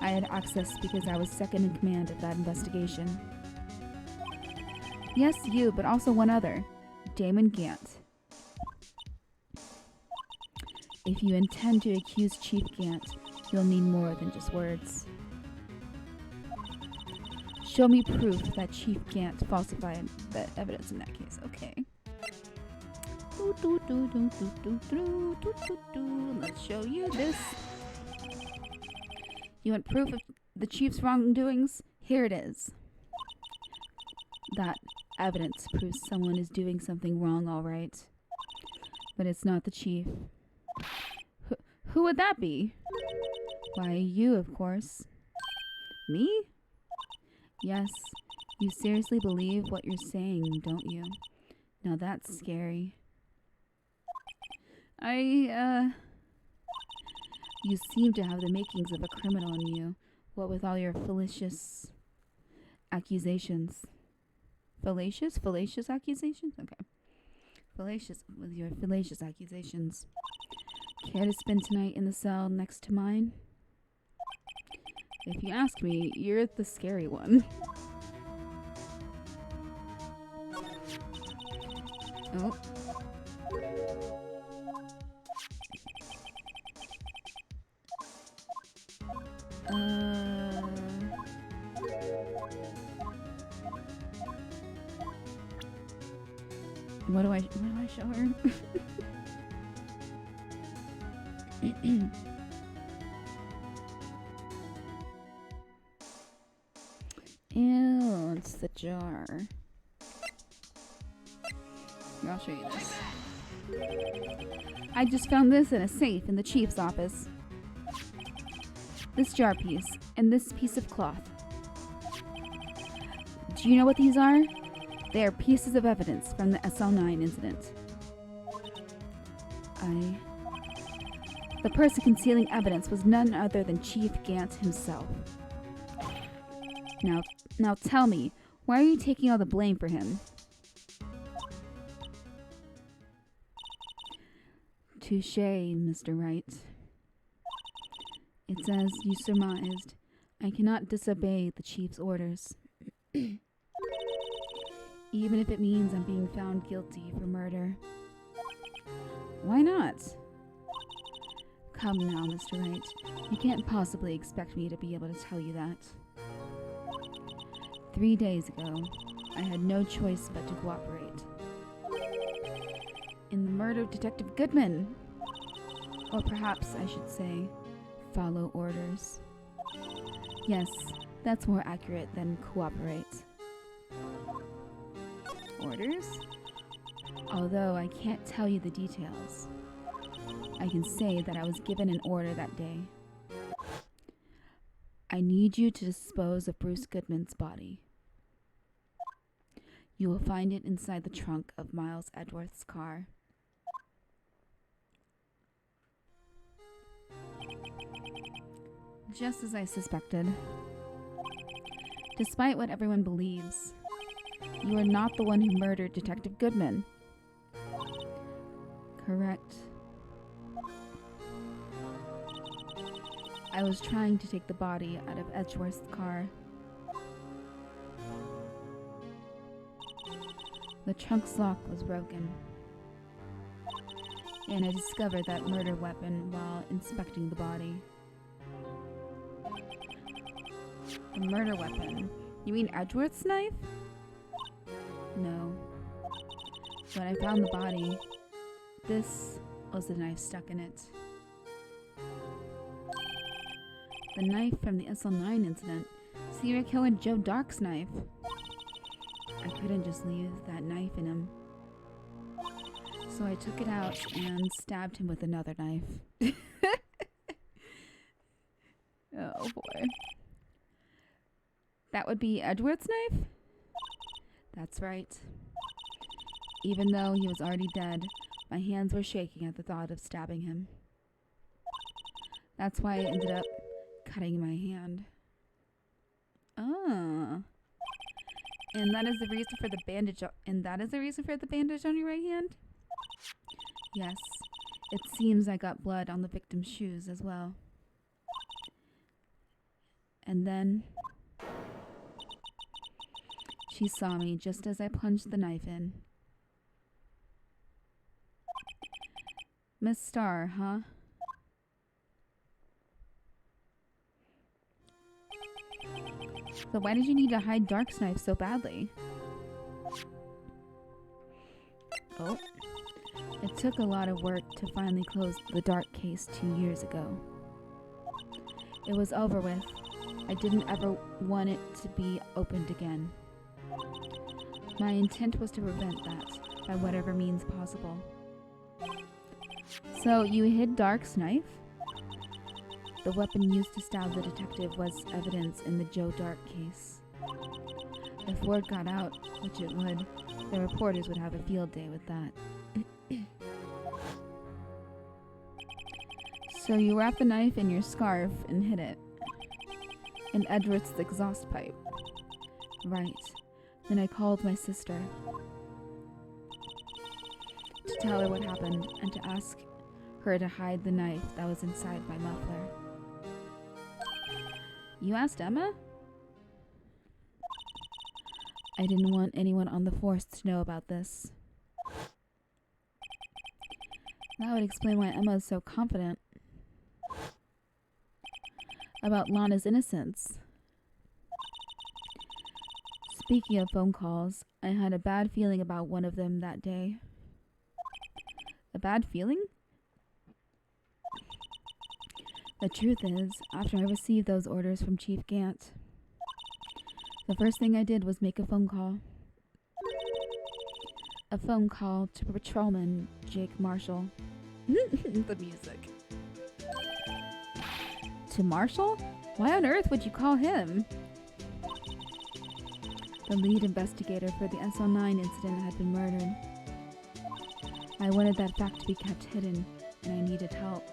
Speaker 2: I had access because I was second in command of that investigation. Yes, you, but also one other, Damon Gant. If you intend to accuse Chief Gant, you'll need more than just words. Show me proof that Chief Gant falsified the evidence in that case. Okay. Let's show you this. You want proof of the chief's wrongdoings? Here it is. That evidence proves someone is doing something wrong, all right. But it's not the chief. Who would that be? Why, you, of course. Me? Yes, you seriously believe what you're saying, don't you? Now that's scary. You seem to have the makings of a criminal in you, what with all your fallacious accusations. Fallacious accusations? Okay. Fallacious, with your fallacious accusations. Care to spend tonight in the cell next to mine? If you ask me, you're the scary one. Oh. What do I show her? Ew, it's the jar. Here, I'll show you this. I just found this in a safe in the chief's office. This jar piece and this piece of cloth. Do you know what these are? They are pieces of evidence from the SL9 incident. The person concealing evidence was none other than Chief Gant himself. Now tell me, why are you taking all the blame for him? Touché, Mr. Wright. It's as you surmised. I cannot disobey the chief's orders. Even if it means I'm being found guilty for murder. Why not? Come now, Mr. Wright. You can't possibly expect me to be able to tell you that. 3 days ago, I had no choice but to cooperate. In the murder of Detective Goodman! Or perhaps I should say, follow orders. Yes, that's more accurate than cooperate. Orders? Although I can't tell you the details, I can say that I was given an order that day. I need you to dispose of Bruce Goodman's body. You will find it inside the trunk of Miles Edgeworth's car. Just as I suspected. Despite what everyone believes, you are not the one who murdered Detective Goodman. Correct. I was trying to take the body out of Edgeworth's car. The trunk's lock was broken, and I discovered that murder weapon while inspecting the body. The murder weapon? You mean Edgeworth's knife? No. When I found the body, this was the knife stuck in it. The knife from the SL9 incident. Serial killer Joe Dark's knife. I couldn't just leave that knife in him. So I took it out and stabbed him with another knife. Oh boy. That would be Edgeworth's knife? That's right. Even though he was already dead, my hands were shaking at the thought of stabbing him. That's why I ended up cutting my hand. Ah. And that is the reason for the bandage on your right hand? Yes. It seems I got blood on the victim's shoes as well. And then she saw me just as I plunged the knife in. Miss Starr, huh? So why did you need to hide Dark's knife so badly? Oh. It took a lot of work to finally close the Dark case 2 years ago. It was over with. I didn't ever want it to be opened again. My intent was to prevent that by whatever means possible. So you hid Dark's knife? The weapon used to stab the detective was evidence in the Joe Dark case. If word got out, which it would, the reporters would have a field day with that. So you wrapped the knife in your scarf and hid it. In Edgeworth's exhaust pipe. Right. Then I called my sister to tell her what happened and to ask her to hide the knife that was inside my muffler. You asked Emma? I didn't want anyone on the force to know about this. That would explain why Emma is so confident about Lana's innocence. Speaking of phone calls, I had a bad feeling about one of them that day. A bad feeling? The truth is, after I received those orders from Chief Gant, the first thing I did was make a phone call. A phone call to Patrolman Jake Marshall. The music. To Marshall? Why on earth would you call him? The lead investigator for the SL9 incident had been murdered. I wanted that fact to be kept hidden, and I needed help.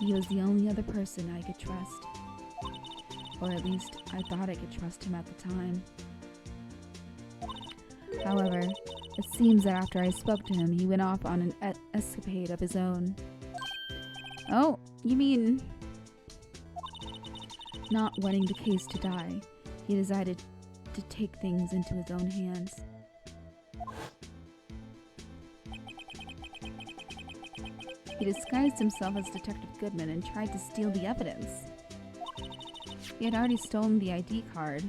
Speaker 2: He was the only other person I could trust. Or at least, I thought I could trust him at the time. However, it seems that after I spoke to him, he went off on an escapade of his own. Oh, you mean... Not wanting the case to die, he decided to take things into his own hands. He disguised himself as Detective Goodman and tried to steal the evidence. He had already stolen the ID card.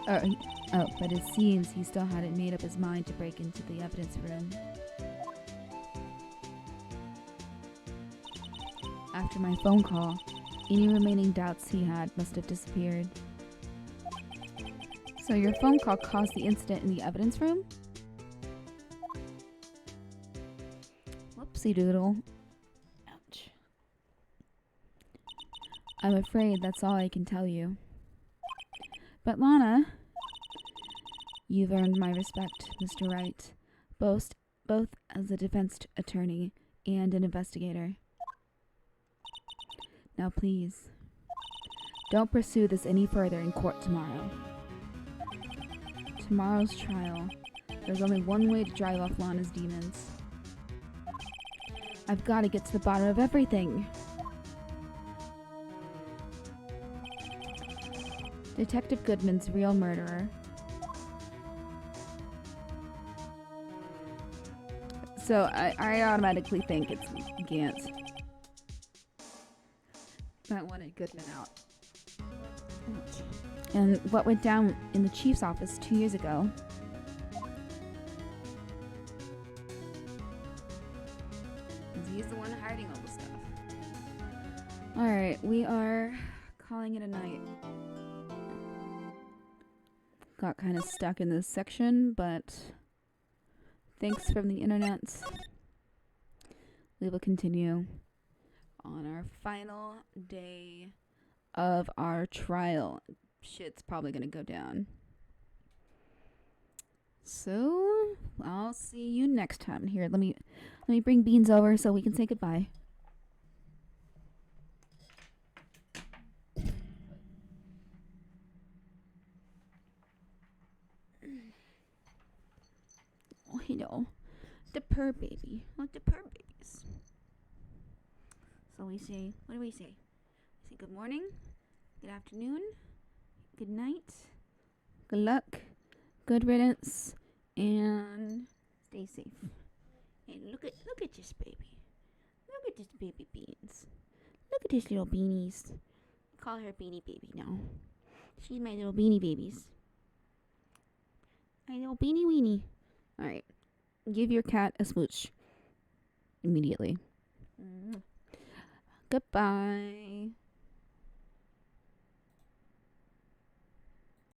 Speaker 2: But it seems he still hadn't made up his mind to break into the evidence room. After my phone call, any remaining doubts he had must have disappeared. So your phone call caused the incident in the evidence room? Whoopsie doodle. Ouch. I'm afraid that's all I can tell you. But Lana, you've earned my respect, Mr. Wright, both as a defense attorney and an investigator. Now please, Don't pursue this any further in court tomorrow. Tomorrow's trial. There's only one way to drive off Lana's demons. I've got to get to the bottom of everything. Detective Goodman's real murderer. So I automatically think it's Gant. That wanted Goodman out. And what went down in the chief's office 2 years ago. He's the one hiding all the stuff. Alright, we are calling it a night. Got kind of stuck in this section, but thanks from the internet. We will continue on our final day of our trial. Shit's probably gonna go down. So I'll see you next time. Here, let me bring Beans over so we can say goodbye. Oh, hello. The purr baby. Oh, the purr babies. So we say, what do we say? We say good morning, good afternoon, good night, good luck, good riddance, and stay safe. And look at this baby. Look at this baby Beans. Look at this little beanies. I call her Beanie Baby now. She's my little beanie babies. My little beanie weenie. Alright. Give your cat a smooch. Immediately. Goodbye.